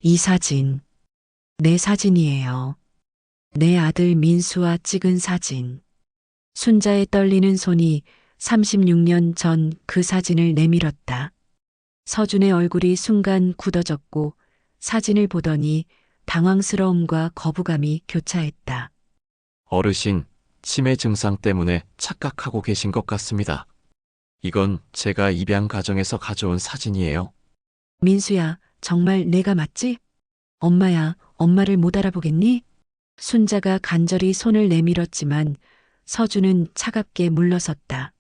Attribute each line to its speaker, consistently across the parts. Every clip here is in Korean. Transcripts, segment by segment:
Speaker 1: 이 사진, 내 사진이에요. 내 아들 민수와 찍은 사진. 순자의 떨리는 손이 36년 전 그 사진을 내밀었다. 서준의 얼굴이 순간 굳어졌고 사진을 보더니 당황스러움과 거부감이 교차했다.
Speaker 2: 어르신, 치매 증상 때문에 착각하고 계신 것 같습니다. 이건 제가 입양 가정에서 가져온 사진이에요.
Speaker 1: 민수야, 정말 내가 맞지? 엄마야, 엄마를 못 알아보겠니? 순자가 간절히 손을 내밀었지만 서준은 차갑게 물러섰다.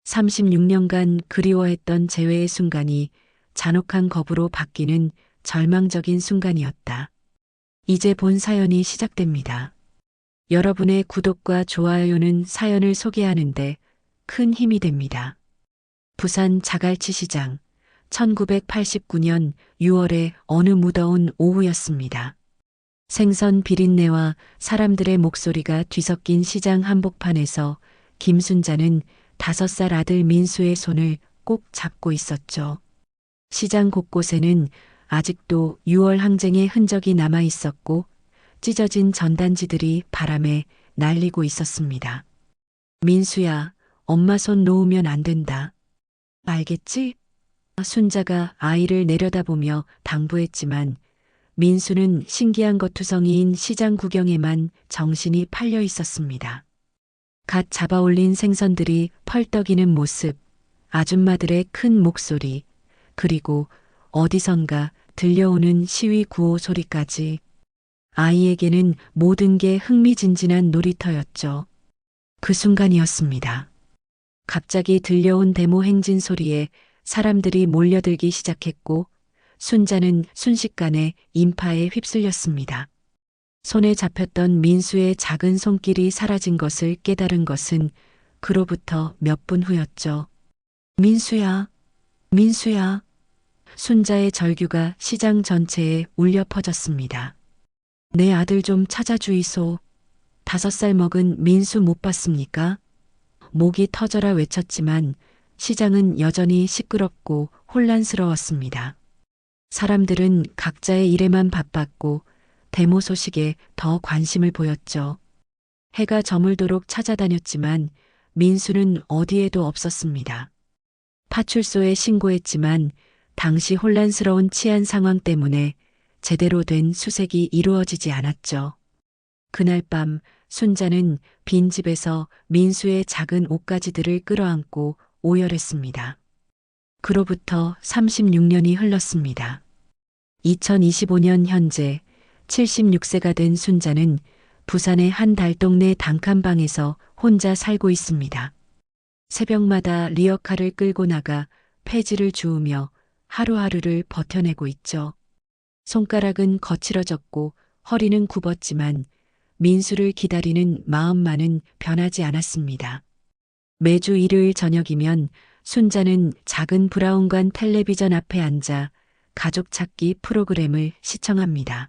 Speaker 1: 36년간 그리워했던 재회의 순간이 잔혹한 겁으로 바뀌는 절망적인 순간이었다. 이제 본 사연이 시작됩니다. 여러분의 구독과 좋아요는 사연을 소개하는데 큰 힘이 됩니다. 부산 자갈치 시장 1989년 6월의 어느 무더운 오후였습니다. 생선 비린내와 사람들의 목소리가 뒤섞인 시장 한복판에서 김순자는 5살 아들 민수의 손을 꼭 잡고 있었죠. 시장 곳곳에는 아직도 6월 항쟁의 흔적이 남아 있었고 찢어진 전단지들이 바람에 날리고 있었습니다. 민수야, 엄마 손 놓으면 안 된다. 알겠지? 순자가 아이를 내려다보며 당부했지만 민수는 신기한 것투성이인 시장 구경에만 정신이 팔려 있었습니다. 갓 잡아올린 생선들이 펄떡이는 모습, 아줌마들의 큰 목소리, 그리고 어디선가 들려오는 시위 구호 소리까지 아이에게는 모든 게 흥미진진한 놀이터였죠. 그 순간이었습니다. 갑자기 들려온 데모 행진 소리에 사람들이 몰려들기 시작했고 순자는 순식간에 인파에 휩쓸렸습니다. 손에 잡혔던 민수의 작은 손길이 사라진 것을 깨달은 것은 그로부터 몇 분 후였죠. 민수야, 민수야. 순자의 절규가 시장 전체에 울려 퍼졌습니다. 내 아들 좀 찾아주이소. 5살 먹은 민수 못 봤습니까? 목이 터져라 외쳤지만 시장은 여전히 시끄럽고 혼란스러웠습니다. 사람들은 각자의 일에만 바빴고 데모 소식에 더 관심을 보였죠. 해가 저물도록 찾아다녔지만 민수는 어디에도 없었습니다. 파출소에 신고했지만 당시 혼란스러운 치안 상황 때문에 제대로 된 수색이 이루어지지 않았죠. 그날 밤 순자는 빈집에서 민수의 작은 옷가지들을 끌어안고 오열했습니다. 그로부터 36년이 흘렀습니다. 2025년 현재 76세가 된 순자는 부산의 한 달동네 단칸방에서 혼자 살고 있습니다. 새벽마다 리어카를 끌고 나가 폐지를 주우며 하루하루를 버텨내고 있죠. 손가락은 거칠어졌고 허리는 굽었지만 민수를 기다리는 마음만은 변하지 않았습니다. 매주 일요일 저녁이면 순자는 작은 브라운관 텔레비전 앞에 앉아 가족 찾기 프로그램을 시청합니다.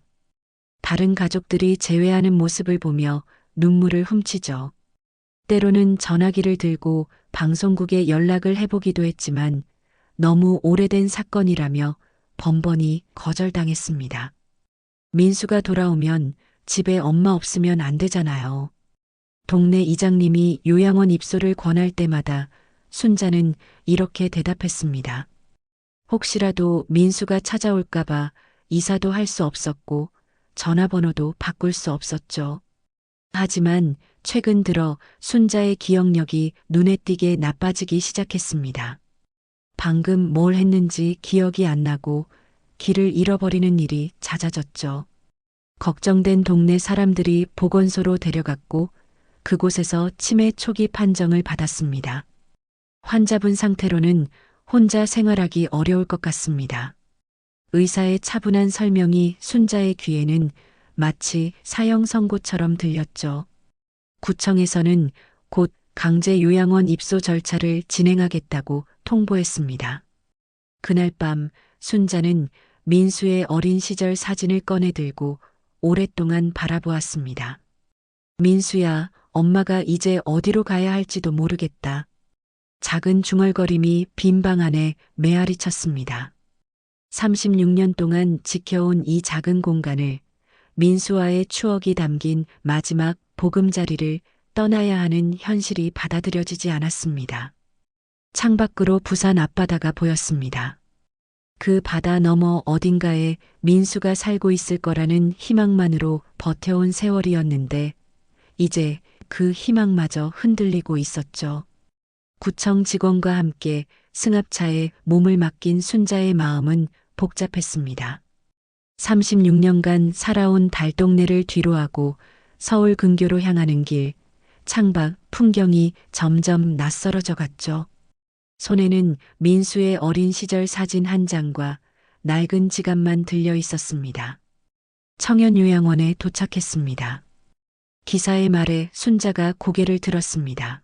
Speaker 1: 다른 가족들이 재회하는 모습을 보며 눈물을 훔치죠. 때로는 전화기를 들고 방송국에 연락을 해보기도 했지만 너무 오래된 사건이라며 번번이 거절당했습니다. 민수가 돌아오면 집에 엄마 없으면 안 되잖아요. 동네 이장님이 요양원 입소를 권할 때마다 순자는 이렇게 대답했습니다. 혹시라도 민수가 찾아올까봐 이사도 할 수 없었고 전화번호도 바꿀 수 없었죠. 하지만 최근 들어 순자의 기억력이 눈에 띄게 나빠지기 시작했습니다. 방금 뭘 했는지 기억이 안 나고 길을 잃어버리는 일이 잦아졌죠. 걱정된 동네 사람들이 보건소로 데려갔고 그곳에서 치매 초기 판정을 받았습니다. 환자분 상태로는 혼자 생활하기 어려울 것 같습니다. 의사의 차분한 설명이 순자의 귀에는 마치 사형 선고처럼 들렸죠. 구청에서는 곧 강제 요양원 입소 절차를 진행하겠다고 통보했습니다. 그날 밤 순자는 민수의 어린 시절 사진을 꺼내 들고 오랫동안 바라보았습니다. 민수야, 엄마가 이제 어디로 가야 할지도 모르겠다. 작은 중얼거림이 빈 방 안에 메아리 쳤습니다. 36년 동안 지켜온 이 작은 공간을, 민수와의 추억이 담긴 마지막 보금자리를 떠나야 하는 현실이 받아들여지지 않았습니다. 창밖으로 부산 앞바다가 보였습니다. 그 바다 너머 어딘가에 민수가 살고 있을 거라는 희망만으로 버텨온 세월이었는데 이제 그 희망마저 흔들리고 있었죠. 구청 직원과 함께 승합차에 몸을 맡긴 순자의 마음은 복잡했습니다. 36년간 살아온 달동네를 뒤로하고 서울 근교로 향하는 길, 창밖 풍경이 점점 낯설어져 갔죠. 손에는 민수의 어린 시절 사진 한 장과 낡은 지갑만 들려 있었습니다. 청년요양원에 도착했습니다. 기사의 말에 순자가 고개를 들었습니다.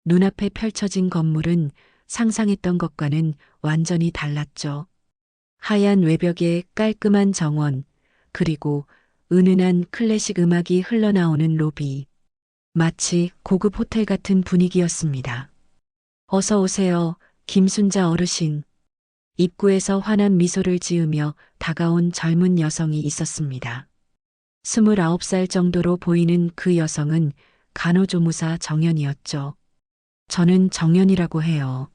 Speaker 1: 눈앞에 펼쳐진 건물은 상상했던 것과는 완전히 달랐죠. 하얀 외벽에 깔끔한 정원, 그리고 은은한 클래식 음악이 흘러나오는 로비. 마치 고급 호텔 같은 분위기였습니다. 어서 오세요, 김순자 어르신. 입구에서 환한 미소를 지으며 다가온 젊은 여성이 있었습니다. 29살 정도로 보이는 그 여성은 간호조무사 정연이었죠. 저는 정연이라고 해요.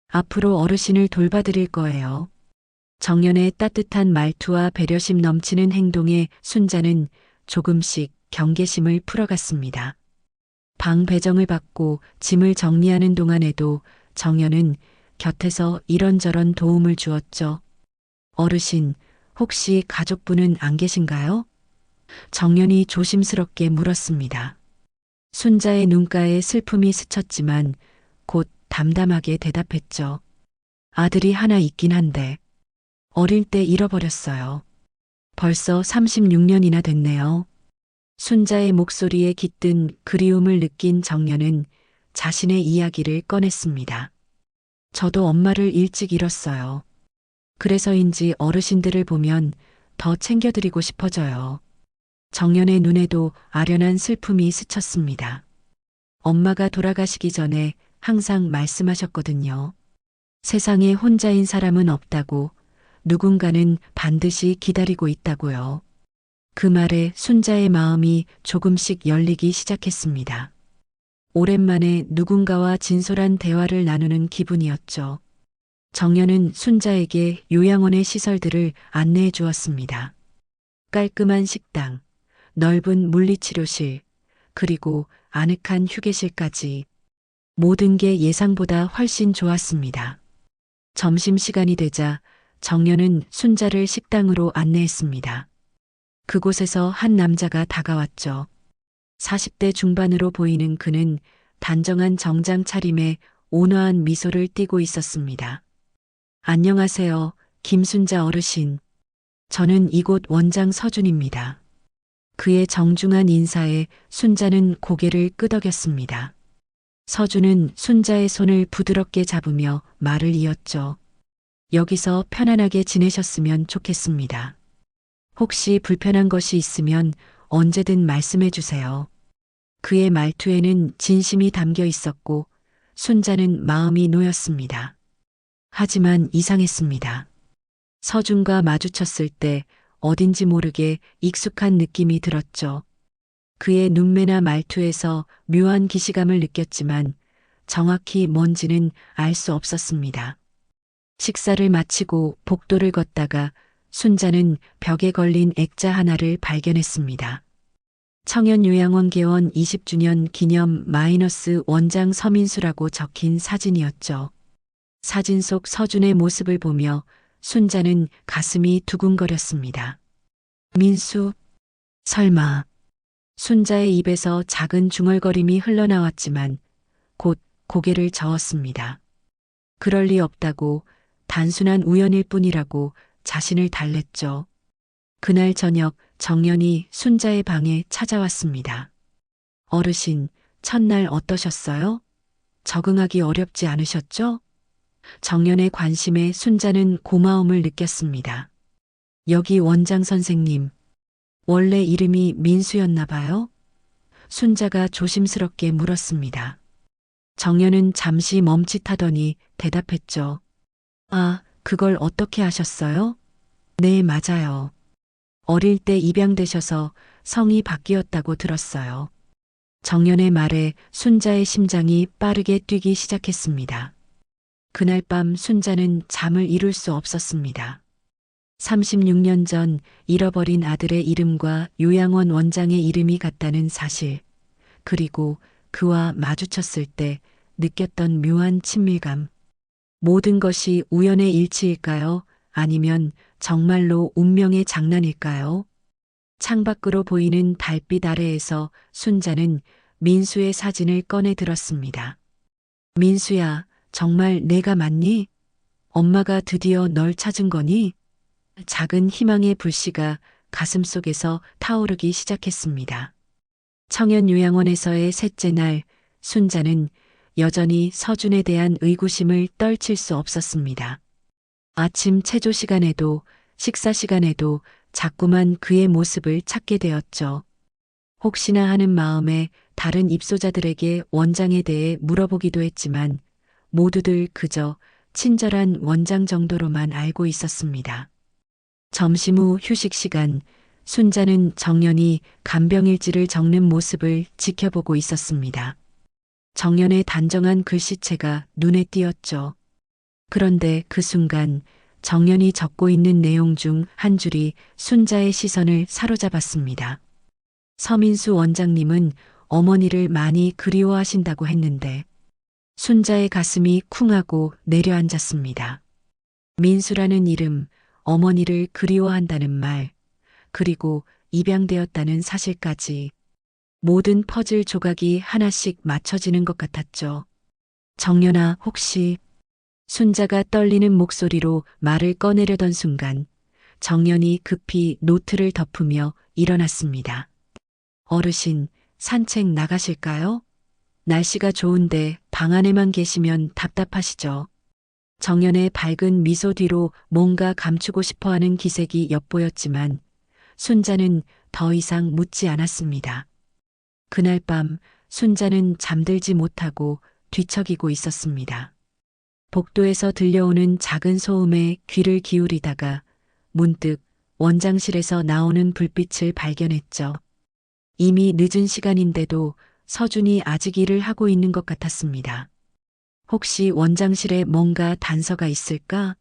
Speaker 1: 앞으로 어르신을 돌봐드릴 거예요. 정연의 따뜻한 말투와 배려심 넘치는 행동에 순자는 조금씩 경계심을 풀어갔습니다. 방 배정을 받고 짐을 정리하는 동안에도 정연은 곁에서 이런저런 도움을 주었죠. 어르신, 혹시 가족분은 안 계신가요? 정연이 조심스럽게 물었습니다. 순자의 눈가에 슬픔이 스쳤지만 곧 담담하게 대답했죠. 아들이 하나 있긴 한데 어릴 때 잃어버렸어요. 벌써 36년이나 됐네요. 순자의 목소리에 깃든 그리움을 느낀 정연은 자신의 이야기를 꺼냈습니다. 저도 엄마를 일찍 잃었어요. 그래서인지 어르신들을 보면 더 챙겨드리고 싶어져요. 정연의 눈에도 아련한 슬픔이 스쳤습니다. 엄마가 돌아가시기 전에 항상 말씀하셨거든요. 세상에 혼자인 사람은 없다고, 누군가는 반드시 기다리고 있다고요. 그 말에 순자의 마음이 조금씩 열리기 시작했습니다. 오랜만에 누군가와 진솔한 대화를 나누는 기분이었죠. 정연은 순자에게 요양원의 시설들을 안내해 주었습니다. 깔끔한 식당, 넓은 물리치료실, 그리고 아늑한 휴게실까지 모든 게 예상보다 훨씬 좋았습니다. 점심시간이 되자 정연은 순자를 식당으로 안내했습니다. 그곳에서 한 남자가 다가왔죠. 40대 중반으로 보이는 그는 단정한 정장 차림에 온화한 미소를 띠고 있었습니다. 안녕하세요, 김순자 어르신. 저는 이곳 원장 서준입니다. 그의 정중한 인사에 순자는 고개를 끄덕였습니다. 서준은 순자의 손을 부드럽게 잡으며 말을 이었죠. 여기서 편안하게 지내셨으면 좋겠습니다. 혹시 불편한 것이 있으면 언제든 말씀해 주세요. 그의 말투에는 진심이 담겨 있었고 순자는 마음이 놓였습니다. 하지만 이상했습니다. 서준과 마주쳤을 때 어딘지 모르게 익숙한 느낌이 들었죠. 그의 눈매나 말투에서 묘한 기시감을 느꼈지만 정확히 뭔지는 알 수 없었습니다. 식사를 마치고 복도를 걷다가 순자는 벽에 걸린 액자 하나를 발견했습니다. 청년요양원 개원 20주년 기념 마이너스 원장 서민수라고 적힌 사진이었죠. 사진 속 서준의 모습을 보며 순자는 가슴이 두근거렸습니다. 민수, 설마. 순자의 입에서 작은 중얼거림이 흘러나왔지만 곧 고개를 저었습니다. 그럴 리 없다고, 단순한 우연일 뿐이라고 자신을 달랬죠. 그날 저녁 정연이 순자의 방에 찾아왔습니다. 어르신, 첫날 어떠셨어요? 적응하기 어렵지 않으셨죠? 정연의 관심에 순자는 고마움을 느꼈습니다. 여기 원장 선생님, 원래 이름이 민수였나 봐요? 순자가 조심스럽게 물었습니다. 정연은 잠시 멈칫하더니 대답했죠. 아, 그걸 어떻게 아셨어요? 네, 맞아요. 어릴 때 입양되셔서 성이 바뀌었다고 들었어요. 정연의 말에 순자의 심장이 빠르게 뛰기 시작했습니다. 그날 밤 순자는 잠을 이룰 수 없었습니다. 36년 전 잃어버린 아들의 이름과 요양원 원장의 이름이 같다는 사실, 그리고 그와 마주쳤을 때 느꼈던 묘한 친밀감. 모든 것이 우연의 일치일까요? 아니면 정말로 운명의 장난일까요? 창밖으로 보이는 달빛 아래에서 순자는 민수의 사진을 꺼내 들었습니다. 민수야, 정말 내가 맞니? 엄마가 드디어 널 찾은 거니? 작은 희망의 불씨가 가슴속에서 타오르기 시작했습니다. 청년요양원에서의 셋째 날, 순자는 여전히 서준에 대한 의구심을 떨칠 수 없었습니다. 아침 체조 시간에도 식사 시간에도 자꾸만 그의 모습을 찾게 되었죠. 혹시나 하는 마음에 다른 입소자들에게 원장에 대해 물어보기도 했지만 모두들 그저 친절한 원장 정도로만 알고 있었습니다. 점심 후 휴식 시간, 순자는 정연이 간병일지를 적는 모습을 지켜보고 있었습니다. 정연의 단정한 글씨체가 눈에 띄었죠. 그런데 그 순간 정연이 적고 있는 내용 중 한 줄이 순자의 시선을 사로잡았습니다. 서민수 원장님은 어머니를 많이 그리워하신다고 했는데 순자의 가슴이 쿵하고 내려앉았습니다. 민수라는 이름, 어머니를 그리워한다는 말, 그리고 입양되었다는 사실까지 모든 퍼즐 조각이 하나씩 맞춰지는 것 같았죠. 정연아, 혹시 순자가 떨리는 목소리로 말을 꺼내려던 순간 정연이 급히 노트를 덮으며 일어났습니다. 어르신, 산책 나가실까요? 날씨가 좋은데 방 안에만 계시면 답답하시죠? 정연의 밝은 미소 뒤로 뭔가 감추고 싶어 하는 기색이 엿보였지만 순자는 더 이상 묻지 않았습니다. 그날 밤 순자는 잠들지 못하고 뒤척이고 있었습니다. 복도에서 들려오는 작은 소음에 귀를 기울이다가 문득 원장실에서 나오는 불빛을 발견했죠. 이미 늦은 시간인데도 서준이 아직 일을 하고 있는 것 같았습니다. 혹시 원장실에 뭔가 단서가 있을까?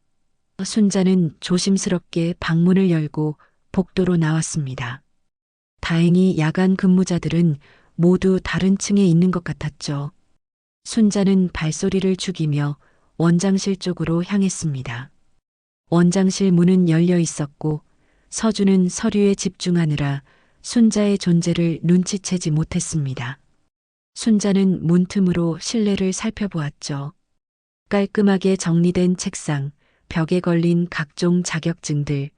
Speaker 1: 순자는 조심스럽게 방문을 열고 복도로 나왔습니다. 다행히 야간 근무자들은 모두 다른 층에 있는 것 같았죠. 순자는 발소리를 죽이며 원장실 쪽으로 향했습니다. 원장실 문은 열려 있었고 서준은 서류에 집중하느라 순자의 존재를 눈치채지 못했습니다. 순자는 문틈으로 실내를 살펴보았죠. 깔끔하게 정리된 책상, 벽에 걸린 각종 자격증들,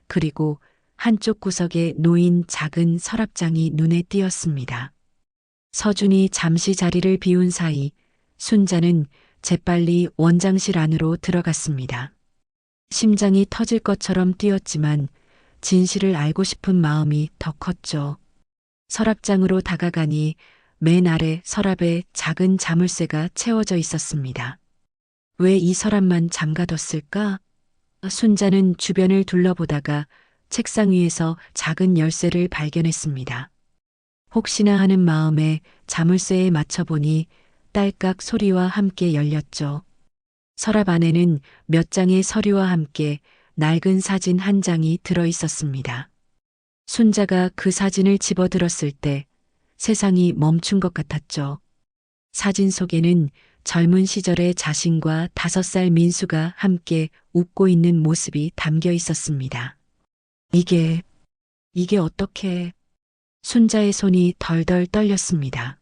Speaker 1: 그리고 한쪽 구석에 놓인 작은 서랍장이 눈에 띄었습니다. 서준이 잠시 자리를 비운 사이 순자는 재빨리 원장실 안으로 들어갔습니다. 심장이 터질 것처럼 뛰었지만 진실을 알고 싶은 마음이 더 컸죠. 서랍장으로 다가가니 맨 아래 서랍에 작은 자물쇠가 채워져 있었습니다. 왜 이 서랍만 잠가뒀을까? 순자는 주변을 둘러보다가 책상 위에서 작은 열쇠를 발견했습니다. 혹시나 하는 마음에 자물쇠에 맞춰보니 딸깍 소리와 함께 열렸죠. 서랍 안에는 몇 장의 서류와 함께 낡은 사진 한 장이 들어 있었습니다. 순자가 그 사진을 집어들었을 때 세상이 멈춘 것 같았죠. 사진 속에는 젊은 시절의 자신과 5살 민수가 함께 웃고 있는 모습이 담겨 있었습니다. 이게 어떻게... 순자의 손이 덜덜 떨렸습니다.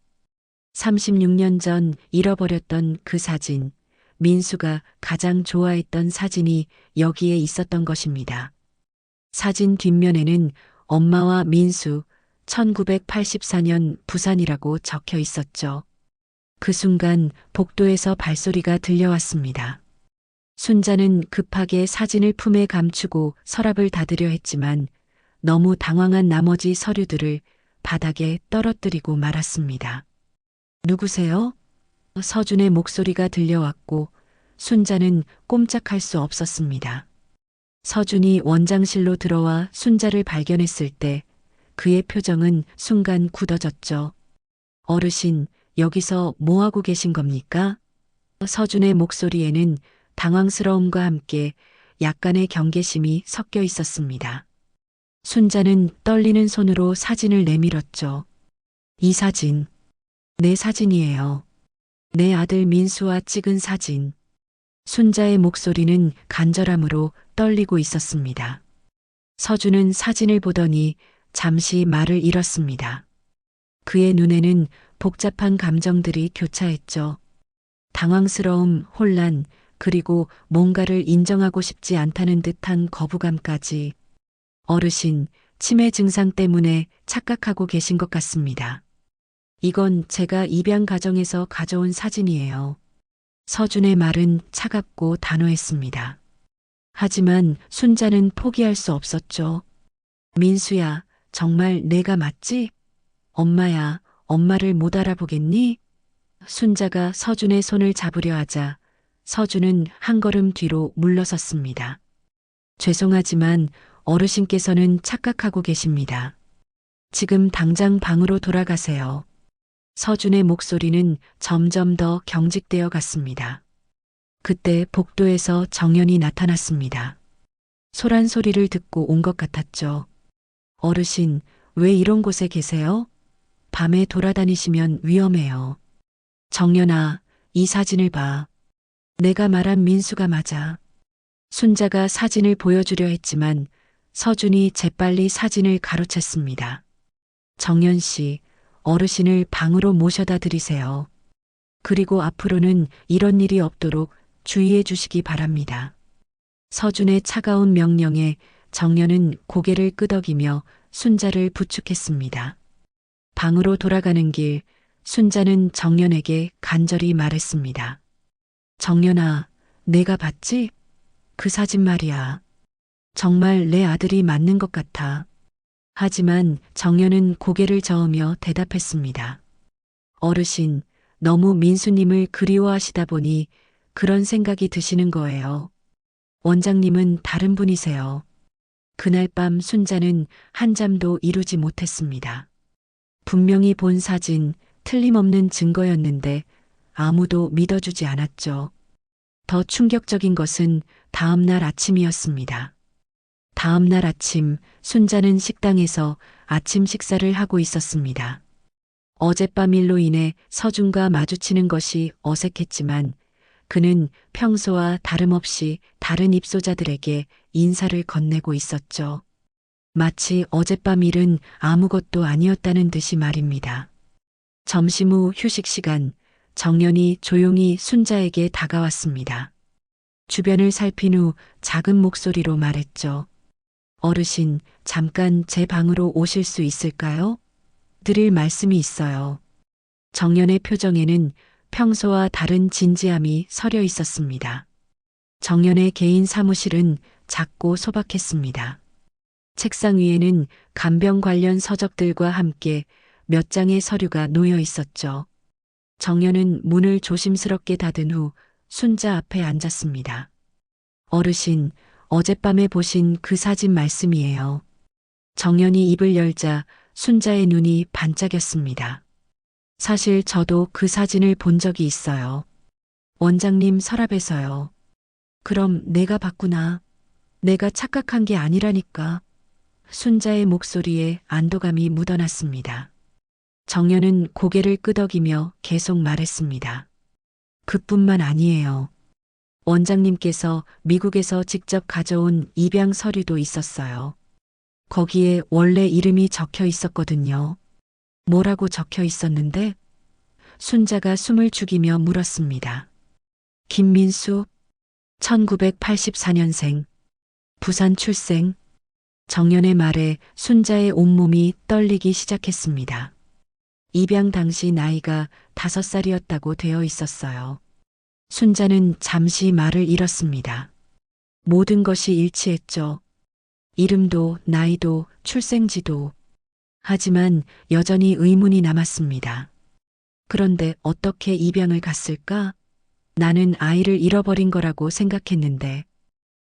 Speaker 1: 36년 전 잃어버렸던 그 사진, 민수가 가장 좋아했던 사진이 여기에 있었던 것입니다. 사진 뒷면에는 엄마와 민수, 1984년 부산이라고 적혀 있었죠. 그 순간 복도에서 발소리가 들려왔습니다. 순자는 급하게 사진을 품에 감추고 서랍을 닫으려 했지만 너무 당황한 나머지 서류들을 바닥에 떨어뜨리고 말았습니다. 누구세요? 서준의 목소리가 들려왔고 순자는 꼼짝할 수 없었습니다. 서준이 원장실로 들어와 순자를 발견했을 때 그의 표정은 순간 굳어졌죠. 어르신, 여기서 뭐하고 계신 겁니까? 서준의 목소리에는 당황스러움과 함께 약간의 경계심이 섞여 있었습니다. 순자는 떨리는 손으로 사진을 내밀었죠. 이 사진, 내 사진이에요. 내 아들 민수와 찍은 사진. 순자의 목소리는 간절함으로 떨리고 있었습니다. 서준은 사진을 보더니 잠시 말을 잃었습니다. 그의 눈에는 복잡한 감정들이 교차했죠. 당황스러움, 혼란, 그리고 뭔가를 인정하고 싶지 않다는 듯한 거부감까지. 어르신, 치매 증상 때문에 착각하고 계신 것 같습니다. 이건 제가 입양 가정에서 가져온 사진이에요. 서준의 말은 차갑고 단호했습니다. 하지만 순자는 포기할 수 없었죠. 민수야, 정말 내가 맞지? 엄마야, 엄마를 못 알아보겠니? 순자가 서준의 손을 잡으려 하자 서준은 한 걸음 뒤로 물러섰습니다. 죄송하지만 어르신께서는 착각하고 계십니다. 지금 당장 방으로 돌아가세요. 서준의 목소리는 점점 더 경직되어 갔습니다. 그때 복도에서 정연이 나타났습니다. 소란 소리를 듣고 온 것 같았죠. 어르신, 왜 이런 곳에 계세요? 밤에 돌아다니시면 위험해요. 정연아, 이 사진을 봐. 내가 말한 민수가 맞아. 순자가 사진을 보여주려 했지만 서준이 재빨리 사진을 가로챘습니다. 정연 씨, 어르신을 방으로 모셔다 드리세요. 그리고 앞으로는 이런 일이 없도록 주의해 주시기 바랍니다. 서준의 차가운 명령에 정연은 고개를 끄덕이며 순자를 부축했습니다. 방으로 돌아가는 길, 순자는 정연에게 간절히 말했습니다. 정연아, 내가 봤지? 그 사진 말이야. 정말 내 아들이 맞는 것 같아. 하지만 정연은 고개를 저으며 대답했습니다. 어르신, 너무 민수님을 그리워하시다 보니 그런 생각이 드시는 거예요. 원장님은 다른 분이세요. 그날 밤 순자는 한잠도 이루지 못했습니다. 분명히 본 사진, 틀림없는 증거였는데 아무도 믿어주지 않았죠. 더 충격적인 것은 다음 날 아침이었습니다. 다음 날 아침, 순자는 식당에서 아침 식사를 하고 있었습니다. 어젯밤 일로 인해 서준과 마주치는 것이 어색했지만 그는 평소와 다름없이 다른 입소자들에게 인사를 건네고 있었죠. 마치 어젯밤 일은 아무것도 아니었다는 듯이 말입니다. 점심 후 휴식 시간, 정연이 조용히 순자에게 다가왔습니다. 주변을 살핀 후 작은 목소리로 말했죠. 어르신, 잠깐 제 방으로 오실 수 있을까요? 드릴 말씀이 있어요. 정연의 표정에는 평소와 다른 진지함이 서려 있었습니다. 정연의 개인 사무실은 작고 소박했습니다. 책상 위에는 간병 관련 서적들과 함께 몇 장의 서류가 놓여 있었죠. 정연은 문을 조심스럽게 닫은 후 순자 앞에 앉았습니다. 어르신, 어젯밤에 보신 그 사진 말씀이에요. 정연이 입을 열자 순자의 눈이 반짝였습니다. 사실 저도 그 사진을 본 적이 있어요. 원장님 서랍에서요. 그럼 내가 봤구나. 내가 착각한 게 아니라니까. 순자의 목소리에 안도감이 묻어났습니다. 정연은 고개를 끄덕이며 계속 말했습니다. 그뿐만 아니에요. 원장님께서 미국에서 직접 가져온 입양 서류도 있었어요. 거기에 원래 이름이 적혀 있었거든요. 뭐라고 적혀 있었는데? 순자가 숨을 죽이며 물었습니다. 김민수, 1984년생, 부산 출생. 정연의 말에 순자의 온몸이 떨리기 시작했습니다. 입양 당시 나이가 5살이었다고 되어 있었어요. 순자는 잠시 말을 잃었습니다. 모든 것이 일치했죠. 이름도, 나이도, 출생지도. 하지만 여전히 의문이 남았습니다. 그런데 어떻게 입양을 갔을까? 나는 아이를 잃어버린 거라고 생각했는데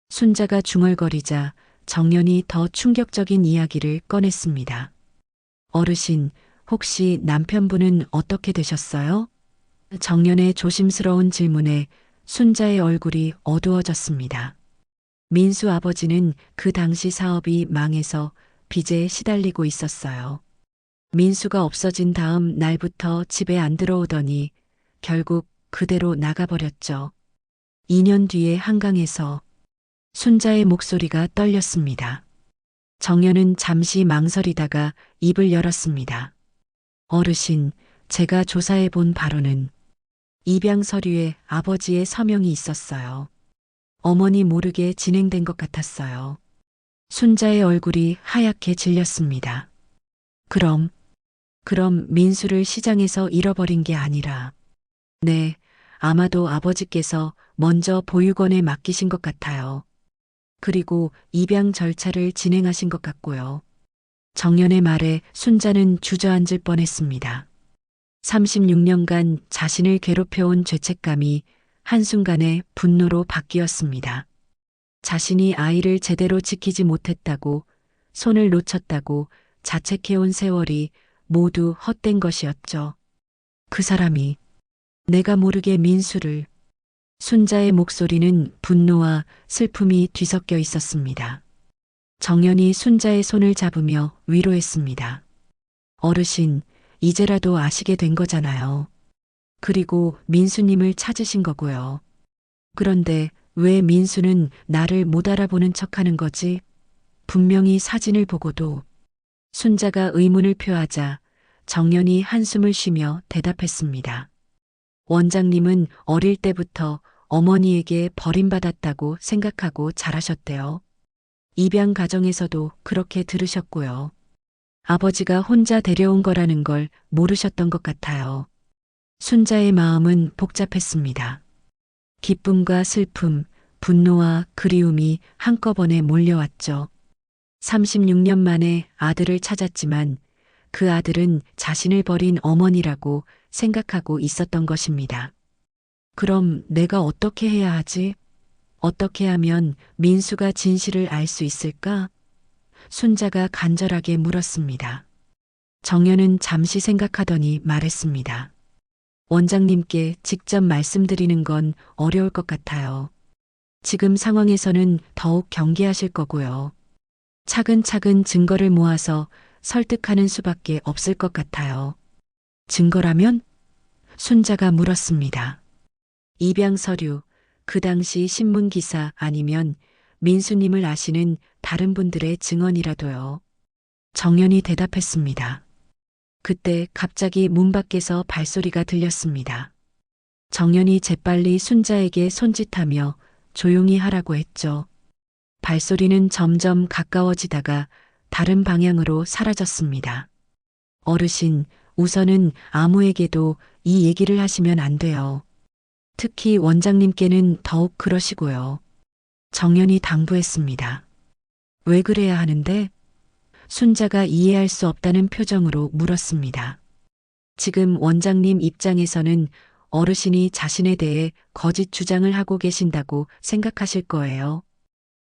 Speaker 1: 순자가 중얼거리자 정연이 더 충격적인 이야기를 꺼냈습니다. 어르신, 혹시 남편분은 어떻게 되셨어요? 정연의 조심스러운 질문에 순자의 얼굴이 어두워졌습니다. 민수 아버지는 그 당시 사업이 망해서 빚에 시달리고 있었어요. 민수가 없어진 다음 날부터 집에 안 들어오더니 결국 그대로 나가버렸죠. 2년 뒤에 한강에서 순자의 목소리가 떨렸습니다. 정연은 잠시 망설이다가 입을 열었습니다. 어르신, 제가 조사해 본 바로는 입양 서류에 아버지의 서명이 있었어요. 어머니 모르게 진행된 것 같았어요. 순자의 얼굴이 하얗게 질렸습니다. 그럼 민수를 시장에서 잃어버린 게 아니라, 네, 아마도 아버지께서 먼저 보육원에 맡기신 것 같아요. 그리고 입양 절차를 진행하신 것 같고요. 정연의 말에 순자는 주저앉을 뻔했습니다. 36년간 자신을 괴롭혀온 죄책감이 한순간에 분노로 바뀌었습니다. 자신이 아이를 제대로 지키지 못했다고, 손을 놓쳤다고 자책해온 세월이 모두 헛된 것이었죠. 그 사람이 내가 모르게 민수를. 순자의 목소리는 분노와 슬픔이 뒤섞여 있었습니다. 정연이 순자의 손을 잡으며 위로했습니다. 어르신, 이제라도 아시게 된 거잖아요. 그리고 민수님을 찾으신 거고요. 그런데 왜 민수는 나를 못 알아보는 척하는 거지? 분명히 사진을 보고도. 순자가 의문을 표하자 정연이 한숨을 쉬며 대답했습니다. 원장님은 어릴 때부터 어머니에게 버림받았다고 생각하고 자라셨대요. 입양 가정에서도 그렇게 들으셨고요. 아버지가 혼자 데려온 거라는 걸 모르셨던 것 같아요. 순자의 마음은 복잡했습니다. 기쁨과 슬픔, 분노와 그리움이 한꺼번에 몰려왔죠. 36년 만에 아들을 찾았지만 그 아들은 자신을 버린 어머니라고 생각하고 있었던 것입니다. 그럼 내가 어떻게 해야 하지? 어떻게 하면 민수가 진실을 알 수 있을까? 순자가 간절하게 물었습니다. 정연은 잠시 생각하더니 말했습니다. 원장님께 직접 말씀드리는 건 어려울 것 같아요. 지금 상황에서는 더욱 경계하실 거고요. 차근차근 증거를 모아서 설득하는 수밖에 없을 것 같아요. 증거라면? 순자가 물었습니다. 입양 서류, 그 당시 신문 기사 아니면 민수님을 아시는 다른 분들의 증언이라도요. 정연이 대답했습니다. 그때 갑자기 문 밖에서 발소리가 들렸습니다. 정연이 재빨리 순자에게 손짓하며 조용히 하라고 했죠. 발소리는 점점 가까워지다가 다른 방향으로 사라졌습니다. 어르신, 우선은 아무에게도 이 얘기를 하시면 안 돼요. 특히 원장님께는 더욱 그러시고요. 정연이 당부했습니다. 왜 그래야 하는데? 순자가 이해할 수 없다는 표정으로 물었습니다. 지금 원장님 입장에서는 어르신이 자신에 대해 거짓 주장을 하고 계신다고 생각하실 거예요.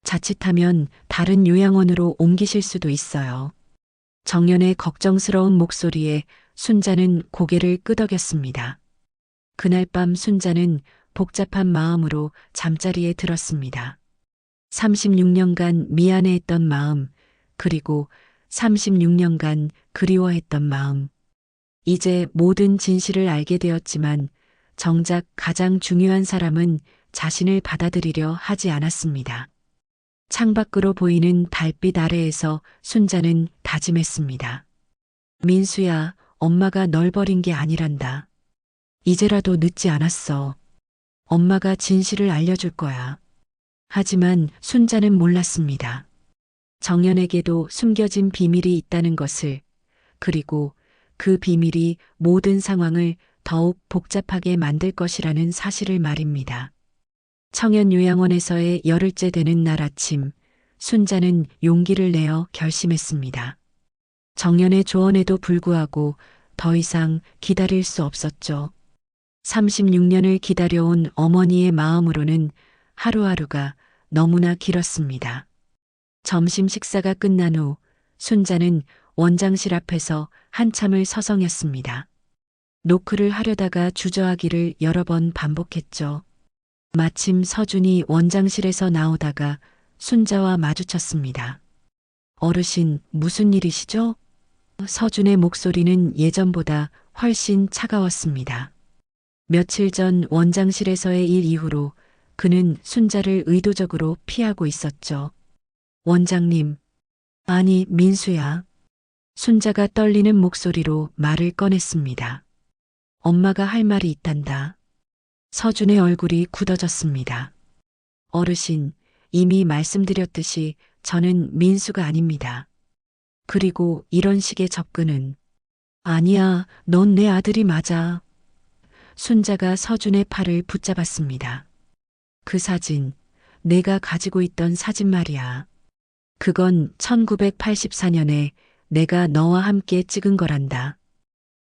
Speaker 1: 자칫하면 다른 요양원으로 옮기실 수도 있어요. 정연의 걱정스러운 목소리에 순자는 고개를 끄덕였습니다. 그날 밤 순자는 복잡한 마음으로 잠자리에 들었습니다. 36년간 미안해했던 마음, 그리고 36년간 그리워했던 마음. 이제 모든 진실을 알게 되었지만 정작 가장 중요한 사람은 자신을 받아들이려 하지 않았습니다. 창밖으로 보이는 달빛 아래에서 순자는 다짐했습니다. 민수야, 엄마가 널 버린 게 아니란다. 이제라도 늦지 않았어. 엄마가 진실을 알려줄 거야. 하지만 순자는 몰랐습니다. 정연에게도 숨겨진 비밀이 있다는 것을, 그리고 그 비밀이 모든 상황을 더욱 복잡하게 만들 것이라는 사실을 말입니다. 청년요양원에서의 열흘째 되는 날 아침, 순자는 용기를 내어 결심했습니다. 정연의 조언에도 불구하고 더 이상 기다릴 수 없었죠. 36년을 기다려온 어머니의 마음으로는 하루하루가 너무나 길었습니다. 점심 식사가 끝난 후 순자는 원장실 앞에서 한참을 서성였습니다. 노크를 하려다가 주저하기를 여러 번 반복했죠. 마침 서준이 원장실에서 나오다가 순자와 마주쳤습니다. 어르신, 무슨 일이시죠? 서준의 목소리는 예전보다 훨씬 차가웠습니다. 며칠 전 원장실에서의 일 이후로 그는 순자를 의도적으로 피하고 있었죠. 원장님, 아니, 민수야. 순자가 떨리는 목소리로 말을 꺼냈습니다. 엄마가 할 말이 있단다. 서준의 얼굴이 굳어졌습니다. 어르신, 이미 말씀드렸듯이 저는 민수가 아닙니다. 그리고 이런 식의 접근은 아니야, 넌 내 아들이 맞아. 순자가 서준의 팔을 붙잡았습니다. 그 사진, 내가 가지고 있던 사진 말이야. 그건 1984년에 내가 너와 함께 찍은 거란다.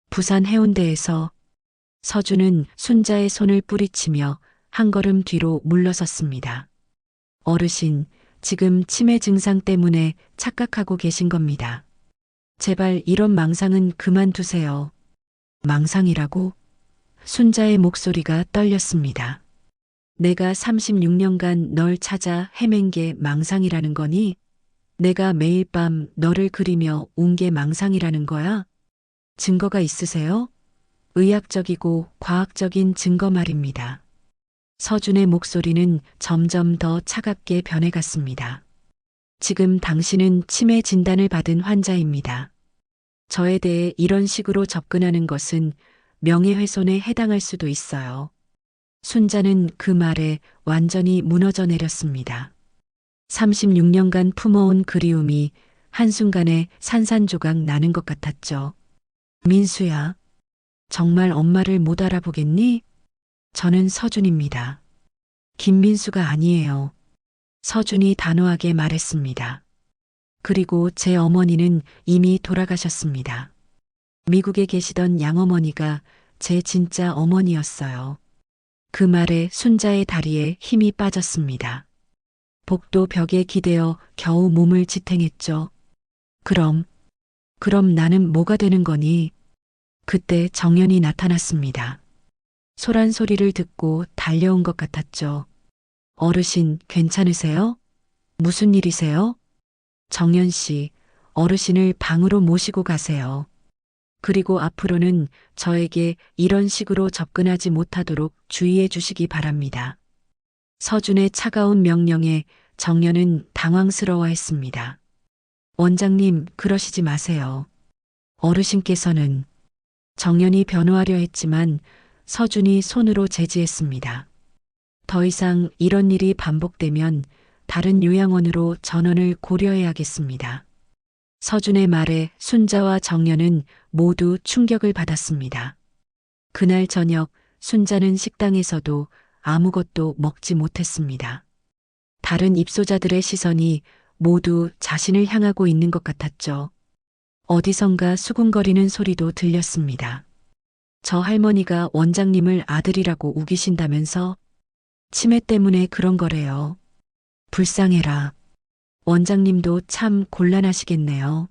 Speaker 1: 부산 해운대에서. 서준은 순자의 손을 뿌리치며 한 걸음 뒤로 물러섰습니다. 어르신, 지금 치매 증상 때문에 착각하고 계신 겁니다. 제발 이런 망상은 그만두세요. 망상이라고? 순자의 목소리가 떨렸습니다. 내가 36년간 널 찾아 헤맨 게 망상이라는 거니? 내가 매일 밤 너를 그리며 운 게 망상이라는 거야? 증거가 있으세요? 의학적이고 과학적인 증거 말입니다. 서준의 목소리는 점점 더 차갑게 변해갔습니다. 지금 당신은 치매 진단을 받은 환자입니다. 저에 대해 이런 식으로 접근하는 것은 명예훼손에 해당할 수도 있어요. 순자는 그 말에 완전히 무너져 내렸습니다. 36년간 품어온 그리움이 한순간에 산산조각 나는 것 같았죠. 민수야, 정말 엄마를 못 알아보겠니? 저는 서준입니다. 김민수가 아니에요. 서준이 단호하게 말했습니다. 그리고 제 어머니는 이미 돌아가셨습니다. 미국에 계시던 양어머니가 제 진짜 어머니였어요. 그 말에 순자의 다리에 힘이 빠졌습니다. 복도 벽에 기대어 겨우 몸을 지탱했죠. 그럼 나는 뭐가 되는 거니? 그때 정연이 나타났습니다. 소란 소리를 듣고 달려온 것 같았죠. 어르신, 괜찮으세요? 무슨 일이세요? 정연 씨, 어르신을 방으로 모시고 가세요. 그리고 앞으로는 저에게 이런 식으로 접근하지 못하도록 주의해 주시기 바랍니다. 서준의 차가운 명령에 정연은 당황스러워했습니다. 원장님, 그러시지 마세요. 어르신께서는. 정연이 변호하려 했지만 서준이 손으로 제지했습니다. 더 이상 이런 일이 반복되면 다른 요양원으로 전원을 고려해야겠습니다. 서준의 말에 순자와 정연은 모두 충격을 받았습니다. 그날 저녁 순자는 식당에서도 아무것도 먹지 못했습니다. 다른 입소자들의 시선이 모두 자신을 향하고 있는 것 같았죠. 어디선가 수군거리는 소리도 들렸습니다. 저 할머니가 원장님을 아들이라고 우기신다면서? 치매 때문에 그런 거래요. 불쌍해라. 원장님도 참 곤란하시겠네요.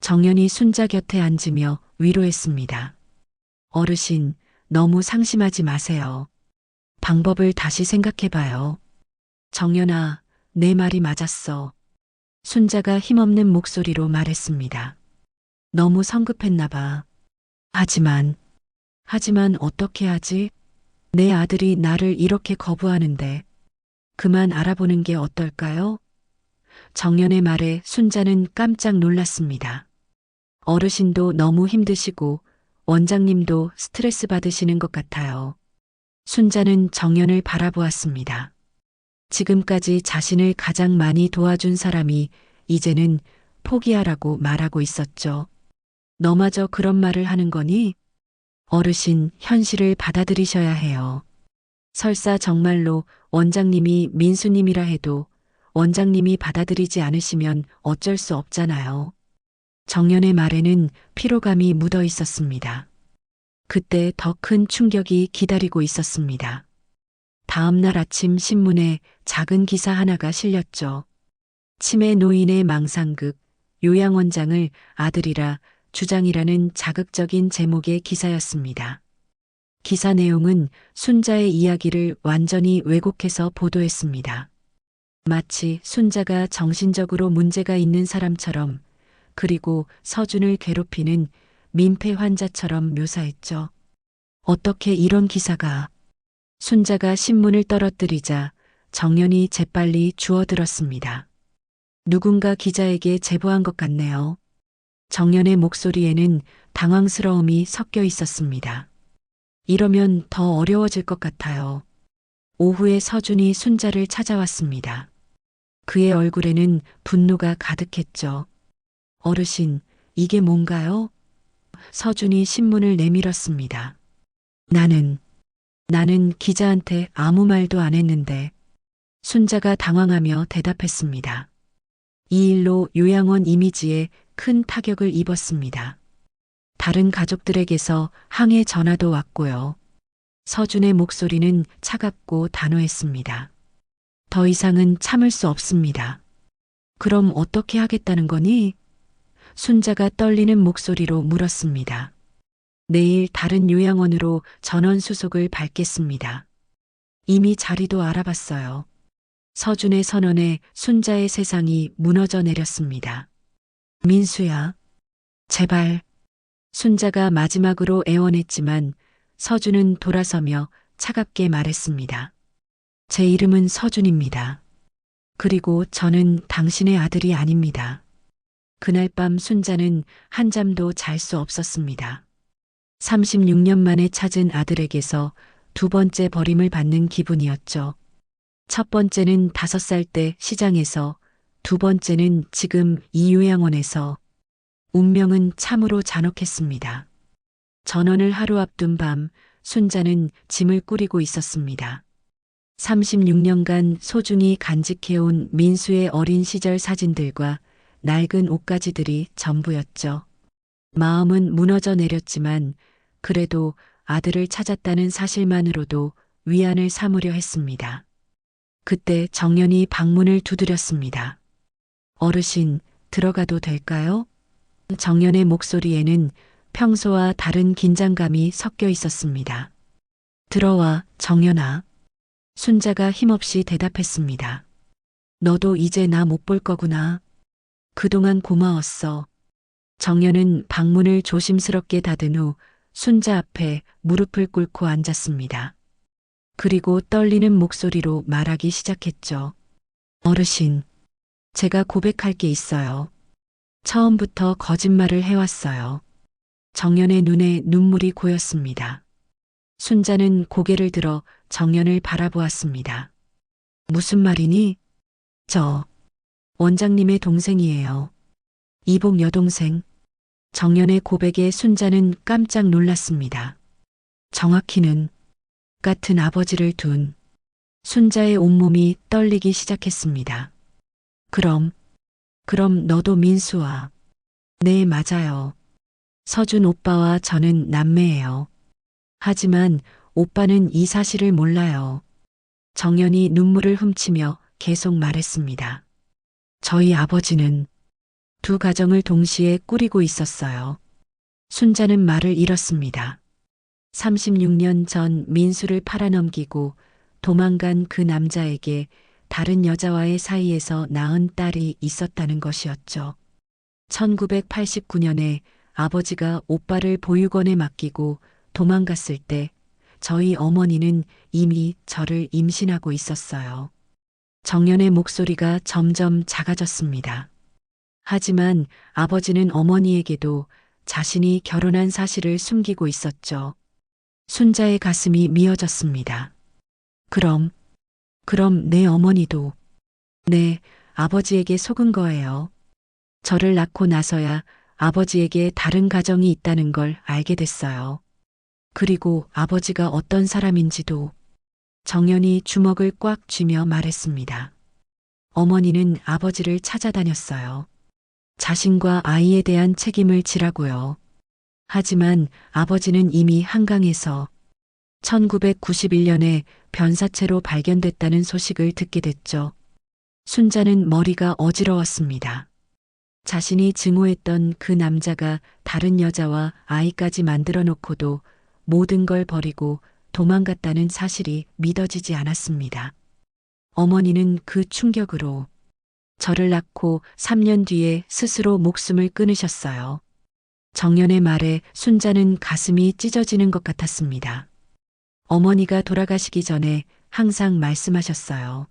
Speaker 1: 정연이 순자 곁에 앉으며 위로했습니다. 어르신, 너무 상심하지 마세요. 방법을 다시 생각해봐요. 정연아, 내 말이 맞았어. 순자가 힘없는 목소리로 말했습니다. 너무 성급했나 봐. 하지만 어떻게 하지? 내 아들이 나를 이렇게 거부하는데 그만 알아보는 게 어떨까요? 정연의 말에 순자는 깜짝 놀랐습니다. 어르신도 너무 힘드시고 원장님도 스트레스 받으시는 것 같아요. 순자는 정연을 바라보았습니다. 지금까지 자신을 가장 많이 도와준 사람이 이제는 포기하라고 말하고 있었죠. 너마저 그런 말을 하는 거니? 어르신, 현실을 받아들이셔야 해요. 설사 정말로 원장님이 민수님이라 해도 원장님이 받아들이지 않으시면 어쩔 수 없잖아요. 정연의 말에는 피로감이 묻어 있었습니다. 그때 더 큰 충격이 기다리고 있었습니다. 다음 날 아침 신문에 작은 기사 하나가 실렸죠. 치매 노인의 망상극, 요양원장을 아들이라 주장이라는 자극적인 제목의 기사였습니다. 기사 내용은 순자의 이야기를 완전히 왜곡해서 보도했습니다. 마치 순자가 정신적으로 문제가 있는 사람처럼, 그리고 서준을 괴롭히는 민폐 환자처럼 묘사했죠. 어떻게 이런 기사가. 순자가 신문을 떨어뜨리자 정연이 재빨리 주워들었습니다. 누군가 기자에게 제보한 것 같네요. 정연의 목소리에는 당황스러움이 섞여 있었습니다. 이러면 더 어려워질 것 같아요. 오후에 서준이 순자를 찾아왔습니다. 그의 얼굴에는 분노가 가득했죠. 어르신, 이게 뭔가요? 서준이 신문을 내밀었습니다. 나는 기자한테 아무 말도 안 했는데. 순자가 당황하며 대답했습니다. 이 일로 요양원 이미지에 큰 타격을 입었습니다. 다른 가족들에게서 항해 전화도 왔고요. 서준의 목소리는 차갑고 단호했습니다. 더 이상은 참을 수 없습니다. 그럼 어떻게 하겠다는 거니? 순자가 떨리는 목소리로 물었습니다. 내일 다른 요양원으로 전원 수속을 밟겠습니다. 이미 자리도 알아봤어요. 서준의 선언에 순자의 세상이 무너져 내렸습니다. 민수야, 제발. 순자가 마지막으로 애원했지만 서준은 돌아서며 차갑게 말했습니다. 제 이름은 서준입니다. 그리고 저는 당신의 아들이 아닙니다. 그날 밤 순자는 한잠도 잘 수 없었습니다. 36년 만에 찾은 아들에게서 두 번째 버림을 받는 기분이었죠. 첫 번째는 5살 때 시장에서, 두 번째는 지금 이 요양원에서. 운명은 참으로 잔혹했습니다. 전원을 하루 앞둔 밤, 순자는 짐을 꾸리고 있었습니다. 36년간 소중히 간직해온 민수의 어린 시절 사진들과 낡은 옷가지들이 전부였죠. 마음은 무너져 내렸지만 그래도 아들을 찾았다는 사실만으로도 위안을 삼으려 했습니다. 그때 정연이 방문을 두드렸습니다. 어르신, 들어가도 될까요? 정연의 목소리에는 평소와 다른 긴장감이 섞여 있었습니다. 들어와, 정연아. 순자가 힘없이 대답했습니다. 너도 이제 나 못 볼 거구나. 그동안 고마웠어. 정연은 방문을 조심스럽게 닫은 후 순자 앞에 무릎을 꿇고 앉았습니다. 그리고 떨리는 목소리로 말하기 시작했죠. 어르신, 제가 고백할 게 있어요. 처음부터 거짓말을 해왔어요. 정연의 눈에 눈물이 고였습니다. 순자는 고개를 들어 정연을 바라보았습니다. 무슨 말이니? 저 원장님의 동생이에요. 이복 여동생. 정연의 고백에 순자는 깜짝 놀랐습니다. 정확히는 같은 아버지를 둔. 순자의 온몸이 떨리기 시작했습니다. 그럼 너도 민수와. 네, 맞아요. 서준 오빠와 저는 남매예요. 하지만 오빠는 이 사실을 몰라요. 정연이 눈물을 훔치며 계속 말했습니다. 저희 아버지는 두 가정을 동시에 꾸리고 있었어요. 순자는 말을 잃었습니다. 36년 전 민수를 팔아넘기고 도망간 그 남자에게 다른 여자와의 사이에서 낳은 딸이 있었다는 것이었죠. 1989년에 아버지가 오빠를 보육원에 맡기고 도망갔을 때 저희 어머니는 이미 저를 임신하고 있었어요. 정연의 목소리가 점점 작아졌습니다. 하지만 아버지는 어머니에게도 자신이 결혼한 사실을 숨기고 있었죠. 순자의 가슴이 미어졌습니다. 그럼 내 어머니도. 네, 아버지에게 속은 거예요. 저를 낳고 나서야 아버지에게 다른 가정이 있다는 걸 알게 됐어요. 그리고 아버지가 어떤 사람인지도. 정연이 주먹을 꽉 쥐며 말했습니다. 어머니는 아버지를 찾아다녔어요. 자신과 아이에 대한 책임을 지라고요. 하지만 아버지는 이미 한강에서 1991년에 변사체로 발견됐다는 소식을 듣게 됐죠. 순자는 머리가 어지러웠습니다. 자신이 증오했던 그 남자가 다른 여자와 아이까지 만들어 놓고도 모든 걸 버리고 도망갔다는 사실이 믿어지지 않았습니다. 어머니는 그 충격으로 저를 낳고 3년 뒤에 스스로 목숨을 끊으셨어요. 정연의 말에 순자는 가슴이 찢어지는 것 같았습니다. 어머니가 돌아가시기 전에 항상 말씀하셨어요.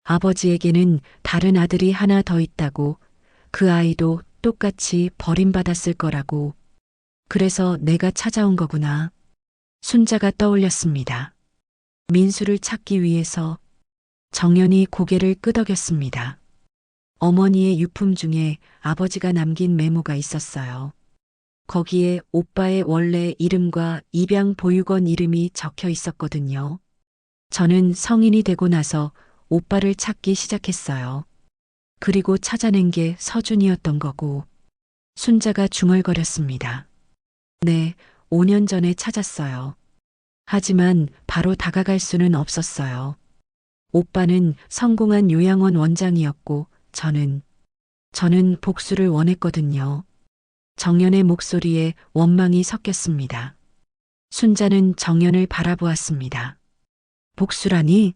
Speaker 1: 아버지에게는 다른 아들이 하나 더 있다고, 그 아이도 똑같이 버림받았을 거라고. 그래서 내가 찾아온 거구나. 순자가 떠올렸습니다. 민수를 찾기 위해서. 정연이 고개를 끄덕였습니다. 어머니의 유품 중에 아버지가 남긴 메모가 있었어요. 거기에 오빠의 원래 이름과 입양 보육원 이름이 적혀 있었거든요. 저는 성인이 되고 나서 오빠를 찾기 시작했어요. 그리고 찾아낸 게 서준이었던 거고. 순자가 중얼거렸습니다. 네, 5년 전에 찾았어요. 하지만 바로 다가갈 수는 없었어요. 오빠는 성공한 요양원 원장이었고 저는 복수를 원했거든요. 정연의 목소리에 원망이 섞였습니다. 순자는 정연을 바라보았습니다. 복수라니?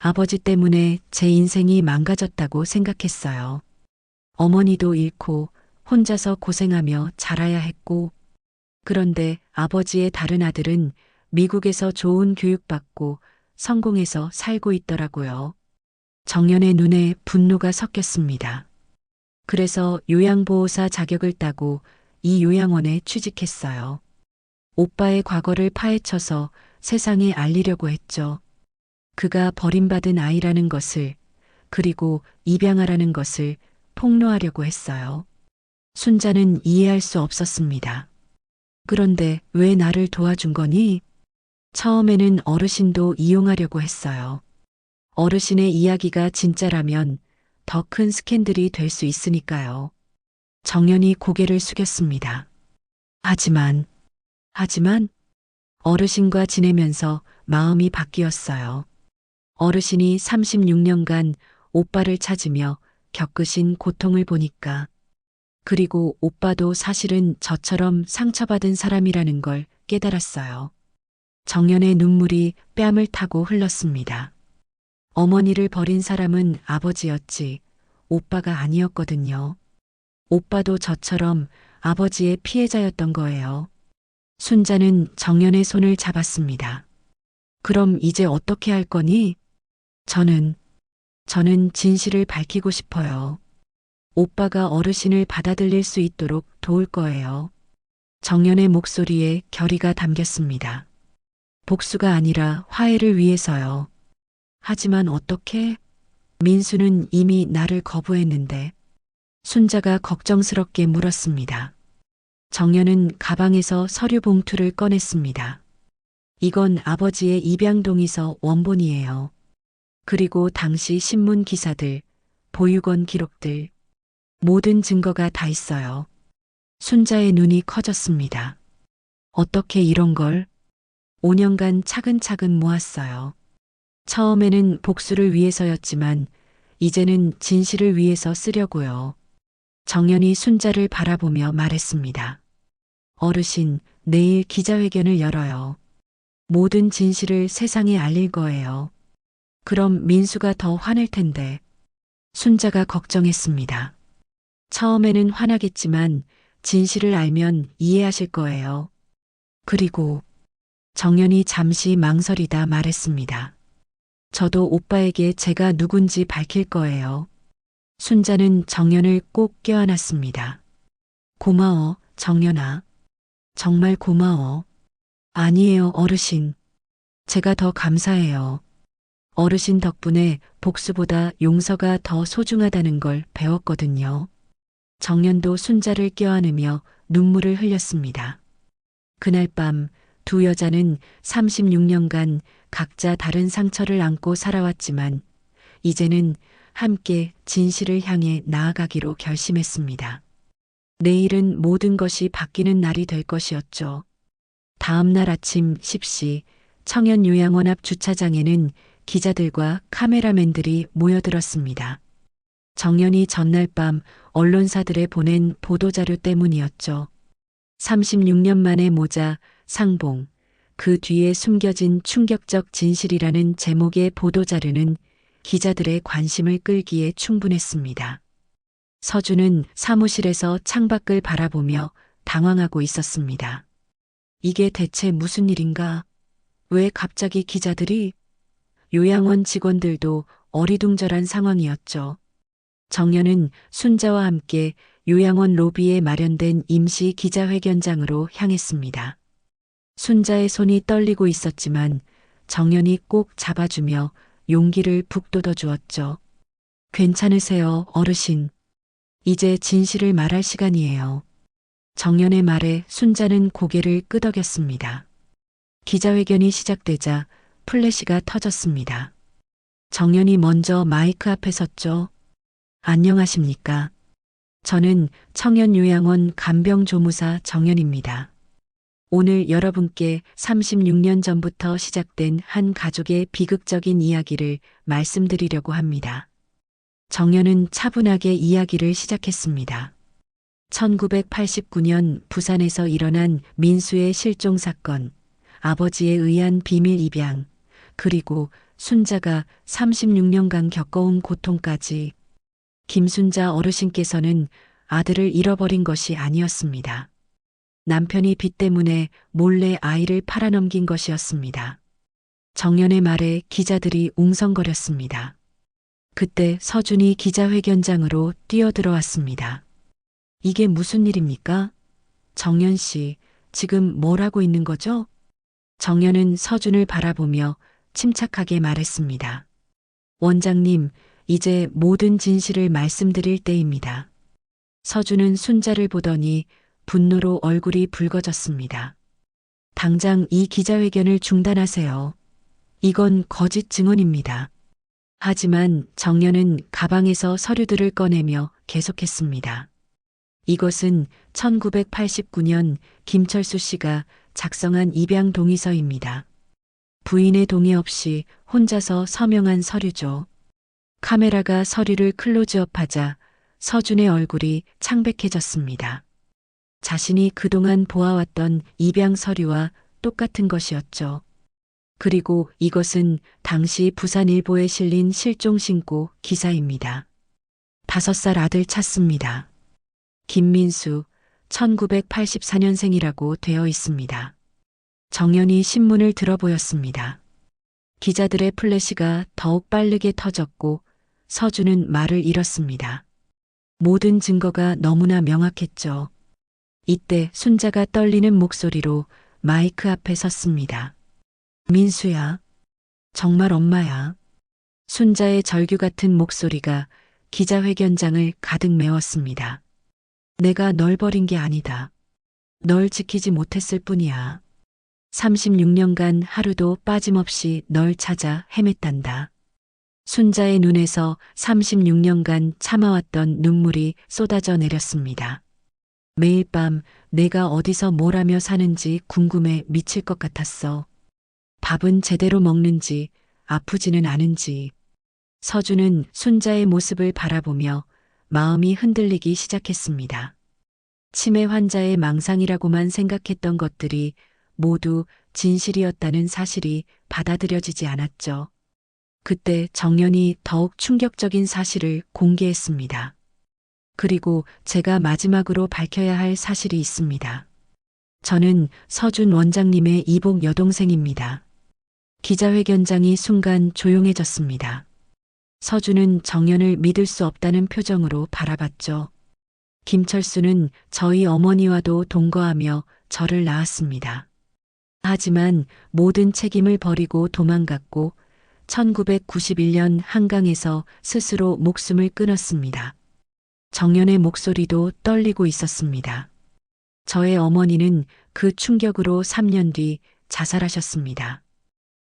Speaker 1: 아버지 때문에 제 인생이 망가졌다고 생각했어요. 어머니도 잃고 혼자서 고생하며 자라야 했고, 그런데 아버지의 다른 아들은 미국에서 좋은 교육받고 성공해서 살고 있더라고요. 정연의 눈에 분노가 섞였습니다. 그래서 요양보호사 자격을 따고 이 요양원에 취직했어요. 오빠의 과거를 파헤쳐서 세상에 알리려고 했죠. 그가 버림받은 아이라는 것을, 그리고 입양하라는 것을 폭로하려고 했어요. 순자는 이해할 수 없었습니다. 그런데 왜 나를 도와준 거니? 처음에는 어르신도 이용하려고 했어요. 어르신의 이야기가 진짜라면 더 큰 스캔들이 될 수 있으니까요. 정연이 고개를 숙였습니다. 하지만 어르신과 지내면서 마음이 바뀌었어요. 어르신이 36년간 오빠를 찾으며 겪으신 고통을 보니까, 그리고 오빠도 사실은 저처럼 상처받은 사람이라는 걸 깨달았어요. 정연의 눈물이 뺨을 타고 흘렀습니다. 어머니를 버린 사람은 아버지였지 오빠가 아니었거든요. 오빠도 저처럼 아버지의 피해자였던 거예요. 순자는 정연의 손을 잡았습니다. 그럼 이제 어떻게 할 거니? 저는 진실을 밝히고 싶어요. 오빠가 어르신을 받아들일 수 있도록 도울 거예요. 정연의 목소리에 결의가 담겼습니다. 복수가 아니라 화해를 위해서요. 하지만 어떻게? 민수는 이미 나를 거부했는데. 순자가 걱정스럽게 물었습니다. 정연은 가방에서 서류 봉투를 꺼냈습니다. 이건 아버지의 입양동의서 원본이에요. 그리고 당시 신문 기사들, 보육원 기록들, 모든 증거가 다 있어요. 순자의 눈이 커졌습니다. 어떻게 이런 걸? 5년간 차근차근 모았어요. 처음에는 복수를 위해서였지만 이제는 진실을 위해서 쓰려고요. 정연이 순자를 바라보며 말했습니다. 어르신, 내일 기자회견을 열어요. 모든 진실을 세상에 알릴 거예요. 그럼 민수가 더 화낼 텐데. 순자가 걱정했습니다. 처음에는 화나겠지만 진실을 알면 이해하실 거예요. 그리고 정연이 잠시 망설이다 말했습니다. 저도 오빠에게 제가 누군지 밝힐 거예요. 순자는 정연을 꼭 껴안았습니다. 고마워, 정연아. 정말 고마워. 아니에요, 어르신. 제가 더 감사해요. 어르신 덕분에 복수보다 용서가 더 소중하다는 걸 배웠거든요. 정연도 순자를 껴안으며 눈물을 흘렸습니다. 그날 밤 두 여자는 36년간 각자 다른 상처를 안고 살아왔지만 이제는 함께 진실을 향해 나아가기로 결심했습니다. 내일은 모든 것이 바뀌는 날이 될 것이었죠. 다음 날 아침 10시 청년요양원 앞 주차장에는 기자들과 카메라맨들이 모여들었습니다. 정연이 전날 밤 언론사들에 보낸 보도자료 때문이었죠. 36년 만의 모자, 상봉, 그 뒤에 숨겨진 충격적 진실이라는 제목의 보도자료는 기자들의 관심을 끌기에 충분했습니다. 서준은 사무실에서 창밖을 바라보며 당황하고 있었습니다. 이게 대체 무슨 일인가? 왜 갑자기 기자들이? 요양원 직원들도 어리둥절한 상황이었죠. 정연은 순자와 함께 요양원 로비에 마련된 임시 기자회견장으로 향했습니다. 순자의 손이 떨리고 있었지만 정연이 꼭 잡아주며 용기를 북돋워 주었죠. 괜찮으세요, 어르신. 이제 진실을 말할 시간이에요. 정연의 말에 순자는 고개를 끄덕였습니다. 기자회견이 시작되자 플래시가 터졌습니다. 정연이 먼저 마이크 앞에 섰죠. 안녕하십니까. 저는 청년요양원 간병조무사 정연입니다. 오늘 여러분께 36년 전부터 시작된 한 가족의 비극적인 이야기를 말씀드리려고 합니다. 정연은 차분하게 이야기를 시작했습니다. 1989년 부산에서 일어난 민수의 실종 사건, 아버지에 의한 비밀 입양, 그리고 순자가 36년간 겪어온 고통까지. 김순자 어르신께서는 아들을 잃어버린 것이 아니었습니다. 남편이 빚 때문에 몰래 아이를 팔아넘긴 것이었습니다. 정연의 말에 기자들이 웅성거렸습니다. 그때 서준이 기자회견장으로 뛰어들어왔습니다. 이게 무슨 일입니까? 정연 씨, 지금 뭘 하고 있는 거죠? 정연은 서준을 바라보며 침착하게 말했습니다. 원장님, 이제 모든 진실을 말씀드릴 때입니다. 서준은 순자를 보더니 분노로 얼굴이 붉어졌습니다. 당장 이 기자회견을 중단하세요. 이건 거짓 증언입니다. 하지만 정연은 가방에서 서류들을 꺼내며 계속했습니다. 이것은 1989년 김철수 씨가 작성한 입양 동의서입니다. 부인의 동의 없이 혼자서 서명한 서류죠. 카메라가 서류를 클로즈업하자 서준의 얼굴이 창백해졌습니다. 자신이 그동안 보아왔던 입양 서류와 똑같은 것이었죠. 그리고 이것은 당시 부산일보에 실린 실종 신고 기사입니다. 5살 아들 찾습니다. 김민수, 1984년생이라고 되어 있습니다. 정연이 신문을 들어보였습니다. 기자들의 플래시가 더욱 빠르게 터졌고 서준은 말을 잃었습니다. 모든 증거가 너무나 명확했죠. 이때 순자가 떨리는 목소리로 마이크 앞에 섰습니다. 민수야, 정말 엄마야. 순자의 절규 같은 목소리가 기자회견장을 가득 메웠습니다. 내가 널 버린 게 아니다. 널 지키지 못했을 뿐이야. 36년간 하루도 빠짐없이 널 찾아 헤맸단다. 순자의 눈에서 36년간 참아왔던 눈물이 쏟아져 내렸습니다. 매일 밤 내가 어디서 뭘 하며 사는지 궁금해 미칠 것 같았어. 밥은 제대로 먹는지, 아프지는 않은지. 서준은 순자의 모습을 바라보며 마음이 흔들리기 시작했습니다. 치매 환자의 망상이라고만 생각했던 것들이 모두 진실이었다는 사실이 받아들여지지 않았죠. 그때 정연이 더욱 충격적인 사실을 공개했습니다. 그리고 제가 마지막으로 밝혀야 할 사실이 있습니다. 저는 서준 원장님의 이복 여동생입니다. 기자회견장이 순간 조용해졌습니다. 서준은 정연을 믿을 수 없다는 표정으로 바라봤죠. 김철수는 저희 어머니와도 동거하며 저를 낳았습니다. 하지만 모든 책임을 버리고 도망갔고 1991년 한강에서 스스로 목숨을 끊었습니다. 정연의 목소리도 떨리고 있었습니다. 저의 어머니는 그 충격으로 3년 뒤 자살하셨습니다.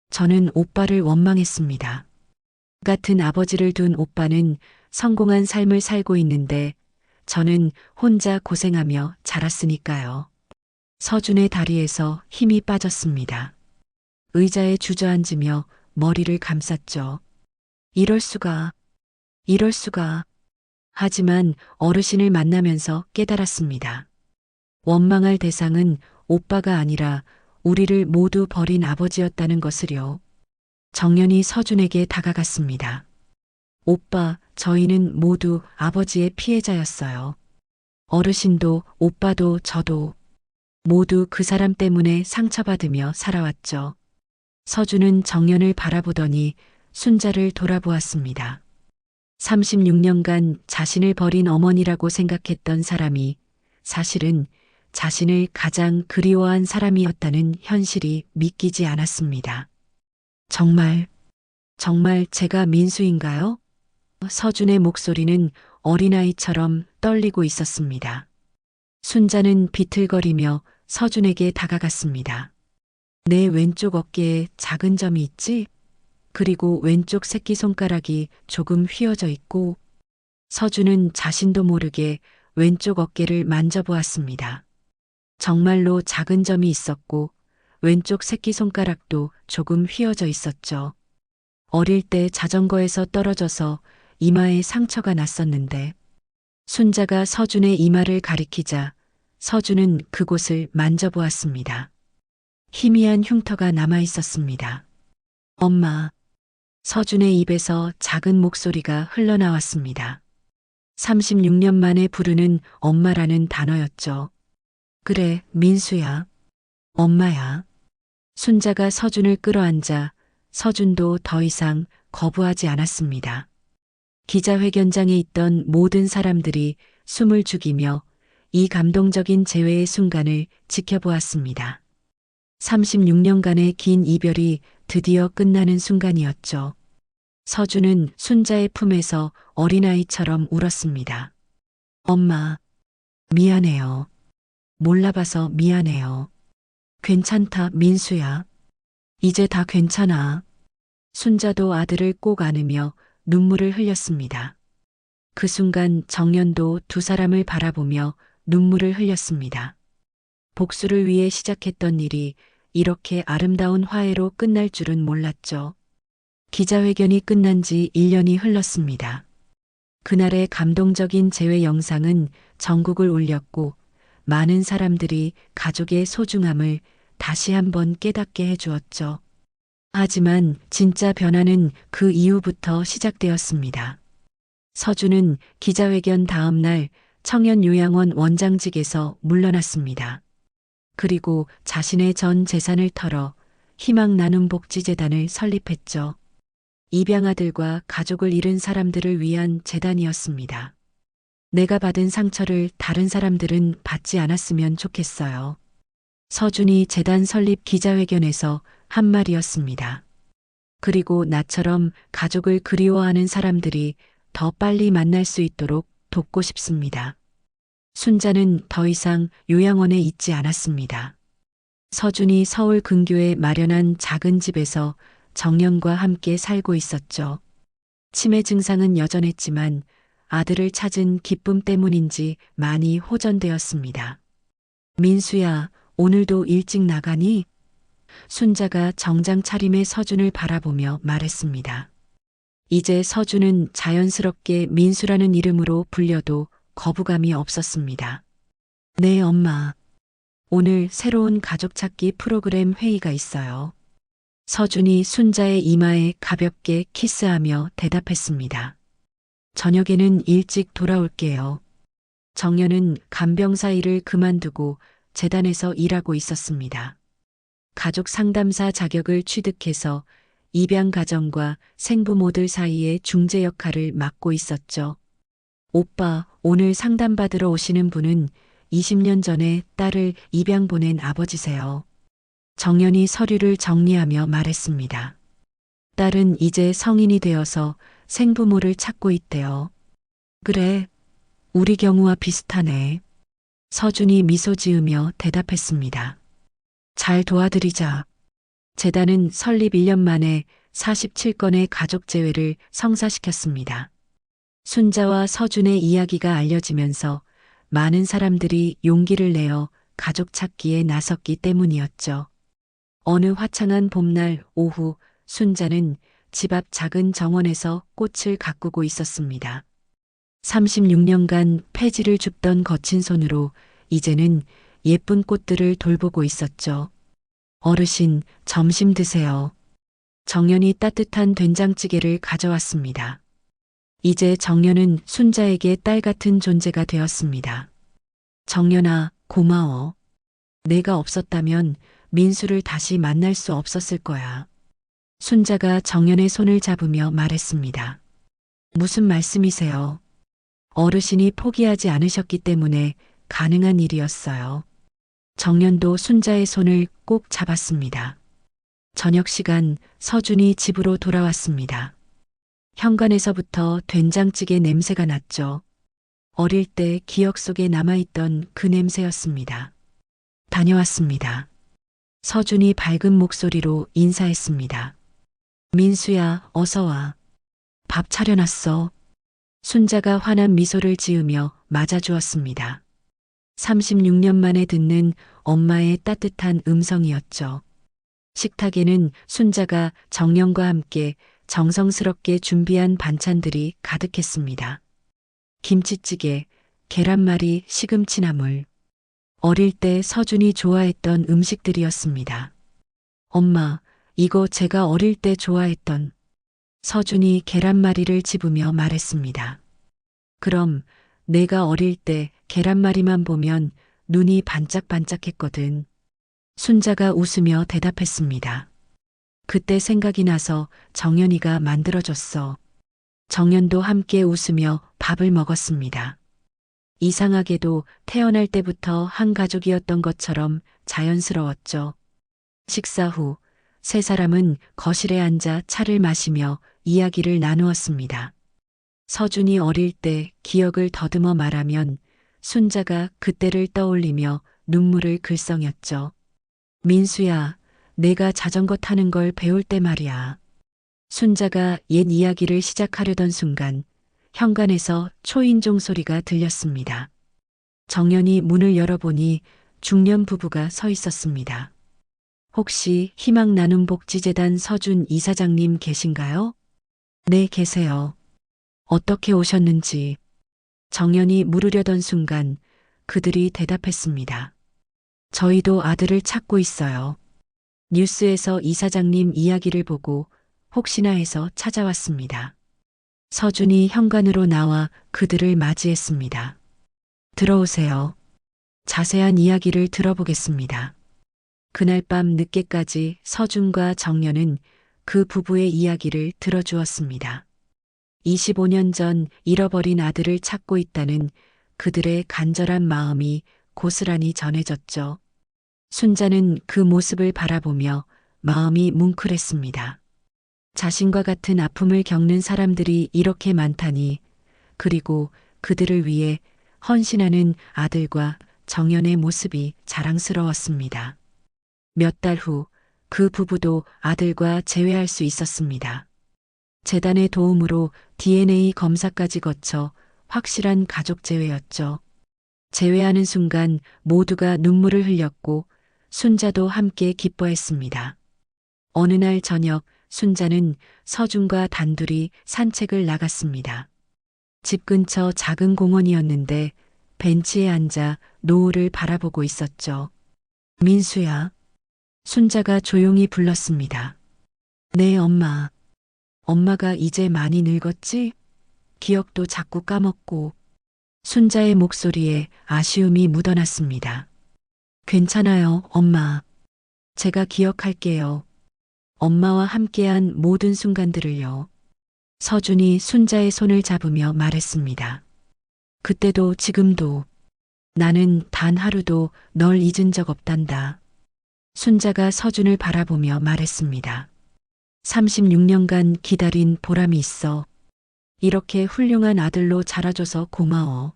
Speaker 1: 저는 오빠를 원망했습니다. 같은 아버지를 둔 오빠는 성공한 삶을 살고 있는데 저는 혼자 고생하며 자랐으니까요. 서준의 다리에서 힘이 빠졌습니다. 의자에 주저앉으며 머리를 감쌌죠. 이럴 수가, 이럴 수가. 하지만 어르신을 만나면서 깨달았습니다. 원망할 대상은 오빠가 아니라 우리를 모두 버린 아버지였다는 것을요. 정연이 서준에게 다가갔습니다. 오빠, 저희는 모두 아버지의 피해자였어요. 어르신도 오빠도 저도 모두 그 사람 때문에 상처받으며 살아왔죠. 서준은 정연을 바라보더니 순자를 돌아보았습니다. 36년간 자신을 버린 어머니라고 생각했던 사람이 사실은 자신을 가장 그리워한 사람이었다는 현실이 믿기지 않았습니다. 정말 제가 민수인가요? 서준의 목소리는 어린아이처럼 떨리고 있었습니다. 순자는 비틀거리며 서준에게 다가갔습니다. 내 왼쪽 어깨에 작은 점이 있지? 그리고 왼쪽 새끼손가락이 조금 휘어져 있고. 서준은 자신도 모르게 왼쪽 어깨를 만져보았습니다. 정말로 작은 점이 있었고 왼쪽 새끼손가락도 조금 휘어져 있었죠. 어릴 때 자전거에서 떨어져서 이마에 상처가 났었는데. 순자가 서준의 이마를 가리키자 서준은 그곳을 만져보았습니다. 희미한 흉터가 남아 있었습니다. 엄마. 서준의 입에서 작은 목소리가 흘러나왔습니다. 36년 만에 부르는 엄마라는 단어였죠. 그래, 민수야. 엄마야. 순자가 서준을 끌어안자 서준도 더 이상 거부하지 않았습니다. 기자회견장에 있던 모든 사람들이 숨을 죽이며 이 감동적인 재회의 순간을 지켜보았습니다. 36년간의 긴 이별이 드디어 끝나는 순간이었죠. 서준은 순자의 품에서 어린아이처럼 울었습니다. 엄마, 미안해요. 몰라봐서 미안해요. 괜찮다, 민수야. 이제 다 괜찮아. 순자도 아들을 꼭 안으며 눈물을 흘렸습니다. 그 순간 정연도 두 사람을 바라보며 눈물을 흘렸습니다. 복수를 위해 시작했던 일이 이렇게 아름다운 화해로 끝날 줄은 몰랐죠. 기자회견이 끝난 지 1년이 흘렀습니다. 그날의 감동적인 재회 영상은 전국을 울렸고 많은 사람들이 가족의 소중함을 다시 한번 깨닫게 해주었죠. 하지만 진짜 변화는 그 이후부터 시작되었습니다. 서준은 기자회견 다음 날 청년요양원 원장직에서 물러났습니다. 그리고 자신의 전 재산을 털어 희망나눔복지재단을 설립했죠. 입양아들과 가족을 잃은 사람들을 위한 재단이었습니다. 내가 받은 상처를 다른 사람들은 받지 않았으면 좋겠어요. 서준이 재단 설립 기자회견에서 한 말이었습니다. 그리고 나처럼 가족을 그리워하는 사람들이 더 빨리 만날 수 있도록 돕고 싶습니다. 순자는 더 이상 요양원에 있지 않았습니다. 서준이 서울 근교에 마련한 작은 집에서 정연과 함께 살고 있었죠. 치매 증상은 여전했지만 아들을 찾은 기쁨 때문인지 많이 호전되었습니다. 민수야, 오늘도 일찍 나가니? 순자가 정장 차림의 서준을 바라보며 말했습니다. 이제 서준은 자연스럽게 민수라는 이름으로 불려도 거부감이 없었습니다. 네, 엄마. 오늘 새로운 가족 찾기 프로그램 회의가 있어요. 서준이 순자의 이마에 가볍게 키스하며 대답했습니다. 저녁에는 일찍 돌아올게요. 정연은 간병사 일을 그만두고 재단에서 일하고 있었습니다. 가족 상담사 자격을 취득해서 입양 가정과 생부모들 사이의 중재 역할을 맡고 있었죠. 오빠, 오늘 상담받으러 오시는 분은 20년 전에 딸을 입양 보낸 아버지세요. 정연이 서류를 정리하며 말했습니다. 딸은 이제 성인이 되어서 생부모를 찾고 있대요. 그래, 우리 경우와 비슷하네. 서준이 미소 지으며 대답했습니다. 잘 도와드리자. 재단은 설립 1년 만에 47건의 가족 재회를 성사시켰습니다. 순자와 서준의 이야기가 알려지면서 많은 사람들이 용기를 내어 가족 찾기에 나섰기 때문이었죠. 어느 화창한 봄날 오후 순자는 집 앞 작은 정원에서 꽃을 가꾸고 있었습니다. 36년간 폐지를 줍던 거친 손으로 이제는 예쁜 꽃들을 돌보고 있었죠. 어르신, 점심 드세요. 정연이 따뜻한 된장찌개를 가져왔습니다. 이제 정연은 순자에게 딸 같은 존재가 되었습니다. 정연아, 고마워. 내가 없었다면 민수를 다시 만날 수 없었을 거야. 순자가 정연의 손을 잡으며 말했습니다. 무슨 말씀이세요? 어르신이 포기하지 않으셨기 때문에 가능한 일이었어요. 정연도 순자의 손을 꼭 잡았습니다. 저녁 시간 서준이 집으로 돌아왔습니다. 현관에서부터 된장찌개 냄새가 났죠. 어릴 때 기억 속에 남아있던 그 냄새였습니다. 다녀왔습니다. 서준이 밝은 목소리로 인사했습니다. 민수야, 어서 와. 밥 차려놨어. 순자가 환한 미소를 지으며 맞아주었습니다. 36년 만에 듣는 엄마의 따뜻한 음성이었죠. 식탁에는 순자가 정연과 함께 정성스럽게 준비한 반찬들이 가득했습니다. 김치찌개, 계란말이, 시금치나물. 어릴 때 서준이 좋아했던 음식들이었습니다. 엄마, 이거 제가 어릴 때 좋아했던. 서준이 계란말이를 집으며 말했습니다. 그럼 내가 어릴 때 계란말이만 보면 눈이 반짝반짝했거든. 순자가 웃으며 대답했습니다. 그때 생각이 나서 정연이가 만들어줬어. 정연도 함께 웃으며 밥을 먹었습니다. 이상하게도 태어날 때부터 한 가족이었던 것처럼 자연스러웠죠. 식사 후 세 사람은 거실에 앉아 차를 마시며 이야기를 나누었습니다. 서준이 어릴 때 기억을 더듬어 말하면 순자가 그때를 떠올리며 눈물을 글썽였죠. 민수야, 내가 자전거 타는 걸 배울 때 말이야. 순자가 옛 이야기를 시작하려던 순간 현관에서 초인종 소리가 들렸습니다. 정연이 문을 열어보니 중년 부부가 서 있었습니다. 혹시 희망 나눔 복지재단 서준 이사장님 계신가요? 네, 계세요. 어떻게 오셨는지. 정연이 물으려던 순간 그들이 대답했습니다. 저희도 아들을 찾고 있어요. 뉴스에서 이사장님 이야기를 보고 혹시나 해서 찾아왔습니다. 서준이 현관으로 나와 그들을 맞이했습니다. 들어오세요. 자세한 이야기를 들어보겠습니다. 그날 밤 늦게까지 서준과 정연은 그 부부의 이야기를 들어주었습니다. 25년 전 잃어버린 아들을 찾고 있다는 그들의 간절한 마음이 고스란히 전해졌죠. 순자는 그 모습을 바라보며 마음이 뭉클했습니다. 자신과 같은 아픔을 겪는 사람들이 이렇게 많다니, 그리고 그들을 위해 헌신하는 아들과 정연의 모습이 자랑스러웠습니다. 몇 달 후 그 부부도 아들과 재회할 수 있었습니다. 재단의 도움으로 DNA 검사까지 거쳐 확실한 가족 재회였죠. 재회하는 순간 모두가 눈물을 흘렸고 순자도 함께 기뻐했습니다. 어느 날 저녁 순자는 서준과 단둘이 산책을 나갔습니다. 집 근처 작은 공원이었는데 벤치에 앉아 노을을 바라보고 있었죠. 민수야. 순자가 조용히 불렀습니다. 네, 엄마. 엄마가 이제 많이 늙었지? 기억도 자꾸 까먹고. 순자의 목소리에 아쉬움이 묻어났습니다. 괜찮아요, 엄마. 제가 기억할게요. 엄마와 함께한 모든 순간들을요. 서준이 순자의 손을 잡으며 말했습니다. 그때도 지금도 나는 단 하루도 널 잊은 적 없단다. 순자가 서준을 바라보며 말했습니다. 36년간 기다린 보람이 있어. 이렇게 훌륭한 아들로 자라줘서 고마워.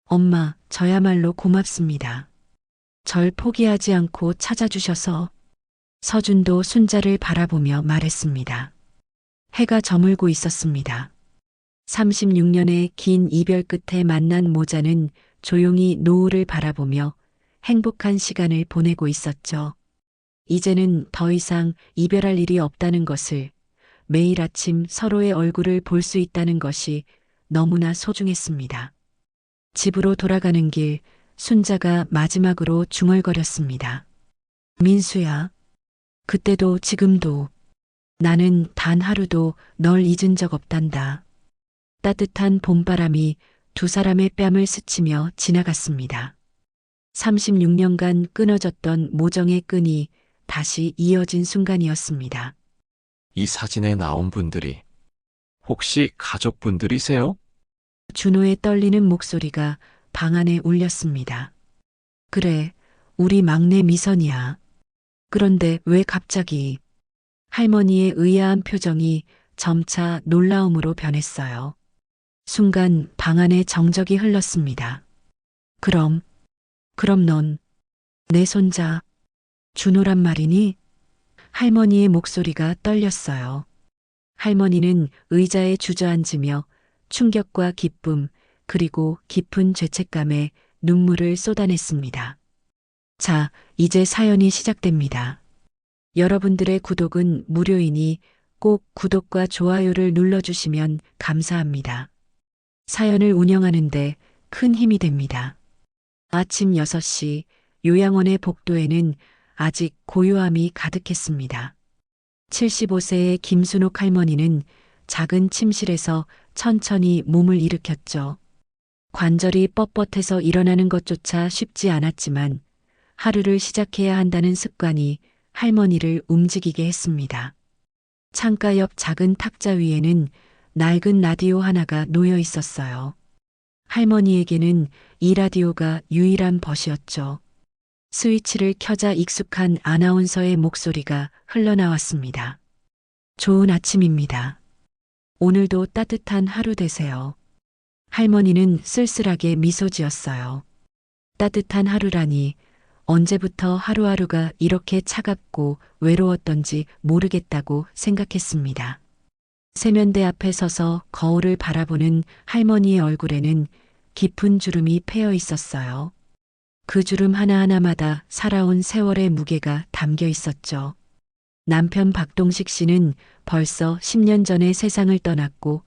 Speaker 1: 엄마, 저야말로 고맙습니다. 절 포기하지 않고 찾아주셔서. 서준도 순자를 바라보며 말했습니다. 해가 저물고 있었습니다. 36년의 긴 이별 끝에 만난 모자는 조용히 노을을 바라보며 행복한 시간을 보내고 있었죠. 이제는 더 이상 이별할 일이 없다는 것을, 매일 아침 서로의 얼굴을 볼 수 있다는 것이 너무나 소중했습니다. 집으로 돌아가는 길, 순자가 마지막으로 중얼거렸습니다. 민수야, 그때도 지금도 나는 단 하루도 널 잊은 적 없단다. 따뜻한 봄바람이 두 사람의 뺨을 스치며 지나갔습니다. 36년간 끊어졌던 모정의 끈이 다시 이어진 순간이었습니다.
Speaker 2: 이 사진에 나온 분들이 혹시 가족분들이세요?
Speaker 1: 준호의 떨리는 목소리가 방 안에 울렸습니다. 그래, 우리 막내 미선이야. 그런데 왜 갑자기? 할머니의 의아한 표정이 점차 놀라움으로 변했어요. 순간 방 안에 정적이 흘렀습니다. 그럼 넌 내 손자 준호란 말이니? 할머니의 목소리가 떨렸어요. 할머니는 의자에 주저앉으며 충격과 기쁨, 그리고 깊은 죄책감에 눈물을 쏟아냈습니다. 자, 이제 사연이 시작됩니다. 여러분들의 구독은 무료이니 꼭 구독과 좋아요를 눌러주시면 감사합니다. 사연을 운영하는데 큰 힘이 됩니다. 아침 6시 요양원의 복도에는 아직 고요함이 가득했습니다. 75세의 김순옥 할머니는 작은 침실에서 천천히 몸을 일으켰죠. 관절이 뻣뻣해서 일어나는 것조차 쉽지 않았지만 하루를 시작해야 한다는 습관이 할머니를 움직이게 했습니다. 창가 옆 작은 탁자 위에는 낡은 라디오 하나가 놓여 있었어요. 할머니에게는 이 라디오가 유일한 벗이었죠. 스위치를 켜자 익숙한 아나운서의 목소리가 흘러나왔습니다. 좋은 아침입니다. 오늘도 따뜻한 하루 되세요. 할머니는 쓸쓸하게 미소 지었어요. 따뜻한 하루라니, 언제부터 하루하루가 이렇게 차갑고 외로웠던지 모르겠다고 생각했습니다. 세면대 앞에 서서 거울을 바라보는 할머니의 얼굴에는 깊은 주름이 패여 있었어요. 그 주름 하나하나마다 살아온 세월의 무게가 담겨 있었죠. 남편 박동식 씨는 벌써 10년 전에 세상을 떠났고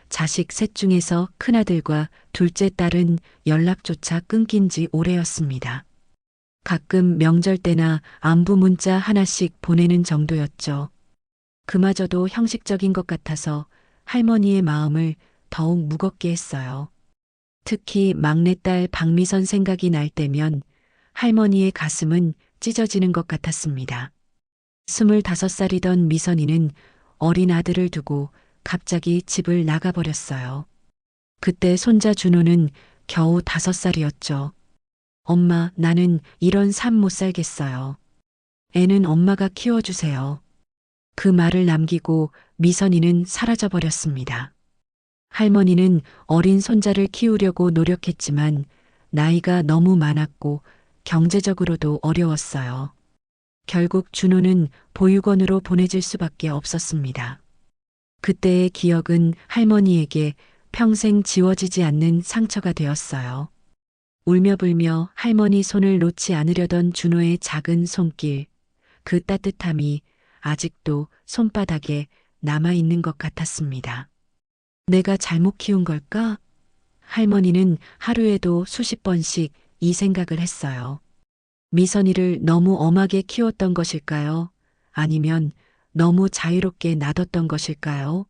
Speaker 1: 자식 셋 중에서 큰아들과 둘째 딸은 연락조차 끊긴 지 오래였습니다. 가끔 명절 때나 안부 문자 하나씩 보내는 정도였죠. 그마저도 형식적인 것 같아서 할머니의 마음을 더욱 무겁게 했어요. 특히 막내딸 박미선 생각이 날 때면 할머니의 가슴은 찢어지는 것 같았습니다. 25살이던 미선이는 어린 아들을 두고 갑자기 집을 나가버렸어요. 그때 손자 준호는 겨우 5살이었죠. 엄마, 나는 이런 삶 못 살겠어요. 애는 엄마가 키워주세요. 그 말을 남기고 미선이는 사라져버렸습니다. 할머니는 어린 손자를 키우려고 노력했지만 나이가 너무 많았고 경제적으로도 어려웠어요. 결국 준호는 보육원으로 보내질 수밖에 없었습니다. 그때의 기억은 할머니에게 평생 지워지지 않는 상처가 되었어요. 울며 불며 할머니 손을 놓지 않으려던 준호의 작은 손길, 그 따뜻함이 아직도 손바닥에 남아있는 것 같았습니다. 내가 잘못 키운 걸까? 할머니는 하루에도 수십 번씩 이 생각을 했어요. 미선이를 너무 엄하게 키웠던 것일까요? 아니면 너무 자유롭게 놔뒀던 것일까요?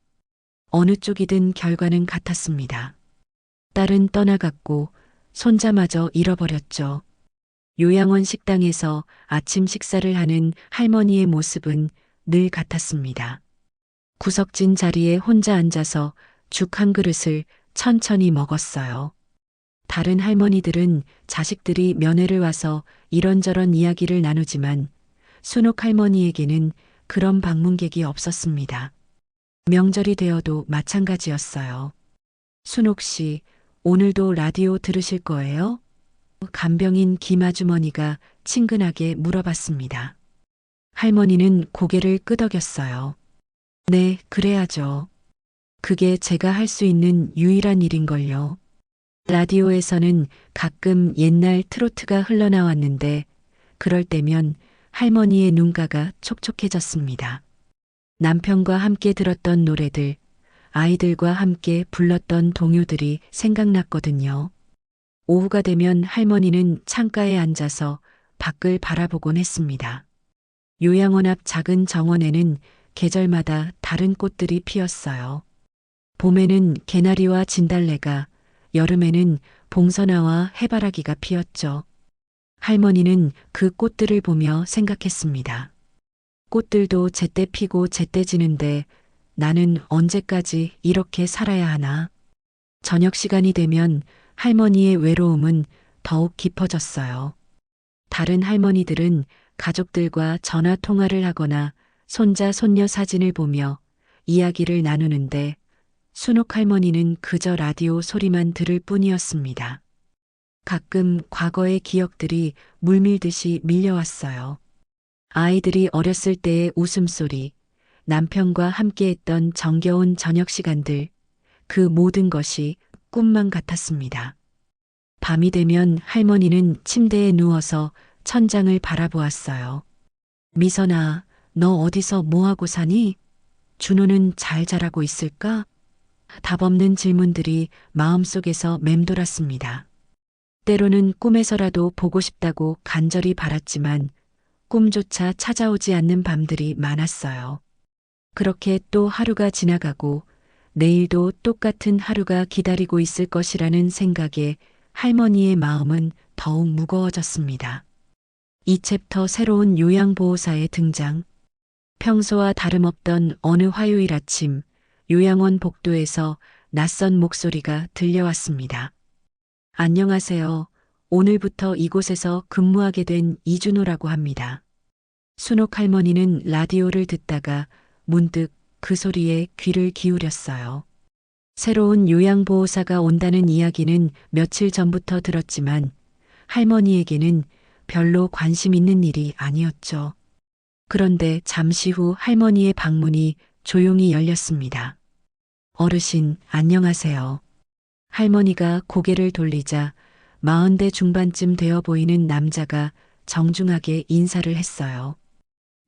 Speaker 1: 어느 쪽이든 결과는 같았습니다. 딸은 떠나갔고 손자마저 잃어버렸죠. 요양원 식당에서 아침 식사를 하는 할머니의 모습은 늘 같았습니다. 구석진 자리에 혼자 앉아서 죽 한 그릇을 천천히 먹었어요. 다른 할머니들은 자식들이 면회를 와서 이런저런 이야기를 나누지만 순옥 할머니에게는 그런 방문객이 없었습니다. 명절이 되어도 마찬가지였어요. 순옥 씨, 오늘도 라디오 들으실 거예요? 간병인 김아주머니가 친근하게 물어봤습니다. 할머니는 고개를 끄덕였어요. 네, 그래야죠. 그게 제가 할 수 있는 유일한 일인걸요. 라디오에서는 가끔 옛날 트로트가 흘러나왔는데 그럴 때면 할머니의 눈가가 촉촉해졌습니다. 남편과 함께 들었던 노래들, 아이들과 함께 불렀던 동요들이 생각났거든요. 오후가 되면 할머니는 창가에 앉아서 밖을 바라보곤 했습니다. 요양원 앞 작은 정원에는 계절마다 다른 꽃들이 피었어요. 봄에는 개나리와 진달래가, 여름에는 봉선화와 해바라기가 피었죠. 할머니는 그 꽃들을 보며 생각했습니다. 꽃들도 제때 피고 제때 지는데 나는 언제까지 이렇게 살아야 하나? 저녁 시간이 되면 할머니의 외로움은 더욱 깊어졌어요. 다른 할머니들은 가족들과 전화 통화를 하거나 손자, 손녀 사진을 보며 이야기를 나누는데 순옥 할머니는 그저 라디오 소리만 들을 뿐이었습니다. 가끔 과거의 기억들이 물밀듯이 밀려왔어요. 아이들이 어렸을 때의 웃음소리, 남편과 함께했던 정겨운 저녁 시간들, 그 모든 것이 꿈만 같았습니다. 밤이 되면 할머니는 침대에 누워서 천장을 바라보았어요. 미선아, 너 어디서 뭐하고 사니? 준호는 잘 자라고 있을까? 답없는 질문들이 마음속에서 맴돌았습니다. 때로는 꿈에서라도 보고 싶다고 간절히 바랐지만 꿈조차 찾아오지 않는 밤들이 많았어요. 그렇게 또 하루가 지나가고 내일도 똑같은 하루가 기다리고 있을 것이라는 생각에 할머니의 마음은 더욱 무거워졌습니다. 이 챕터 새로운 요양보호사의 등장. 평소와 다름없던 어느 화요일 아침, 요양원 복도에서 낯선 목소리가 들려왔습니다. 안녕하세요. 오늘부터 이곳에서 근무하게 된 이준호라고 합니다. 순옥 할머니는 라디오를 듣다가 문득 그 소리에 귀를 기울였어요. 새로운 요양보호사가 온다는 이야기는 며칠 전부터 들었지만 할머니에게는 별로 관심 있는 일이 아니었죠. 그런데 잠시 후 할머니의 방문이 조용히 열렸습니다. 어르신, 안녕하세요. 할머니가 고개를 돌리자 40대 중반쯤 되어 보이는 남자가 정중하게 인사를 했어요.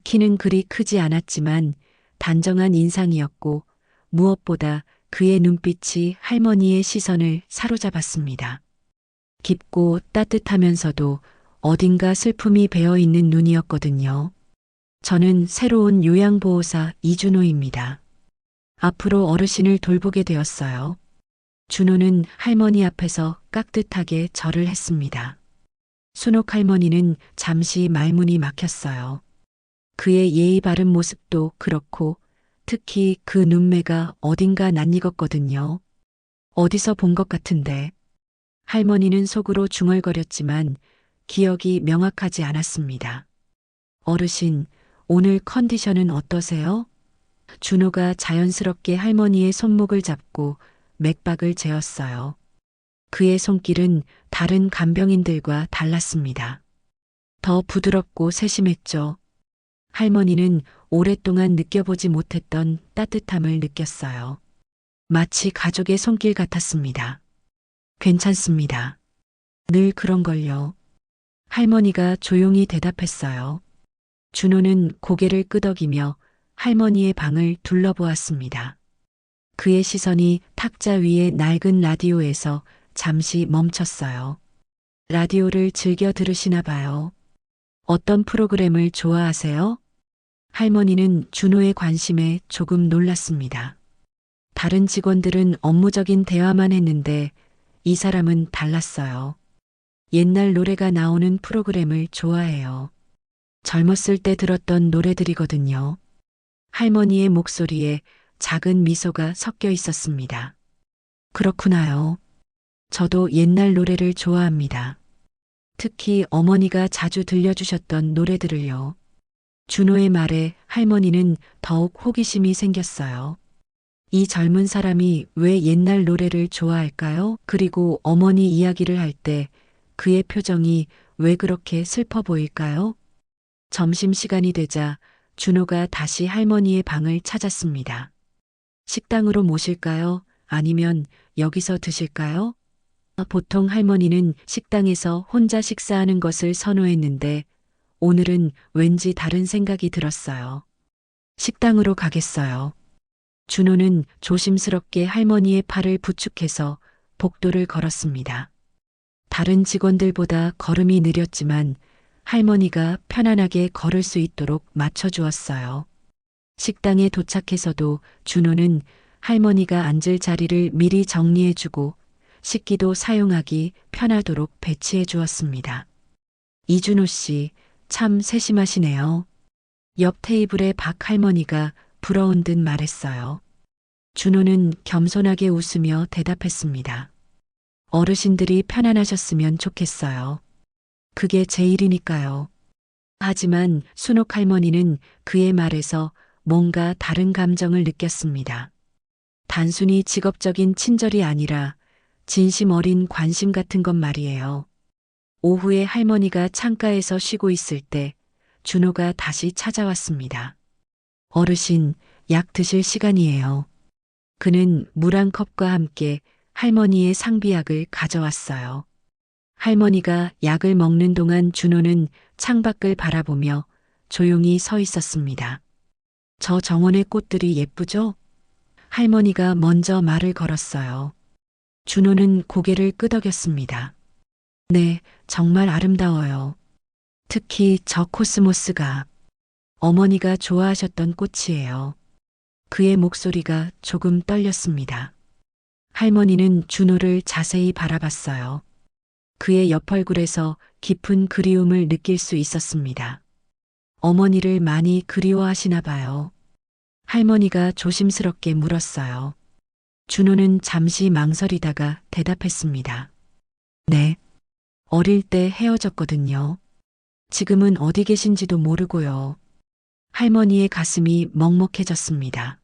Speaker 1: 키는 그리 크지 않았지만 단정한 인상이었고 무엇보다 그의 눈빛이 할머니의 시선을 사로잡았습니다. 깊고 따뜻하면서도 어딘가 슬픔이 배어 있는 눈이었거든요. 저는 새로운 요양보호사 이준호입니다. 앞으로 어르신을 돌보게 되었어요. 준호는 할머니 앞에서 깍듯하게 절을 했습니다. 순옥 할머니는 잠시 말문이 막혔어요. 그의 예의 바른 모습도 그렇고 특히 그 눈매가 어딘가 낯익었거든요. 어디서 본 것 같은데. 할머니는 속으로 중얼거렸지만 기억이 명확하지 않았습니다. 어르신, 오늘 컨디션은 어떠세요? 준호가 자연스럽게 할머니의 손목을 잡고 맥박을 재었어요. 그의 손길은 다른 간병인들과 달랐습니다. 더 부드럽고 세심했죠. 할머니는 오랫동안 느껴보지 못했던 따뜻함을 느꼈어요. 마치 가족의 손길 같았습니다. 괜찮습니다. 늘 그런걸요. 할머니가 조용히 대답했어요. 준호는 고개를 끄덕이며 할머니의 방을 둘러보았습니다. 그의 시선이 탁자 위의 낡은 라디오에서 잠시 멈췄어요. 라디오를 즐겨 들으시나 봐요. 어떤 프로그램을 좋아하세요? 할머니는 준호의 관심에 조금 놀랐습니다. 다른 직원들은 업무적인 대화만 했는데 이 사람은 달랐어요. 옛날 노래가 나오는 프로그램을 좋아해요. 젊었을 때 들었던 노래들이거든요. 할머니의 목소리에 작은 미소가 섞여 있었습니다. 그렇구나요. 저도 옛날 노래를 좋아합니다. 특히 어머니가 자주 들려주셨던 노래들을요. 준호의 말에 할머니는 더욱 호기심이 생겼어요. 이 젊은 사람이 왜 옛날 노래를 좋아할까요? 그리고 어머니 이야기를 할 때 그의 표정이 왜 그렇게 슬퍼 보일까요? 점심시간이 되자 준호가 다시 할머니의 방을 찾았습니다. 식당으로 모실까요? 아니면 여기서 드실까요? 보통 할머니는 식당에서 혼자 식사하는 것을 선호했는데 오늘은 왠지 다른 생각이 들었어요. 식당으로 가겠어요. 준호는 조심스럽게 할머니의 팔을 부축해서 복도를 걸었습니다. 다른 직원들보다 걸음이 느렸지만 할머니가 편안하게 걸을 수 있도록 맞춰주었어요. 식당에 도착해서도 준호는 할머니가 앉을 자리를 미리 정리해주고 식기도 사용하기 편하도록 배치해 주었습니다. 이준호 씨, 참 세심하시네요. 옆 테이블의 박 할머니가 부러운 듯 말했어요. 준호는 겸손하게 웃으며 대답했습니다. 어르신들이 편안하셨으면 좋겠어요. 그게 제 일이니까요. 하지만 순옥 할머니는 그의 말에서 뭔가 다른 감정을 느꼈습니다. 단순히 직업적인 친절이 아니라 진심 어린 관심 같은 것 말이에요. 오후에 할머니가 창가에서 쉬고 있을 때 준호가 다시 찾아왔습니다. 어르신, 약 드실 시간이에요. 그는 물 한 컵과 함께 할머니의 상비약을 가져왔어요. 할머니가 약을 먹는 동안 준호는 창밖을 바라보며 조용히 서 있었습니다. 저 정원의 꽃들이 예쁘죠? 할머니가 먼저 말을 걸었어요. 준호는 고개를 끄덕였습니다. 네, 정말 아름다워요. 특히 저 코스모스가 어머니가 좋아하셨던 꽃이에요. 그의 목소리가 조금 떨렸습니다. 할머니는 준호를 자세히 바라봤어요. 그의 옆 얼굴에서 깊은 그리움을 느낄 수 있었습니다. 어머니를 많이 그리워하시나 봐요. 할머니가 조심스럽게 물었어요. 준호는 잠시 망설이다가 대답했습니다. 네. 어릴 때 헤어졌거든요. 지금은 어디 계신지도 모르고요. 할머니의 가슴이 먹먹해졌습니다.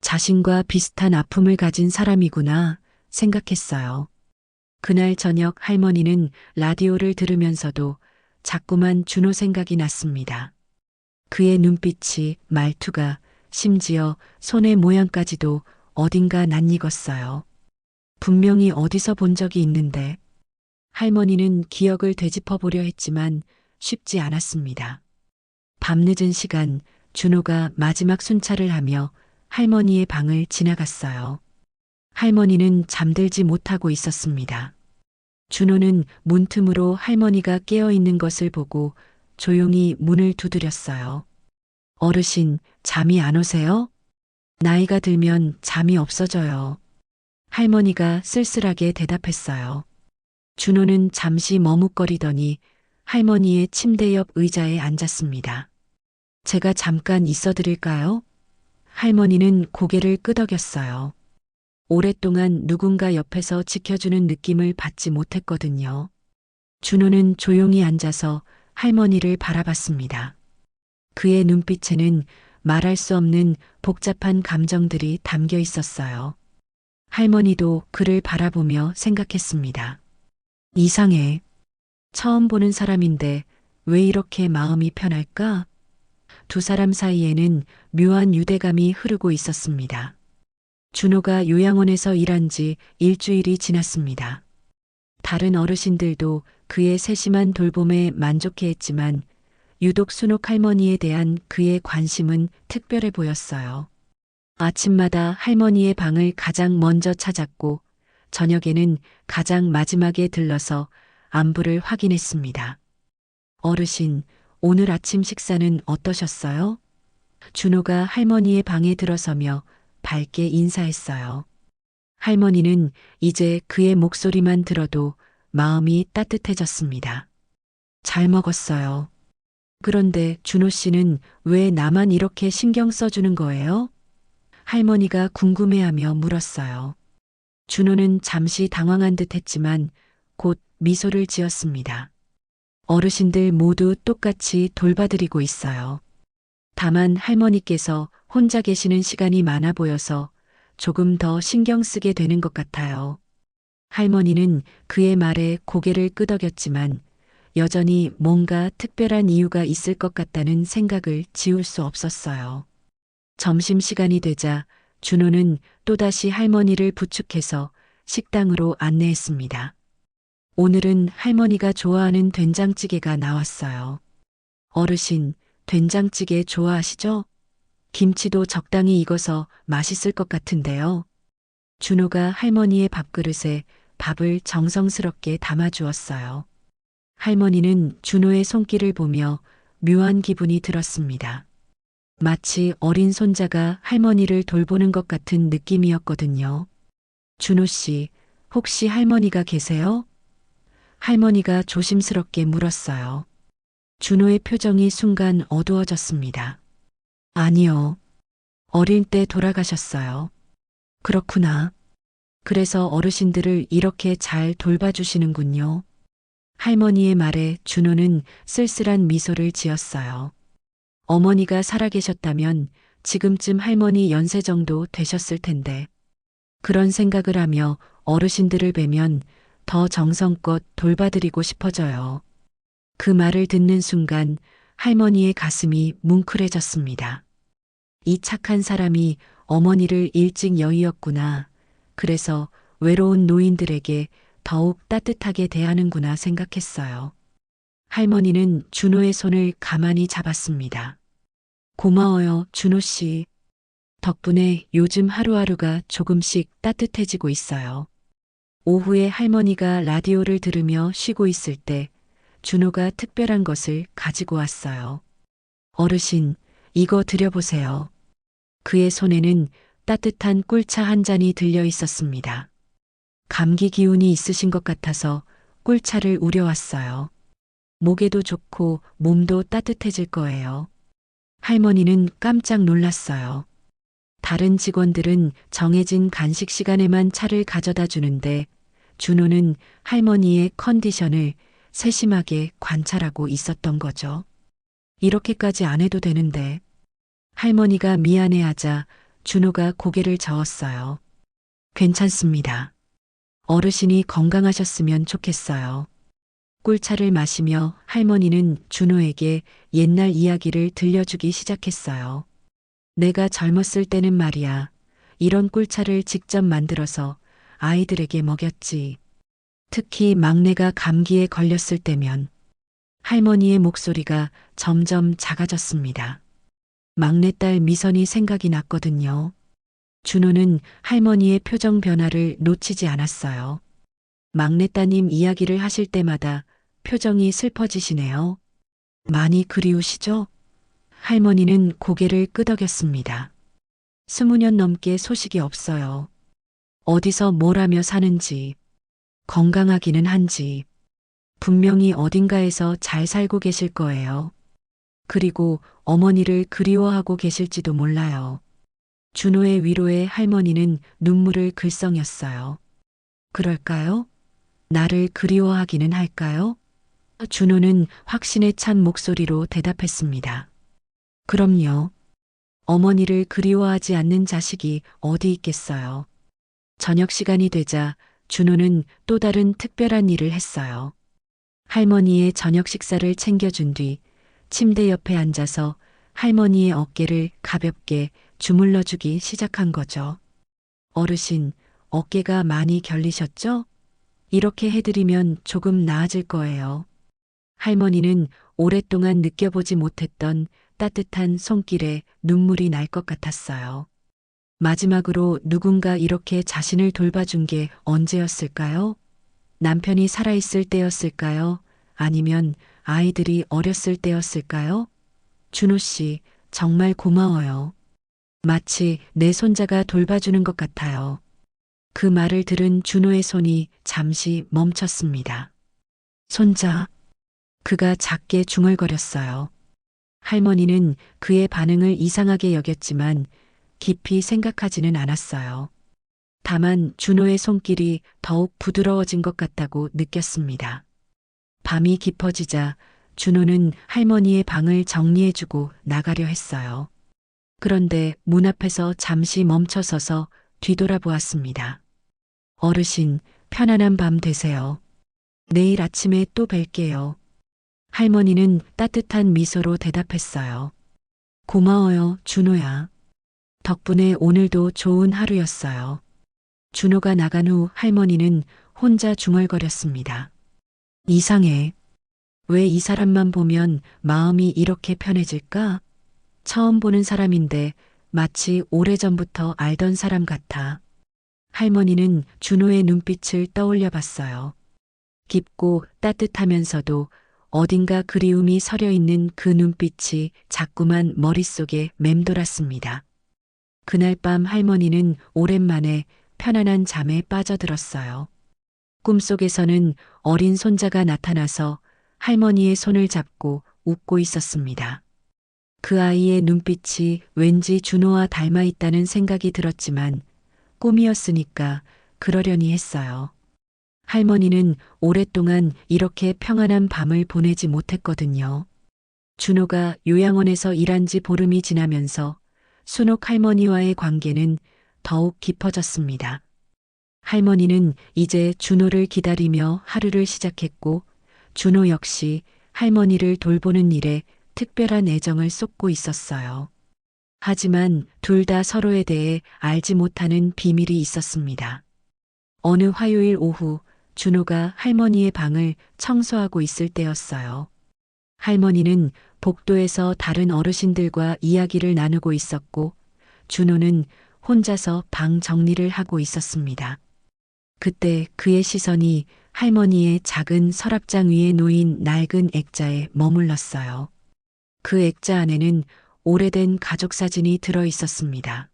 Speaker 1: 자신과 비슷한 아픔을 가진 사람이구나 생각했어요. 그날 저녁 할머니는 라디오를 들으면서도 자꾸만 준호 생각이 났습니다. 그의 눈빛이, 말투가, 심지어 손의 모양까지도 어딘가 낯익었어요. 분명히 어디서 본 적이 있는데 할머니는 기억을 되짚어보려 했지만 쉽지 않았습니다. 밤늦은 시간 준호가 마지막 순찰을 하며 할머니의 방을 지나갔어요. 할머니는 잠들지 못하고 있었습니다. 준호는 문틈으로 할머니가 깨어 있는 것을 보고 조용히 문을 두드렸어요. 어르신, 잠이 안 오세요? 나이가 들면 잠이 없어져요. 할머니가 쓸쓸하게 대답했어요. 준호는 잠시 머뭇거리더니 할머니의 침대 옆 의자에 앉았습니다. 제가 잠깐 있어 드릴까요? 할머니는 고개를 끄덕였어요. 오랫동안 누군가 옆에서 지켜주는 느낌을 받지 못했거든요. 준호는 조용히 앉아서 할머니를 바라봤습니다. 그의 눈빛에는 말할 수 없는 복잡한 감정들이 담겨 있었어요. 할머니도 그를 바라보며 생각했습니다. 이상해. 처음 보는 사람인데 왜 이렇게 마음이 편할까? 두 사람 사이에는 묘한 유대감이 흐르고 있었습니다. 준호가 요양원에서 일한 지 일주일이 지났습니다. 다른 어르신들도 그의 세심한 돌봄에 만족해했지만 유독 순옥 할머니에 대한 그의 관심은 특별해 보였어요. 아침마다 할머니의 방을 가장 먼저 찾았고 저녁에는 가장 마지막에 들러서 안부를 확인했습니다. 어르신, 오늘 아침 식사는 어떠셨어요? 준호가 할머니의 방에 들어서며 밝게 인사했어요. 할머니는 이제 그의 목소리만 들어도 마음이 따뜻해졌습니다. 잘 먹었어요. 그런데 준호 씨는 왜 나만 이렇게 신경 써주는 거예요? 할머니가 궁금해하며 물었어요. 준호는 잠시 당황한 듯 했지만 곧 미소를 지었습니다. 어르신들 모두 똑같이 돌봐드리고 있어요. 다만 할머니께서 혼자 계시는 시간이 많아 보여서 조금 더 신경 쓰게 되는 것 같아요. 할머니는 그의 말에 고개를 끄덕였지만 여전히 뭔가 특별한 이유가 있을 것 같다는 생각을 지울 수 없었어요. 점심시간이 되자 준호는 또다시 할머니를 부축해서 식당으로 안내했습니다. 오늘은 할머니가 좋아하는 된장찌개가 나왔어요. 어르신, 된장찌개 좋아하시죠? 김치도 적당히 익어서 맛있을 것 같은데요. 준호가 할머니의 밥그릇에 밥을 정성스럽게 담아주었어요. 할머니는 준호의 손길을 보며 묘한 기분이 들었습니다. 마치 어린 손자가 할머니를 돌보는 것 같은 느낌이었거든요. 준호 씨, 혹시 할머니가 계세요? 할머니가 조심스럽게 물었어요. 준호의 표정이 순간 어두워졌습니다. 아니요. 어릴 때 돌아가셨어요. 그렇구나. 그래서 어르신들을 이렇게 잘 돌봐주시는군요. 할머니의 말에 준호는 쓸쓸한 미소를 지었어요. 어머니가 살아계셨다면 지금쯤 할머니 연세 정도 되셨을 텐데. 그런 생각을 하며 어르신들을 뵈면 더 정성껏 돌봐드리고 싶어져요. 그 말을 듣는 순간 할머니의 가슴이 뭉클해졌습니다. 이 착한 사람이 어머니를 일찍 여의었구나. 그래서 외로운 노인들에게 더욱 따뜻하게 대하는구나 생각했어요. 할머니는 준호의 손을 가만히 잡았습니다. 고마워요, 준호 씨. 덕분에 요즘 하루하루가 조금씩 따뜻해지고 있어요. 오후에 할머니가 라디오를 들으며 쉬고 있을 때 준호가 특별한 것을 가지고 왔어요. 어르신, 이거 드려보세요. 그의 손에는 따뜻한 꿀차 한 잔이 들려 있었습니다. 감기 기운이 있으신 것 같아서 꿀차를 우려왔어요. 목에도 좋고 몸도 따뜻해질 거예요. 할머니는 깜짝 놀랐어요. 다른 직원들은 정해진 간식 시간에만 차를 가져다 주는데 준호는 할머니의 컨디션을 세심하게 관찰하고 있었던 거죠. 이렇게까지 안 해도 되는데. 할머니가 미안해하자 준호가 고개를 저었어요. 괜찮습니다. 어르신이 건강하셨으면 좋겠어요. 꿀차를 마시며 할머니는 준호에게 옛날 이야기를 들려주기 시작했어요. 내가 젊었을 때는 말이야, 이런 꿀차를 직접 만들어서 아이들에게 먹였지. 특히 막내가 감기에 걸렸을 때면. 할머니의 목소리가 점점 작아졌습니다. 막내딸 미선이 생각이 났거든요. 준호는 할머니의 표정 변화를 놓치지 않았어요. 막내따님 이야기를 하실 때마다 표정이 슬퍼지시네요. 많이 그리우시죠? 할머니는 고개를 끄덕였습니다. 20년 넘게 소식이 없어요. 어디서 뭘 하며 사는지, 건강하기는 한지, 분명히 어딘가에서 잘 살고 계실 거예요. 그리고 어머니를 그리워하고 계실지도 몰라요. 준호의 위로에 할머니는 눈물을 글썽였어요. 그럴까요? 나를 그리워하기는 할까요? 준호는 확신에 찬 목소리로 대답했습니다. 그럼요. 어머니를 그리워하지 않는 자식이 어디 있겠어요. 저녁 시간이 되자 준호는 또 다른 특별한 일을 했어요. 할머니의 저녁 식사를 챙겨준 뒤 침대 옆에 앉아서 할머니의 어깨를 가볍게 주물러주기 시작한 거죠. 어르신, 어깨가 많이 결리셨죠? 이렇게 해드리면 조금 나아질 거예요. 할머니는 오랫동안 느껴보지 못했던 따뜻한 손길에 눈물이 날 것 같았어요. 마지막으로 누군가 이렇게 자신을 돌봐준 게 언제였을까요? 남편이 살아있을 때였을까요? 아니면 아이들이 어렸을 때였을까요? 준호 씨, 정말 고마워요. 마치 내 손자가 돌봐주는 것 같아요. 그 말을 들은 준호의 손이 잠시 멈췄습니다. 손자. 그가 작게 중얼거렸어요. 할머니는 그의 반응을 이상하게 여겼지만 깊이 생각하지는 않았어요. 다만 준호의 손길이 더욱 부드러워진 것 같다고 느꼈습니다. 밤이 깊어지자 준호는 할머니의 방을 정리해주고 나가려 했어요. 그런데 문 앞에서 잠시 멈춰서서 뒤돌아보았습니다. 어르신, 편안한 밤 되세요. 내일 아침에 또 뵐게요. 할머니는 따뜻한 미소로 대답했어요. 고마워요, 준호야. 덕분에 오늘도 좋은 하루였어요. 준호가 나간 후 할머니는 혼자 중얼거렸습니다. 이상해. 왜 이 사람만 보면 마음이 이렇게 편해질까? 처음 보는 사람인데 마치 오래전부터 알던 사람 같아. 할머니는 준호의 눈빛을 떠올려 봤어요. 깊고 따뜻하면서도 어딘가 그리움이 서려 있는 그 눈빛이 자꾸만 머릿속에 맴돌았습니다. 그날 밤 할머니는 오랜만에 편안한 잠에 빠져들었어요. 꿈속에서는 어린 손자가 나타나서 할머니의 손을 잡고 웃고 있었습니다. 그 아이의 눈빛이 왠지 준호와 닮아 있다는 생각이 들었지만 꿈이었으니까 그러려니 했어요. 할머니는 오랫동안 이렇게 평안한 밤을 보내지 못했거든요. 준호가 요양원에서 일한 지 보름이 지나면서 순옥 할머니와의 관계는 더욱 깊어졌습니다. 할머니는 이제 준호를 기다리며 하루를 시작했고 준호 역시 할머니를 돌보는 일에 특별한 애정을 쏟고 있었어요. 하지만 둘 다 서로에 대해 알지 못하는 비밀이 있었습니다. 어느 화요일 오후 준호가 할머니의 방을 청소하고 있을 때였어요. 할머니는 복도에서 다른 어르신들과 이야기를 나누고 있었고 준호는 혼자서 방 정리를 하고 있었습니다. 그때 그의 시선이 할머니의 작은 서랍장 위에 놓인 낡은 액자에 머물렀어요. 그 액자 안에는 오래된 가족 사진이 들어 있었습니다.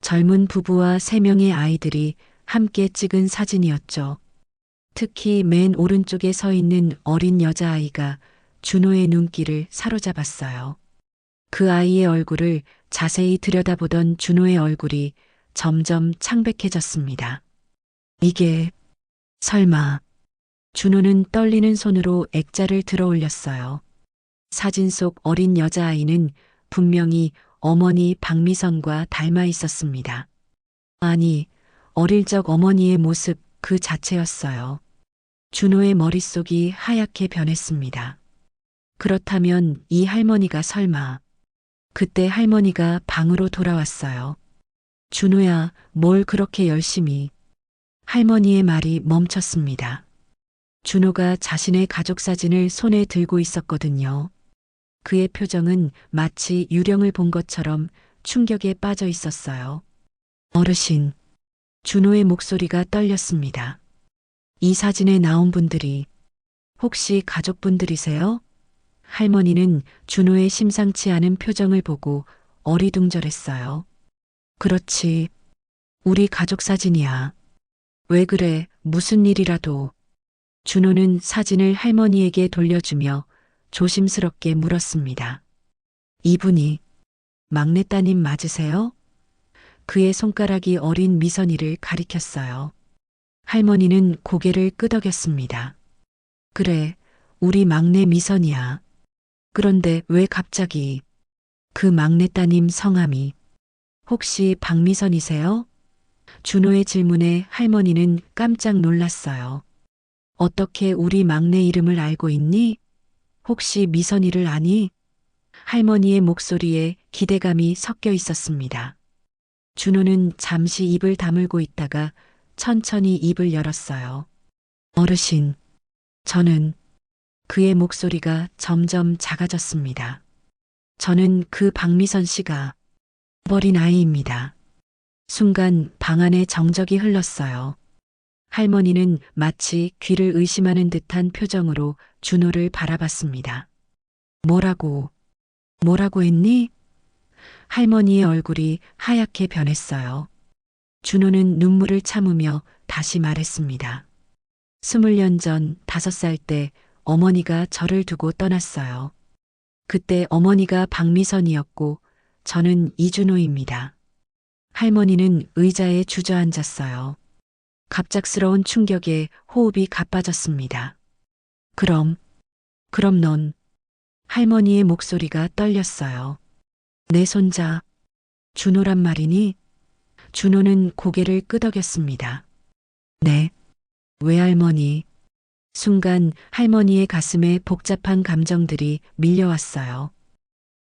Speaker 1: 젊은 부부와 3명의 아이들이 함께 찍은 사진이었죠. 특히 맨 오른쪽에 서 있는 어린 여자아이가 준호의 눈길을 사로잡았어요. 그 아이의 얼굴을 자세히 들여다보던 준호의 얼굴이 점점 창백해졌습니다. 이게 설마. 준호는 떨리는 손으로 액자를 들어 올렸어요. 사진 속 어린 여자아이는 분명히 어머니 박미선과 닮아 있었습니다. 아니, 어릴 적 어머니의 모습 그 자체였어요. 준호의 머릿속이 하얗게 변했습니다. 그렇다면 이 할머니가 설마. 그때 할머니가 방으로 돌아왔어요. 준호야, 뭘 그렇게 열심히. 할머니의 말이 멈췄습니다. 준호가 자신의 가족 사진을 손에 들고 있었거든요. 그의 표정은 마치 유령을 본 것처럼 충격에 빠져 있었어요. 어르신. 준호의 목소리가 떨렸습니다. 이 사진에 나온 분들이 혹시 가족분들이세요? 할머니는 준호의 심상치 않은 표정을 보고 어리둥절했어요. 그렇지. 우리 가족 사진이야. 왜 그래, 무슨 일이라도. 준호는 사진을 할머니에게 돌려주며 조심스럽게 물었습니다. 이분이 막내따님 맞으세요? 그의 손가락이 어린 미선이를 가리켰어요. 할머니는 고개를 끄덕였습니다. 그래, 우리 막내 미선이야. 그런데 왜 갑자기 그 막내따님 성함이 혹시 박미선이세요? 준호의 질문에 할머니는 깜짝 놀랐어요. 어떻게 우리 막내 이름을 알고 있니? 혹시 미선이를 아니? 할머니의 목소리에 기대감이 섞여 있었습니다. 준호는 잠시 입을 다물고 있다가 천천히 입을 열었어요. 어르신, 저는 그의 목소리가 점점 작아졌습니다. 저는 그 박미선 씨가 어린 아이입니다. 순간 방 안에 정적이 흘렀어요. 할머니는 마치 귀를 의심하는 듯한 표정으로 준호를 바라봤습니다. 뭐라고 했니? 할머니의 얼굴이 하얗게 변했어요. 준호는 눈물을 참으며 다시 말했습니다. 20년 전 5살 때 어머니가 저를 두고 떠났어요. 그때 어머니가 박미선이었고 저는 이준호입니다. 할머니는 의자에 주저앉았어요. 갑작스러운 충격에 호흡이 가빠졌습니다. 그럼 넌. 할머니의 목소리가 떨렸어요. 내 손자, 준호란 말이니? 준호는 고개를 끄덕였습니다. 네. 외할머니. 순간 할머니의 가슴에 복잡한 감정들이 밀려왔어요.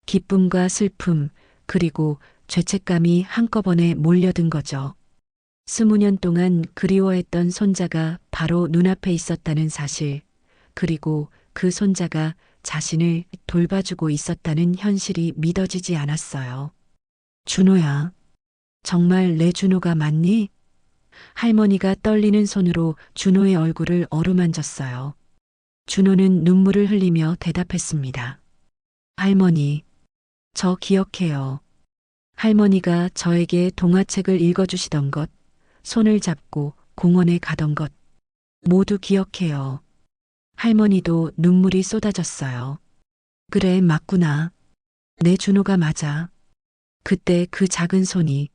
Speaker 1: 기쁨과 슬픔, 그리고 죄책감이 한꺼번에 몰려든 거죠. 20년 동안 그리워했던 손자가 바로 눈앞에 있었다는 사실, 그리고 그 손자가 자신을 돌봐주고 있었다는 현실이 믿어지지 않았어요. 준호야, 정말 내 준호가 맞니? 할머니가 떨리는 손으로 준호의 얼굴을 어루만졌어요. 준호는 눈물을 흘리며 대답했습니다. 할머니, 저 기억해요. 할머니가 저에게 동화책을 읽어주시던 것, 손을 잡고 공원에 가던 것, 모두 기억해요. 할머니도 눈물이 쏟아졌어요. 그래, 맞구나. 내 준호가 맞아. 그때 그 작은 손이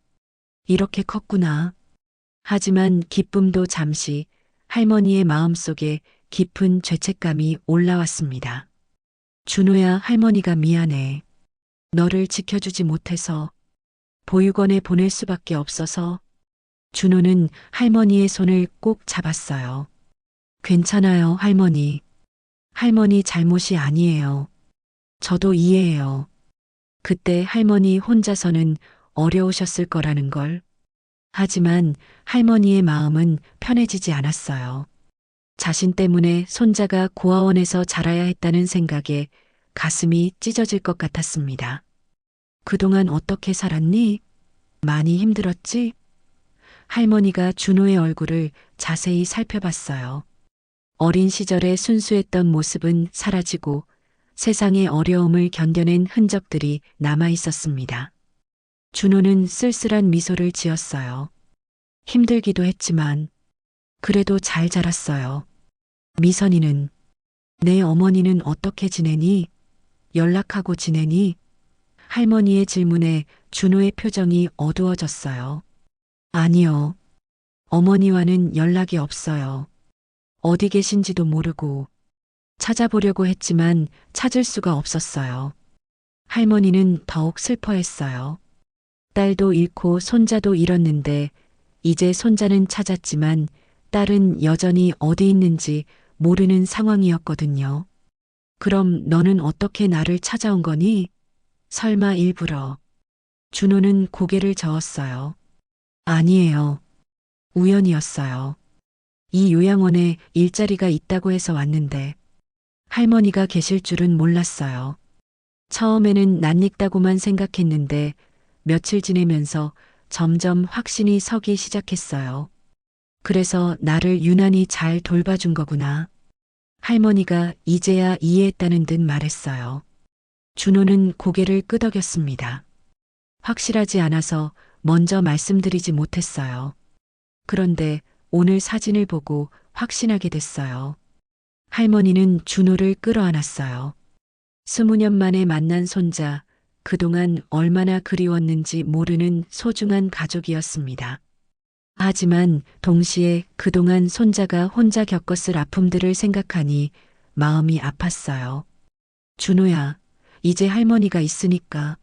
Speaker 1: 이렇게 컸구나. 하지만 기쁨도 잠시 할머니의 마음속에 깊은 죄책감이 올라왔습니다. 준호야, 할머니가 미안해. 너를 지켜주지 못해서, 보육원에 보낼 수밖에 없어서. 준호는 할머니의 손을 꼭 잡았어요. 괜찮아요, 할머니. 할머니 잘못이 아니에요. 저도 이해해요. 그때 할머니 혼자서는 어려우셨을 거라는 걸. 하지만 할머니의 마음은 편해지지 않았어요. 자신 때문에 손자가 고아원에서 자라야 했다는 생각에 가슴이 찢어질 것 같았습니다. 그동안 어떻게 살았니? 많이 힘들었지? 할머니가 준호의 얼굴을 자세히 살펴봤어요. 어린 시절의 순수했던 모습은 사라지고 세상의 어려움을 견뎌낸 흔적들이 남아 있었습니다. 준호는 쓸쓸한 미소를 지었어요. 힘들기도 했지만 그래도 잘 자랐어요. 미선이는, 내 어머니는 어떻게 지내니? 연락하고 지내니? 할머니의 질문에 준호의 표정이 어두워졌어요. 아니요. 어머니와는 연락이 없어요. 어디 계신지도 모르고 찾아보려고 했지만 찾을 수가 없었어요. 할머니는 더욱 슬퍼했어요. 딸도 잃고 손자도 잃었는데 이제 손자는 찾았지만 딸은 여전히 어디 있는지 모르는 상황이었거든요. 그럼 너는 어떻게 나를 찾아온 거니? 설마 일부러. 준호는 고개를 저었어요. 아니에요. 우연이었어요. 이 요양원에 일자리가 있다고 해서 왔는데 할머니가 계실 줄은 몰랐어요. 처음에는 낯익다고만 생각했는데 며칠 지내면서 점점 확신이 서기 시작했어요. 그래서 나를 유난히 잘 돌봐준 거구나. 할머니가 이제야 이해했다는 듯 말했어요. 준호는 고개를 끄덕였습니다. 확실하지 않아서 먼저 말씀드리지 못했어요. 그런데 오늘 사진을 보고 확신하게 됐어요. 할머니는 준호를 끌어안았어요. 20년 만에 만난 손자, 그동안 얼마나 그리웠는지 모르는 소중한 가족이었습니다. 하지만 동시에 그동안 손자가 혼자 겪었을 아픔들을 생각하니 마음이 아팠어요. 준호야, 이제 할머니가 있으니까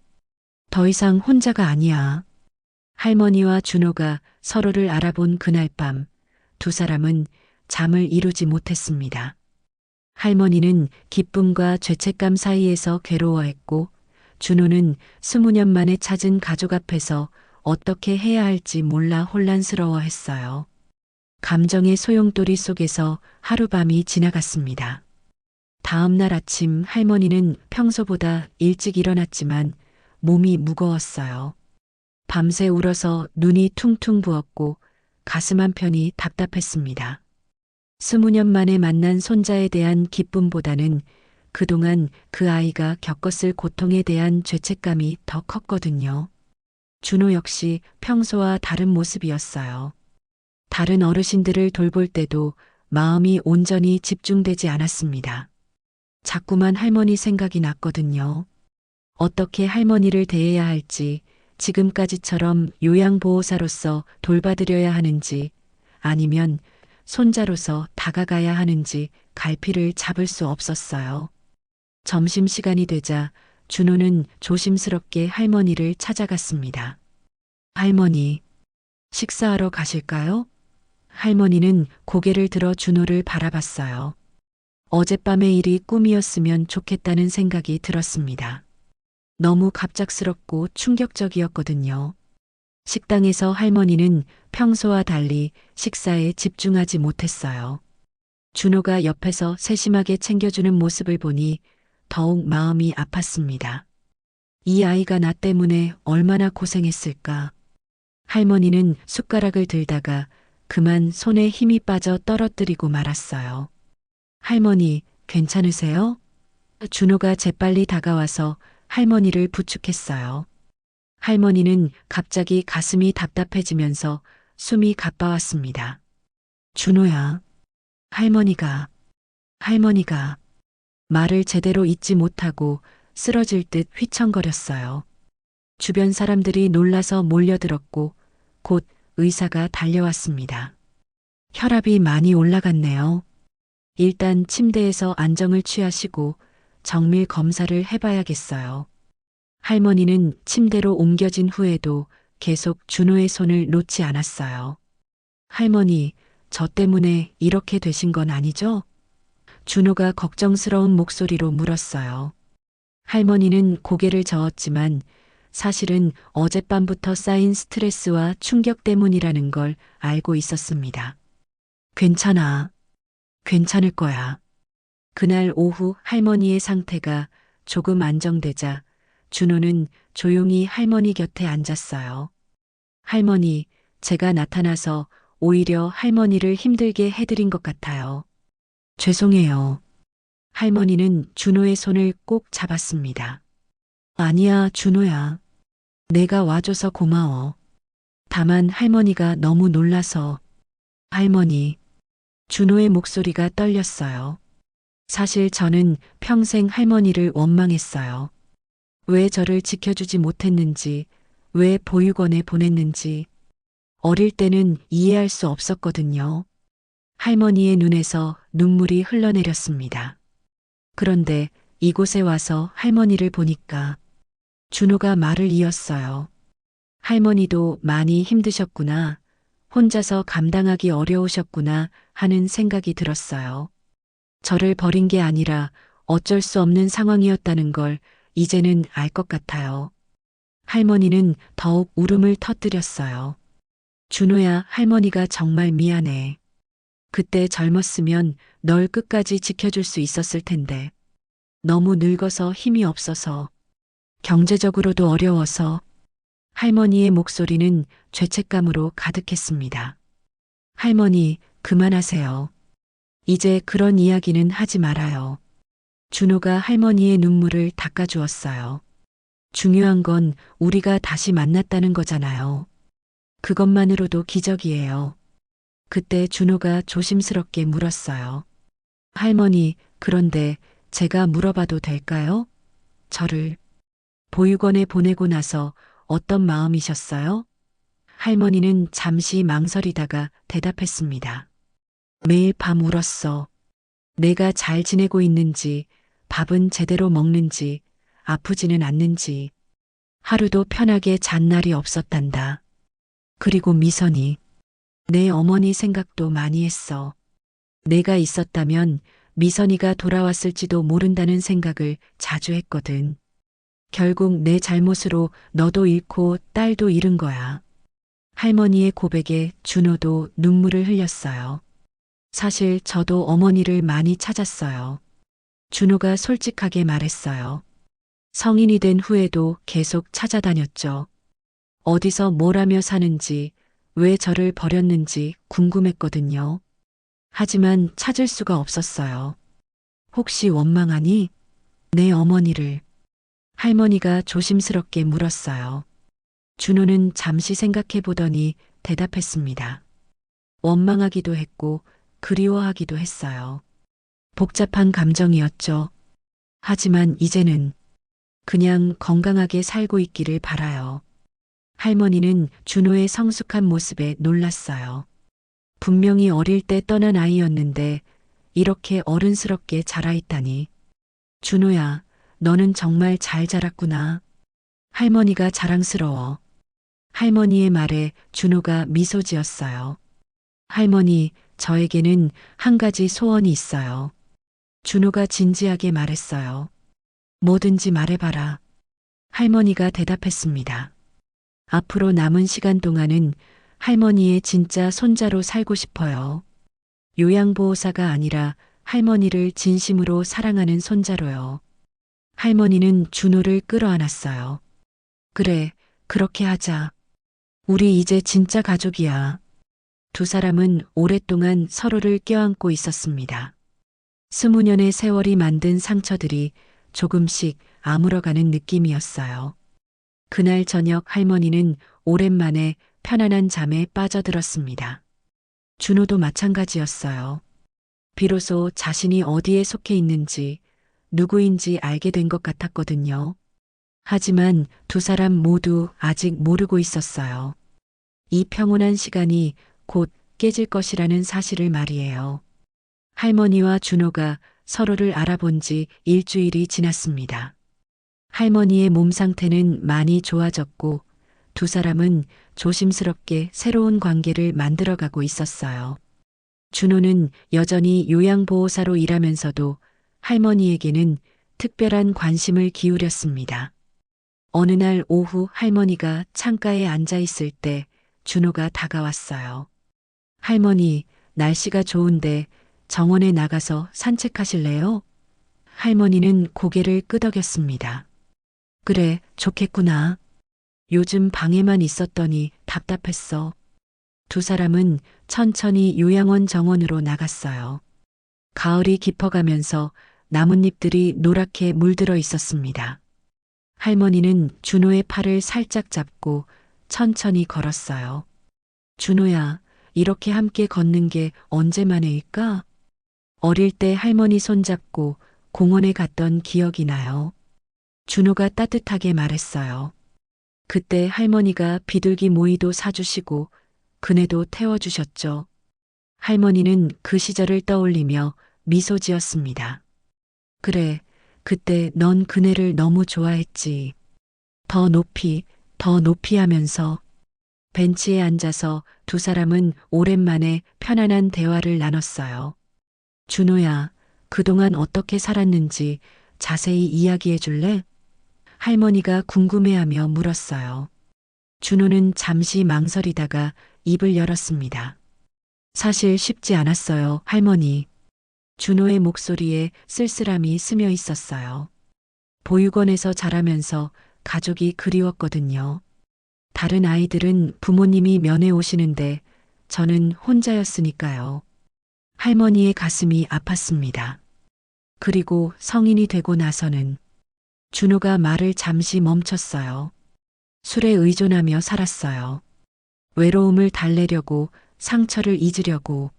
Speaker 1: 더 이상 혼자가 아니야. 할머니와 준호가 서로를 알아본 그날 밤, 두 사람은 잠을 이루지 못했습니다. 할머니는 기쁨과 죄책감 사이에서 괴로워했고, 준호는 20년 만에 찾은 가족 앞에서 어떻게 해야 할지 몰라 혼란스러워했어요. 감정의 소용돌이 속에서 하룻밤이 지나갔습니다. 다음 날 아침 할머니는 평소보다 일찍 일어났지만 몸이 무거웠어요. 밤새 울어서 눈이 퉁퉁 부었고 가슴 한편이 답답했습니다. 20년 만에 만난 손자에 대한 기쁨보다는 그동안 그 아이가 겪었을 고통에 대한 죄책감이 더 컸거든요. 준호 역시 평소와 다른 모습이었어요. 다른 어르신들을 돌볼 때도 마음이 온전히 집중되지 않았습니다. 자꾸만 할머니 생각이 났거든요. 어떻게 할머니를 대해야 할지, 지금까지처럼 요양보호사로서 돌봐드려야 하는지, 아니면 손자로서 다가가야 하는지 갈피를 잡을 수 없었어요. 점심시간이 되자 준호는 조심스럽게 할머니를 찾아갔습니다. 할머니, 식사하러 가실까요? 할머니는 고개를 들어 준호를 바라봤어요. 어젯밤의 일이 꿈이었으면 좋겠다는 생각이 들었습니다. 너무 갑작스럽고 충격적이었거든요. 식당에서 할머니는 평소와 달리 식사에 집중하지 못했어요. 준호가 옆에서 세심하게 챙겨주는 모습을 보니 더욱 마음이 아팠습니다. 이 아이가 나 때문에 얼마나 고생했을까. 할머니는 숟가락을 들다가 그만 손에 힘이 빠져 떨어뜨리고 말았어요. 할머니, 괜찮으세요? 준호가 재빨리 다가와서 할머니를 부축했어요. 할머니는 갑자기 가슴이 답답해지면서 숨이 가빠왔습니다. 준호야, 할머니가, 할머니가 말을 제대로 잇지 못하고 쓰러질 듯 휘청거렸어요. 주변 사람들이 놀라서 몰려들었고 곧 의사가 달려왔습니다. 혈압이 많이 올라갔네요. 일단 침대에서 안정을 취하시고 정밀 검사를 해봐야겠어요. 할머니는 침대로 옮겨진 후에도 계속 준호의 손을 놓지 않았어요. 할머니, 저 때문에 이렇게 되신 건 아니죠? 준호가 걱정스러운 목소리로 물었어요. 할머니는 고개를 저었지만 사실은 어젯밤부터 쌓인 스트레스와 충격 때문이라는 걸 알고 있었습니다. 괜찮아. 괜찮을 거야. 그날 오후 할머니의 상태가 조금 안정되자 준호는 조용히 할머니 곁에 앉았어요. 할머니, 제가 나타나서 오히려 할머니를 힘들게 해드린 것 같아요. 죄송해요. 할머니는 준호의 손을 꼭 잡았습니다. 아니야, 준호야. 내가 와줘서 고마워. 다만 할머니가 너무 놀라서. 할머니. 준호의 목소리가 떨렸어요. 사실 저는 평생 할머니를 원망했어요. 왜 저를 지켜주지 못했는지, 왜 보육원에 보냈는지. 어릴 때는 이해할 수 없었거든요. 할머니의 눈에서 눈물이 흘러내렸습니다. 그런데 이곳에 와서 할머니를 보니까 준호가 말을 이었어요. 할머니도 많이 힘드셨구나. 혼자서 감당하기 어려우셨구나 하는 생각이 들었어요. 저를 버린 게 아니라 어쩔 수 없는 상황이었다는 걸 이제는 알 것 같아요. 할머니는 더욱 울음을 터뜨렸어요. 준호야, 할머니가 정말 미안해. 그때 젊었으면 널 끝까지 지켜줄 수 있었을 텐데. 너무 늙어서 힘이 없어서, 경제적으로도 어려워서. 할머니의 목소리는 죄책감으로 가득했습니다. 할머니, 그만하세요. 이제 그런 이야기는 하지 말아요. 준호가 할머니의 눈물을 닦아주었어요. 중요한 건 우리가 다시 만났다는 거잖아요. 그것만으로도 기적이에요. 그때 준호가 조심스럽게 물었어요. 할머니, 그런데 제가 물어봐도 될까요? 저를 보육원에 보내고 나서 어떤 마음이셨어요? 할머니는 잠시 망설이다가 대답했습니다. 매일 밤 울었어. 내가 잘 지내고 있는지, 밥은 제대로 먹는지, 아프지는 않는지, 하루도 편하게 잔 날이 없었단다. 그리고 미선이, 내 어머니 생각도 많이 했어. 내가 있었다면 미선이가 돌아왔을지도 모른다는 생각을 자주 했거든. 결국 내 잘못으로 너도 잃고 딸도 잃은 거야. 할머니의 고백에 준호도 눈물을 흘렸어요. 사실 저도 어머니를 많이 찾았어요. 준호가 솔직하게 말했어요. 성인이 된 후에도 계속 찾아다녔죠. 어디서 뭘 하며 사는지, 왜 저를 버렸는지 궁금했거든요. 하지만 찾을 수가 없었어요. 혹시 원망하니? 내 어머니를. 할머니가 조심스럽게 물었어요. 준호는 잠시 생각해 보더니 대답했습니다. 원망하기도 했고 그리워하기도 했어요. 복잡한 감정이었죠. 하지만 이제는 그냥 건강하게 살고 있기를 바라요. 할머니는 준호의 성숙한 모습에 놀랐어요. 분명히 어릴 때 떠난 아이였는데 이렇게 어른스럽게 자라있다니. 준호야, 너는 정말 잘 자랐구나. 할머니가 자랑스러워. 할머니의 말에 준호가 미소 지었어요. 할머니, 저에게는 한 가지 소원이 있어요. 준호가 진지하게 말했어요. 뭐든지 말해봐라. 할머니가 대답했습니다. 앞으로 남은 시간 동안은 할머니의 진짜 손자로 살고 싶어요. 요양보호사가 아니라 할머니를 진심으로 사랑하는 손자로요. 할머니는 준호를 끌어안았어요. 그래, 그렇게 하자. 우리 이제 진짜 가족이야. 두 사람은 오랫동안 서로를 껴안고 있었습니다. 20년의 세월이 만든 상처들이 조금씩 아물어가는 느낌이었어요. 그날 저녁 할머니는 오랜만에 편안한 잠에 빠져들었습니다. 준호도 마찬가지였어요. 비로소 자신이 어디에 속해 있는지, 누구인지 알게 된 것 같았거든요. 하지만 두 사람 모두 아직 모르고 있었어요. 이 평온한 시간이 곧 깨질 것이라는 사실을 말이에요. 할머니와 준호가 서로를 알아본 지 일주일이 지났습니다. 할머니의 몸 상태는 많이 좋아졌고 두 사람은 조심스럽게 새로운 관계를 만들어가고 있었어요. 준호는 여전히 요양보호사로 일하면서도 할머니에게는 특별한 관심을 기울였습니다. 어느 날 오후 할머니가 창가에 앉아 있을 때 준호가 다가왔어요. 할머니, 날씨가 좋은데 정원에 나가서 산책하실래요? 할머니는 고개를 끄덕였습니다. 그래, 좋겠구나. 요즘 방에만 있었더니 답답했어. 두 사람은 천천히 요양원 정원으로 나갔어요. 가을이 깊어가면서 나뭇잎들이 노랗게 물들어 있었습니다. 할머니는 준호의 팔을 살짝 잡고 천천히 걸었어요. 준호야, 이렇게 함께 걷는 게 언제만일까? 어릴 때 할머니 손잡고 공원에 갔던 기억이 나요. 준호가 따뜻하게 말했어요. 그때 할머니가 비둘기 모이도 사주시고 그네도 태워주셨죠. 할머니는 그 시절을 떠올리며 미소 지었습니다. 그래, 그때 넌 그네를 너무 좋아했지. 더 높이, 더 높이 하면서 벤치에 앉아서 두 사람은 오랜만에 편안한 대화를 나눴어요. 준호야, 그동안 어떻게 살았는지 자세히 이야기해 줄래? 할머니가 궁금해하며 물었어요. 준호는 잠시 망설이다가 입을 열었습니다. 사실 쉽지 않았어요, 할머니. 준호의 목소리에 쓸쓸함이 스며 있었어요. 보육원에서 자라면서 가족이 그리웠거든요. 다른 아이들은 부모님이 면회 오시는데 저는 혼자였으니까요. 할머니의 가슴이 아팠습니다. 그리고 성인이 되고 나서는 준호가 말을 잠시 멈췄어요. 술에 의존하며 살았어요. 외로움을 달래려고 상처를 잊으려고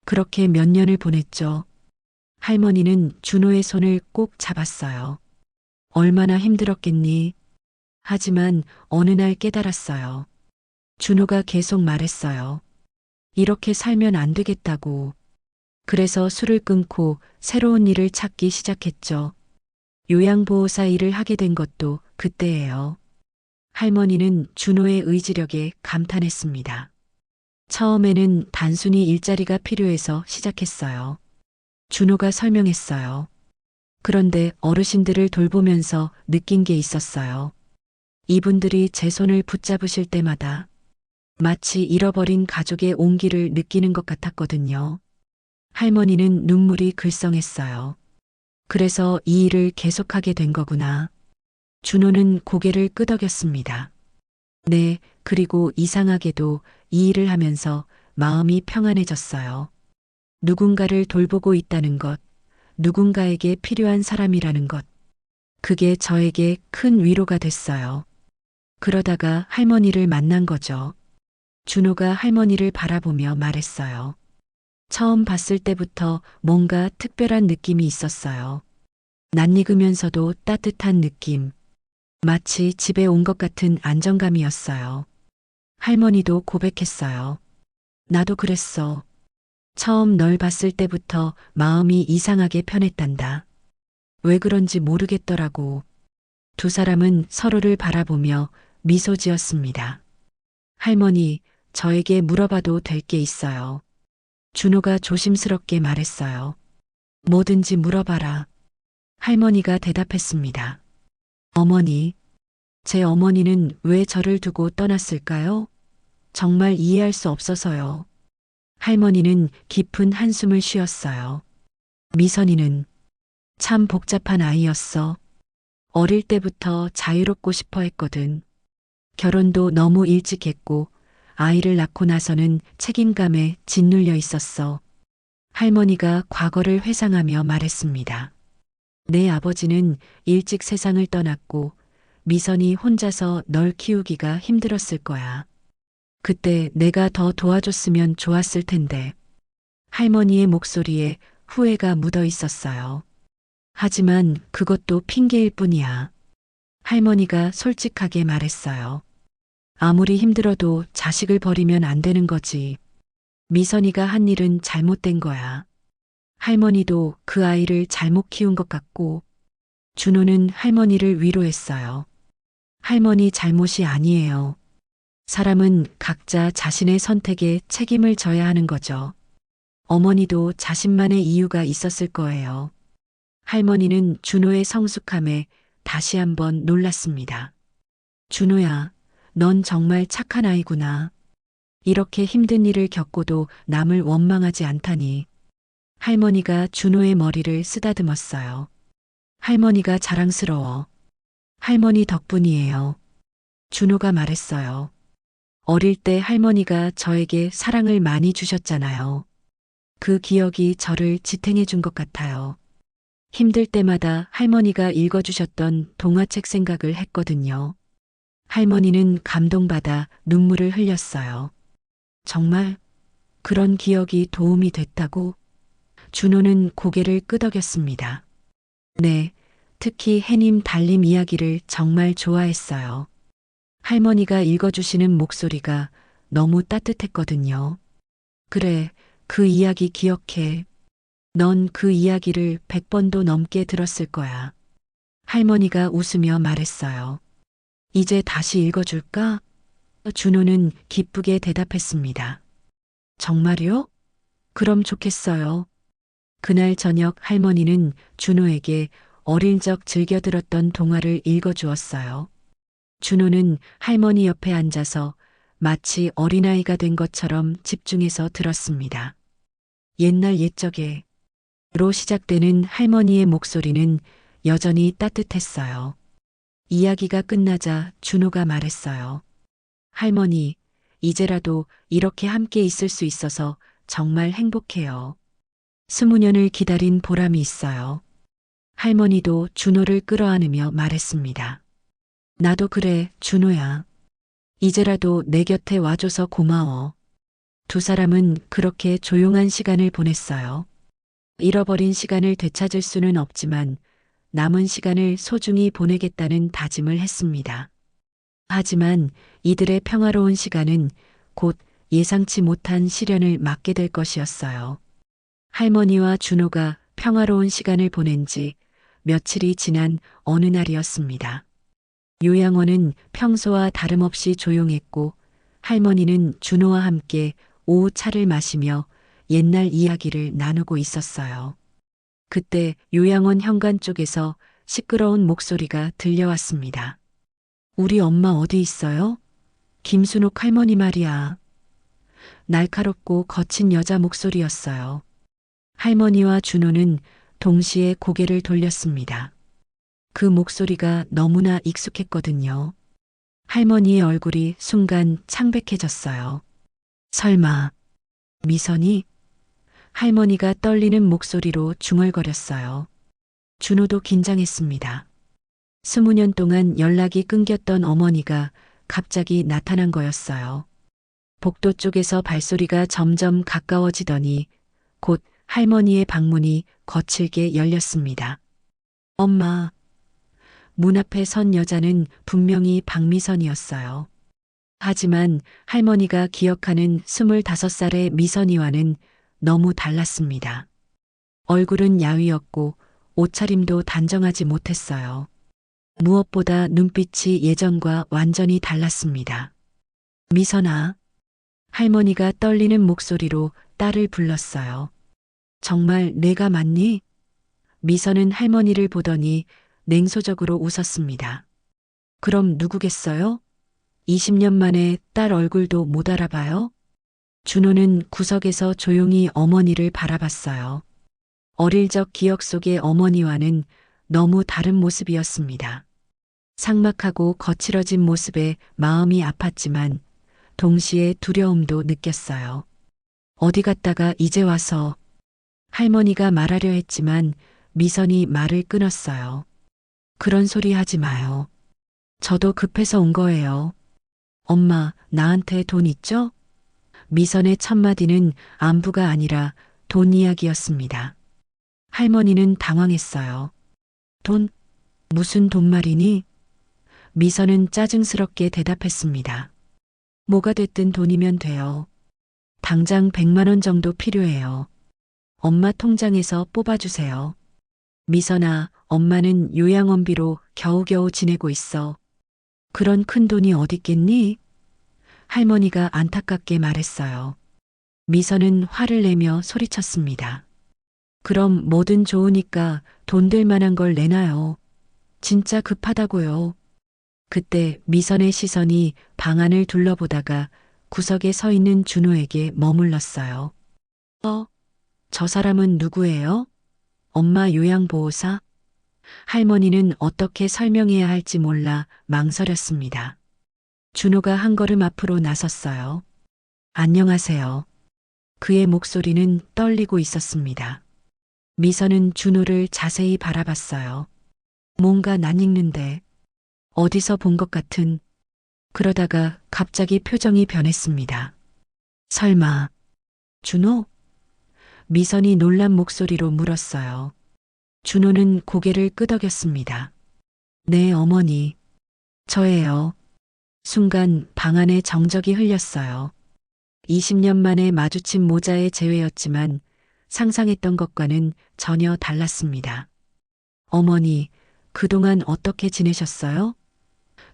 Speaker 1: 그렇게 몇 년을 보냈죠. 할머니는 준호의 손을 꼭 잡았어요. 얼마나 힘들었겠니? 하지만 어느 날 깨달았어요. 준호가 계속 말했어요. 이렇게 살면 안 되겠다고. 그래서 술을 끊고 새로운 일을 찾기 시작했죠. 요양보호사 일을 하게 된 것도 그때예요. 할머니는 준호의 의지력에 감탄했습니다. 처음에는 단순히 일자리가 필요해서 시작했어요. 준호가 설명했어요. 그런데 어르신들을 돌보면서 느낀 게 있었어요. 이분들이 제 손을 붙잡으실 때마다 마치 잃어버린 가족의 온기를 느끼는 것 같았거든요. 할머니는 눈물이 글썽했어요. 그래서 이 일을 계속하게 된 거구나. 준호는 고개를 끄덕였습니다. 네, 그리고 이상하게도 이 일을 하면서 마음이 평안해졌어요. 누군가를 돌보고 있다는 것, 누군가에게 필요한 사람이라는 것. 그게 저에게 큰 위로가 됐어요. 그러다가 할머니를 만난 거죠. 준호가 할머니를 바라보며 말했어요. 처음 봤을 때부터 뭔가 특별한 느낌이 있었어요. 낯익으면서도 따뜻한 느낌. 마치 집에 온 것 같은 안정감이었어요. 할머니도 고백했어요. 나도 그랬어. 처음 널 봤을 때부터 마음이 이상하게 편했단다. 왜 그런지 모르겠더라고. 두 사람은 서로를 바라보며 미소 지었습니다. 할머니, 저에게 물어봐도 될 게 있어요. 준호가 조심스럽게 말했어요. 뭐든지 물어봐라. 할머니가 대답했습니다. 어머니, 제 어머니는 왜 저를 두고 떠났을까요? 정말 이해할 수 없어서요. 할머니는 깊은 한숨을 쉬었어요. 미선이는 참 복잡한 아이였어. 어릴 때부터 자유롭고 싶어 했거든. 결혼도 너무 일찍 했고 아이를 낳고 나서는 책임감에 짓눌려 있었어. 할머니가 과거를 회상하며 말했습니다. 내 아버지는 일찍 세상을 떠났고 미선이 혼자서 널 키우기가 힘들었을 거야. 그때 내가 더 도와줬으면 좋았을 텐데. 할머니의 목소리에 후회가 묻어 있었어요. 하지만 그것도 핑계일 뿐이야. 할머니가 솔직하게 말했어요. 아무리 힘들어도 자식을 버리면 안 되는 거지. 미선이가 한 일은 잘못된 거야. 할머니도 그 아이를 잘못 키운 것 같고, 준호는 할머니를 위로했어요. 할머니 잘못이 아니에요. 사람은 각자 자신의 선택에 책임을 져야 하는 거죠. 어머니도 자신만의 이유가 있었을 거예요. 할머니는 준호의 성숙함에 다시 한번 놀랐습니다. 준호야, 넌 정말 착한 아이구나. 이렇게 힘든 일을 겪고도 남을 원망하지 않다니. 할머니가 준호의 머리를 쓰다듬었어요. 할머니가 자랑스러워. 할머니 덕분이에요. 준호가 말했어요. 어릴 때 할머니가 저에게 사랑을 많이 주셨잖아요. 그 기억이 저를 지탱해 준 것 같아요. 힘들 때마다 할머니가 읽어주셨던 동화책 생각을 했거든요. 할머니는 감동받아 눈물을 흘렸어요. 정말 그런 기억이 도움이 됐다고? 준호는 고개를 끄덕였습니다. 네, 특히 해님 달님 이야기를 정말 좋아했어요. 할머니가 읽어주시는 목소리가 너무 따뜻했거든요. 그래, 그 이야기 기억해. 넌 그 이야기를 100번도 넘게 들었을 거야. 할머니가 웃으며 말했어요. 이제 다시 읽어줄까? 준호는 기쁘게 대답했습니다. 정말요? 그럼 좋겠어요. 그날 저녁 할머니는 준호에게 어릴 적 즐겨 들었던 동화를 읽어주었어요. 준호는 할머니 옆에 앉아서 마치 어린아이가 된 것처럼 집중해서 들었습니다. 옛날 옛적에 로 시작되는 할머니의 목소리는 여전히 따뜻했어요. 이야기가 끝나자 준호가 말했어요. 할머니, 이제라도 이렇게 함께 있을 수 있어서 정말 행복해요. 20년을 기다린 보람이 있어요. 할머니도 준호를 끌어안으며 말했습니다. 나도 그래, 준호야. 이제라도 내 곁에 와줘서 고마워. 두 사람은 그렇게 조용한 시간을 보냈어요. 잃어버린 시간을 되찾을 수는 없지만 남은 시간을 소중히 보내겠다는 다짐을 했습니다. 하지만 이들의 평화로운 시간은 곧 예상치 못한 시련을 맞게 될 것이었어요. 할머니와 준호가 평화로운 시간을 보낸 지 며칠이 지난 어느 날이었습니다. 요양원은 평소와 다름없이 조용했고 할머니는 준호와 함께 오후 차를 마시며 옛날 이야기를 나누고 있었어요. 그때 요양원 현관 쪽에서 시끄러운 목소리가 들려왔습니다. 우리 엄마 어디 있어요? 김순옥 할머니 말이야. 날카롭고 거친 여자 목소리였어요. 할머니와 준호는 동시에 고개를 돌렸습니다. 그 목소리가 너무나 익숙했거든요. 할머니의 얼굴이 순간 창백해졌어요. 설마, 미선이? 할머니가 떨리는 목소리로 중얼거렸어요. 준호도 긴장했습니다. 20년 동안 연락이 끊겼던 어머니가 갑자기 나타난 거였어요. 복도 쪽에서 발소리가 점점 가까워지더니 곧 할머니의 방문이 거칠게 열렸습니다. 엄마. 문 앞에 선 여자는 분명히 박미선이었어요. 하지만 할머니가 기억하는 25살의 미선이와는 너무 달랐습니다. 얼굴은 야위었고 옷차림도 단정하지 못했어요. 무엇보다 눈빛이 예전과 완전히 달랐습니다. 미선아. 할머니가 떨리는 목소리로 딸을 불렀어요. 정말 내가 맞니? 미선은 할머니를 보더니 냉소적으로 웃었습니다. 그럼 누구겠어요? 20년 만에 딸 얼굴도 못 알아봐요? 준호는 구석에서 조용히 어머니를 바라봤어요. 어릴 적 기억 속의 어머니와는 너무 다른 모습이었습니다. 삭막하고 거칠어진 모습에 마음이 아팠지만 동시에 두려움도 느꼈어요. 어디 갔다가 이제 와서 할머니가 말하려 했지만 미선이 말을 끊었어요. 그런 소리 하지 마요. 저도 급해서 온 거예요. 엄마, 나한테 돈 있죠? 미선의 첫마디는 안부가 아니라 돈 이야기였습니다. 할머니는 당황했어요. 돈? 무슨 돈 말이니? 미선은 짜증스럽게 대답했습니다. 뭐가 됐든 돈이면 돼요. 당장 100만 원 정도 필요해요. 엄마 통장에서 뽑아주세요. 미선아, 엄마는 요양원비로 겨우겨우 지내고 있어. 그런 큰 돈이 어딨겠니? 할머니가 안타깝게 말했어요. 미선은 화를 내며 소리쳤습니다. 그럼 뭐든 좋으니까 돈 될 만한 걸 내놔요. 진짜 급하다고요. 그때 미선의 시선이 방 안을 둘러보다가 구석에 서 있는 준호에게 머물렀어요. 저 사람은 누구예요? 엄마 요양보호사? 할머니는 어떻게 설명해야 할지 몰라 망설였습니다. 준호가 한 걸음 앞으로 나섰어요. 안녕하세요. 그의 목소리는 떨리고 있었습니다. 미선은 준호를 자세히 바라봤어요. 뭔가 낯익는데 어디서 본 것 같은. 그러다가 갑자기 표정이 변했습니다. 설마 준호? 미선이 놀란 목소리로 물었어요. 준호는 고개를 끄덕였습니다. 네, 어머니. 저예요. 순간 방 안에 정적이 흘렸어요. 20년 만에 마주친 모자의 재회였지만 상상했던 것과는 전혀 달랐습니다. 어머니, 그동안 어떻게 지내셨어요?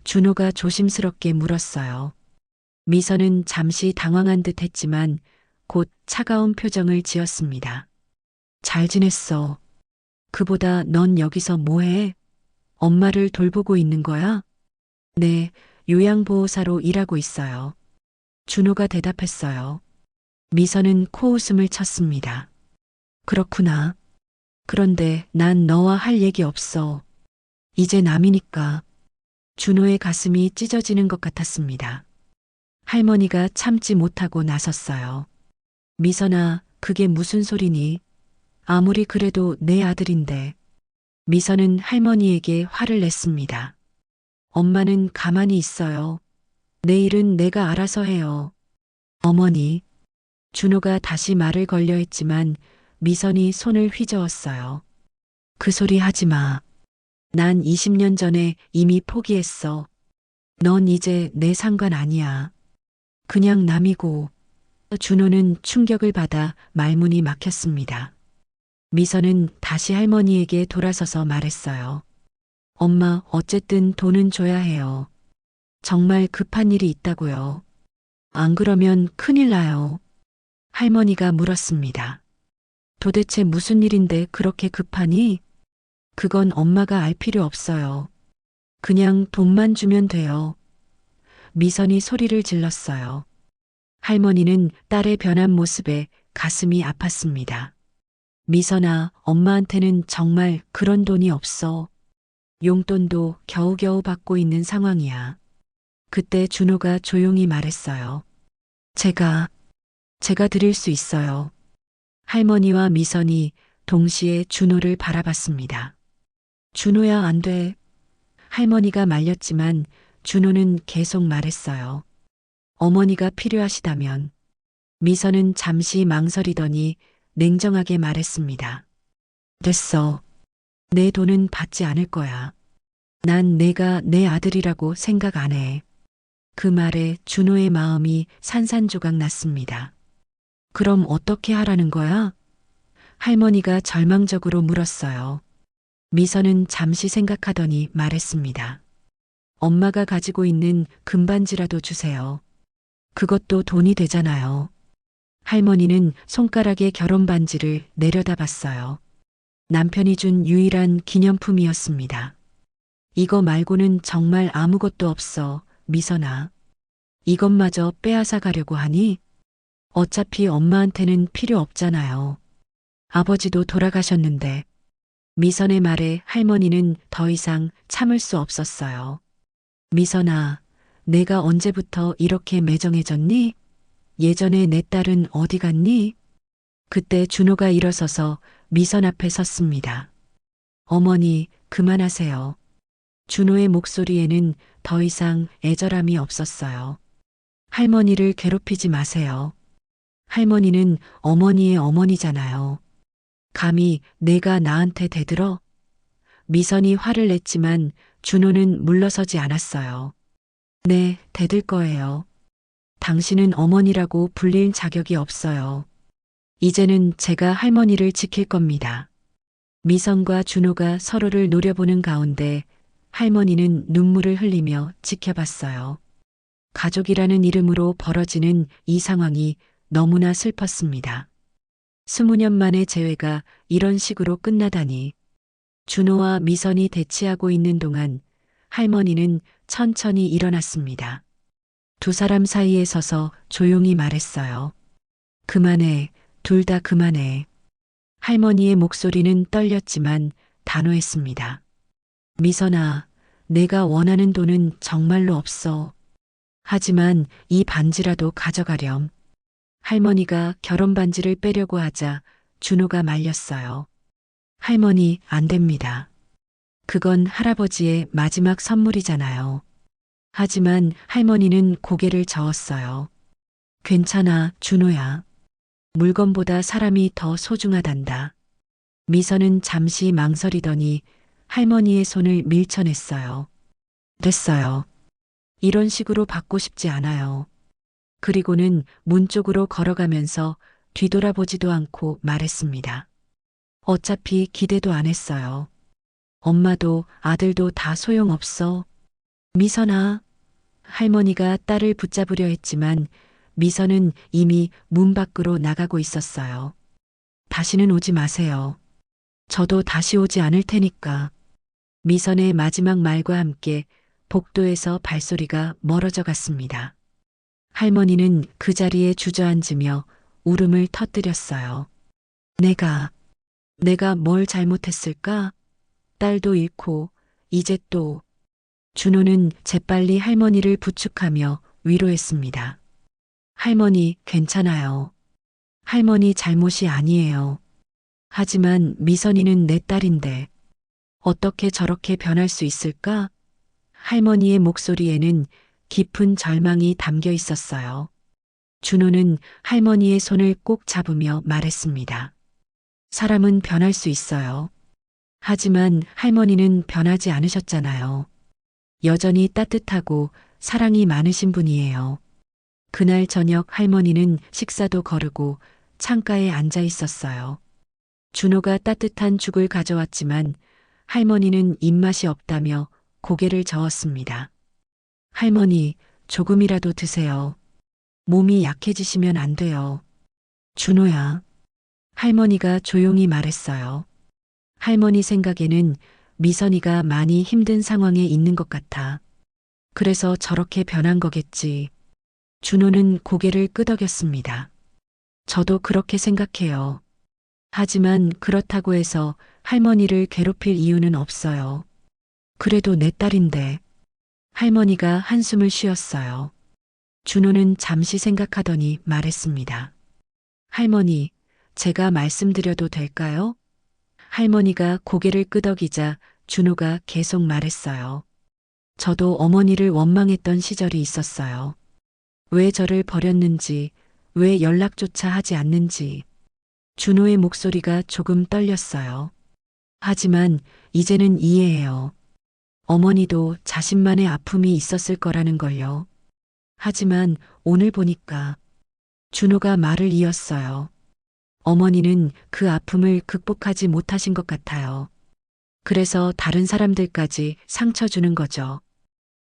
Speaker 1: 준호가 조심스럽게 물었어요. 미선은 잠시 당황한 듯 했지만 곧 차가운 표정을 지었습니다. 잘 지냈어. 그보다 넌 여기서 뭐해? 엄마를 돌보고 있는 거야? 네, 요양보호사로 일하고 있어요. 준호가 대답했어요. 미선은 코웃음을 쳤습니다. 그렇구나. 그런데 난 너와 할 얘기 없어. 이제 남이니까. 준호의 가슴이 찢어지는 것 같았습니다. 할머니가 참지 못하고 나섰어요. 미선아, 그게 무슨 소리니? 아무리 그래도 내 아들인데. 미선은 할머니에게 화를 냈습니다. 엄마는 가만히 있어요. 내 일은 내가 알아서 해요. 어머니. 준호가 다시 말을 걸려 했지만 미선이 손을 휘저었어요. 그 소리 하지 마. 난 20년 전에 이미 포기했어. 넌 이제 내 상관 아니야. 그냥 남이고. 준호는 충격을 받아 말문이 막혔습니다. 미선은 다시 할머니에게 돌아서서 말했어요. 엄마, 어쨌든 돈은 줘야 해요. 정말 급한 일이 있다고요. 안 그러면 큰일 나요. 할머니가 물었습니다. 도대체 무슨 일인데 그렇게 급하니? 그건 엄마가 알 필요 없어요. 그냥 돈만 주면 돼요. 미선이 소리를 질렀어요. 할머니는 딸의 변한 모습에 가슴이 아팠습니다. 미선아, 엄마한테는 정말 그런 돈이 없어. 용돈도 겨우겨우 받고 있는 상황이야. 그때 준호가 조용히 말했어요. 제가 드릴 수 있어요. 할머니와 미선이 동시에 준호를 바라봤습니다. 준호야, 안 돼. 할머니가 말렸지만 준호는 계속 말했어요. 어머니가 필요하시다면. 미선은 잠시 망설이더니 냉정하게 말했습니다. 됐어. 내 돈은 받지 않을 거야. 난 내가 내 아들이라고 생각 안 해. 그 말에 준호의 마음이 산산조각 났습니다. 그럼 어떻게 하라는 거야? 할머니가 절망적으로 물었어요. 미선은 잠시 생각하더니 말했습니다. 엄마가 가지고 있는 금반지라도 주세요. 그것도 돈이 되잖아요. 할머니는 손가락에 결혼 반지를 내려다봤어요. 남편이 준 유일한 기념품이었습니다. 이거 말고는 정말 아무것도 없어, 미선아. 이것마저 빼앗아 가려고 하니? 어차피 엄마한테는 필요 없잖아요. 아버지도 돌아가셨는데. 미선의 말에 할머니는 더 이상 참을 수 없었어요. 미선아, 내가 언제부터 이렇게 매정해졌니? 예전에 내 딸은 어디 갔니? 그때 준호가 일어서서 미선 앞에 섰습니다. 어머니, 그만하세요. 준호의 목소리에는 더 이상 애절함이 없었어요. 할머니를 괴롭히지 마세요. 할머니는 어머니의 어머니잖아요. 감히 내가 나한테 대들어? 미선이 화를 냈지만 준호는 물러서지 않았어요. 네, 대들 거예요. 당신은 어머니라고 불릴 자격이 없어요. 이제는 제가 할머니를 지킬 겁니다. 미선과 준호가 서로를 노려보는 가운데 할머니는 눈물을 흘리며 지켜봤어요. 가족이라는 이름으로 벌어지는 이 상황이 너무나 슬펐습니다. 20년 만의 재회가 이런 식으로 끝나다니. 준호와 미선이 대치하고 있는 동안 할머니는 천천히 일어났습니다. 두 사람 사이에 서서 조용히 말했어요. 그만해, 둘 다 그만해. 할머니의 목소리는 떨렸지만 단호했습니다. 미선아, 내가 원하는 돈은 정말로 없어. 하지만 이 반지라도 가져가렴. 할머니가 결혼 반지를 빼려고 하자 준호가 말렸어요. 할머니, 안 됩니다. 그건 할아버지의 마지막 선물이잖아요. 하지만 할머니는 고개를 저었어요. 괜찮아, 준호야. 물건보다 사람이 더 소중하단다. 미선은 잠시 망설이더니 할머니의 손을 밀쳐냈어요. 됐어요. 이런 식으로 받고 싶지 않아요. 그리고는 문 쪽으로 걸어가면서 뒤돌아보지도 않고 말했습니다. 어차피 기대도 안 했어요. 엄마도 아들도 다 소용없어. 미선아. 할머니가 딸을 붙잡으려 했지만 미선은 이미 문 밖으로 나가고 있었어요. 다시는 오지 마세요. 저도 다시 오지 않을 테니까. 미선의 마지막 말과 함께 복도에서 발소리가 멀어져 갔습니다. 할머니는 그 자리에 주저앉으며 울음을 터뜨렸어요. 내가 뭘 잘못했을까? 딸도 잃고 이제 또. 준호는 재빨리 할머니를 부축하며 위로했습니다. 할머니, 괜찮아요. 할머니 잘못이 아니에요. 하지만 미선이는 내 딸인데 어떻게 저렇게 변할 수 있을까? 할머니의 목소리에는 깊은 절망이 담겨 있었어요. 준호는 할머니의 손을 꼭 잡으며 말했습니다. 사람은 변할 수 있어요. 하지만 할머니는 변하지 않으셨잖아요. 여전히 따뜻하고 사랑이 많으신 분이에요. 그날 저녁 할머니는 식사도 거르고 창가에 앉아 있었어요. 준호가 따뜻한 죽을 가져왔지만 할머니는 입맛이 없다며 고개를 저었습니다. 할머니, 조금이라도 드세요. 몸이 약해지시면 안 돼요. 준호야. 할머니가 조용히 말했어요. 할머니 생각에는 미선이가 많이 힘든 상황에 있는 것 같아. 그래서 저렇게 변한 거겠지. 준호는 고개를 끄덕였습니다. 저도 그렇게 생각해요. 하지만 그렇다고 해서 할머니를 괴롭힐 이유는 없어요. 그래도 내 딸인데. 할머니가 한숨을 쉬었어요. 준호는 잠시 생각하더니 말했습니다. 할머니, 제가 말씀드려도 될까요? 할머니가 고개를 끄덕이자 준호가 계속 말했어요. 저도 어머니를 원망했던 시절이 있었어요. 왜 저를 버렸는지, 왜 연락조차 하지 않는지. 준호의 목소리가 조금 떨렸어요. 하지만 이제는 이해해요. 어머니도 자신만의 아픔이 있었을 거라는 걸요. 하지만 오늘 보니까 준호가 말을 이었어요. 어머니는 그 아픔을 극복하지 못하신 것 같아요. 그래서 다른 사람들까지 상처 주는 거죠.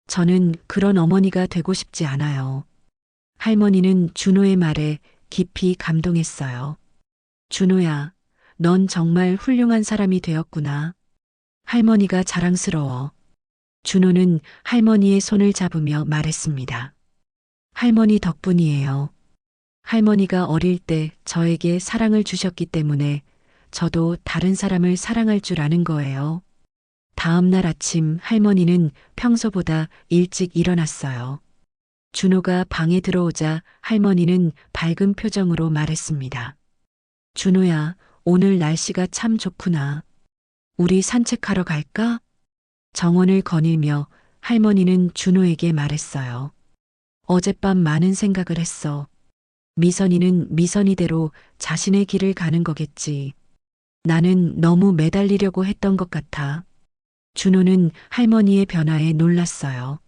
Speaker 1: 저는 그런 어머니가 되고 싶지 않아요. 할머니는 준호의 말에 깊이 감동했어요. 준호야, 넌 정말 훌륭한 사람이 되었구나. 할머니가 자랑스러워. 준호는 할머니의 손을 잡으며 말했습니다. 할머니 덕분이에요. 할머니가 어릴 때 저에게 사랑을 주셨기 때문에 저도 다른 사람을 사랑할 줄 아는 거예요. 다음 날 아침 할머니는 평소보다 일찍 일어났어요. 준호가 방에 들어오자 할머니는 밝은 표정으로 말했습니다. 준호야, 오늘 날씨가 참 좋구나. 우리 산책하러 갈까? 정원을 거닐며 할머니는 준호에게 말했어요. 어젯밤 많은 생각을 했어. 미선이는 미선이대로 자신의 길을 가는 거겠지. 나는 너무 매달리려고 했던 것 같아. 준호는 할머니의 변화에 놀랐어요.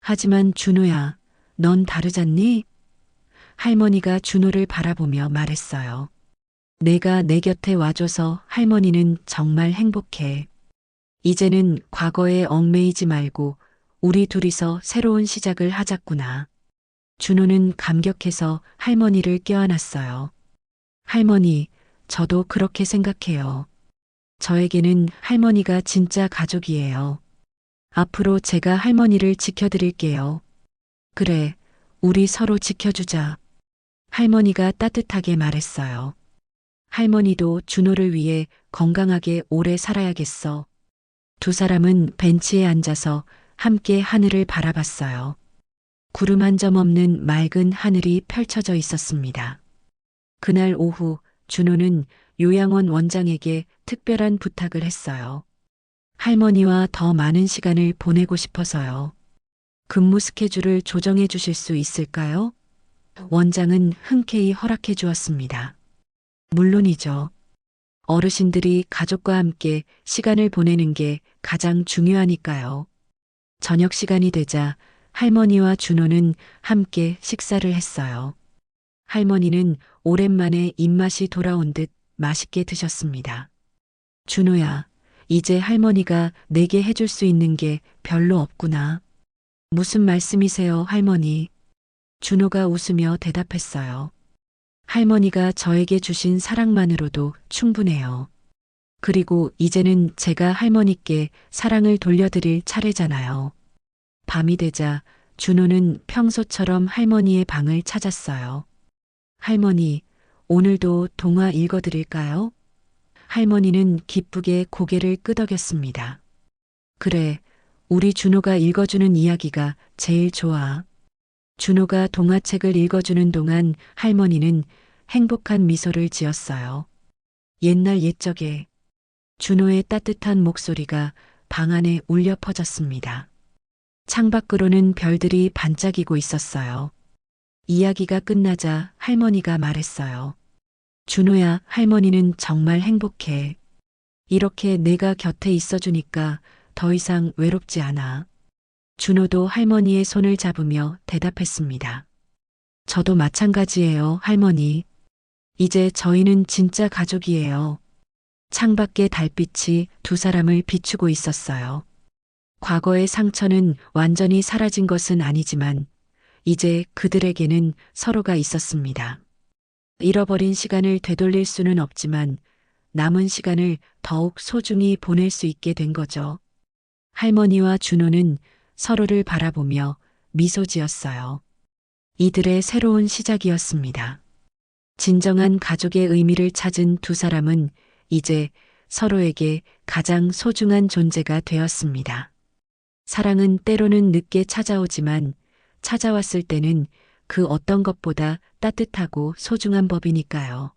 Speaker 1: 하지만 준호야, 넌 다르잖니? 할머니가 준호를 바라보며 말했어요. 내가 내 곁에 와줘서 할머니는 정말 행복해. 이제는 과거에 얽매이지 말고 우리 둘이서 새로운 시작을 하자꾸나. 준호는 감격해서 할머니를 껴안았어요. 할머니, 저도 그렇게 생각해요. 저에게는 할머니가 진짜 가족이에요. 앞으로 제가 할머니를 지켜드릴게요. 그래, 우리 서로 지켜주자. 할머니가 따뜻하게 말했어요. 할머니도 준호를 위해 건강하게 오래 살아야겠어. 두 사람은 벤치에 앉아서 함께 하늘을 바라봤어요. 구름 한 점 없는 맑은 하늘이 펼쳐져 있었습니다. 그날 오후 준호는 요양원 원장에게 특별한 부탁을 했어요. 할머니와 더 많은 시간을 보내고 싶어서요. 근무 스케줄을 조정해 주실 수 있을까요? 원장은 흔쾌히 허락해 주었습니다. 물론이죠. 어르신들이 가족과 함께 시간을 보내는 게 가장 중요하니까요. 저녁 시간이 되자 할머니와 준호는 함께 식사를 했어요. 할머니는 오랜만에 입맛이 돌아온 듯 맛있게 드셨습니다. 준호야, 이제 할머니가 내게 해줄 수 있는 게 별로 없구나. 무슨 말씀이세요, 할머니? 준호가 웃으며 대답했어요. 할머니가 저에게 주신 사랑만으로도 충분해요. 그리고 이제는 제가 할머니께 사랑을 돌려드릴 차례잖아요. 밤이 되자 준호는 평소처럼 할머니의 방을 찾았어요. 할머니, 오늘도 동화 읽어드릴까요? 할머니는 기쁘게 고개를 끄덕였습니다. 그래, 우리 준호가 읽어주는 이야기가 제일 좋아. 준호가 동화책을 읽어주는 동안 할머니는 행복한 미소를 지었어요. 옛날 옛적에 준호의 따뜻한 목소리가 방 안에 울려 퍼졌습니다. 창밖으로는 별들이 반짝이고 있었어요. 이야기가 끝나자 할머니가 말했어요. 준호야, 할머니는 정말 행복해. 이렇게 내가 곁에 있어주니까 더 이상 외롭지 않아. 준호도 할머니의 손을 잡으며 대답했습니다. 저도 마찬가지예요, 할머니. 이제 저희는 진짜 가족이에요. 창밖의 달빛이 두 사람을 비추고 있었어요. 과거의 상처는 완전히 사라진 것은 아니지만 이제 그들에게는 서로가 있었습니다. 잃어버린 시간을 되돌릴 수는 없지만 남은 시간을 더욱 소중히 보낼 수 있게 된 거죠. 할머니와 준호는 서로를 바라보며 미소 지었어요. 이들의 새로운 시작이었습니다. 진정한 가족의 의미를 찾은 두 사람은 이제 서로에게 가장 소중한 존재가 되었습니다. 사랑은 때로는 늦게 찾아오지만 찾아왔을 때는 그 어떤 것보다 따뜻하고 소중한 법이니까요.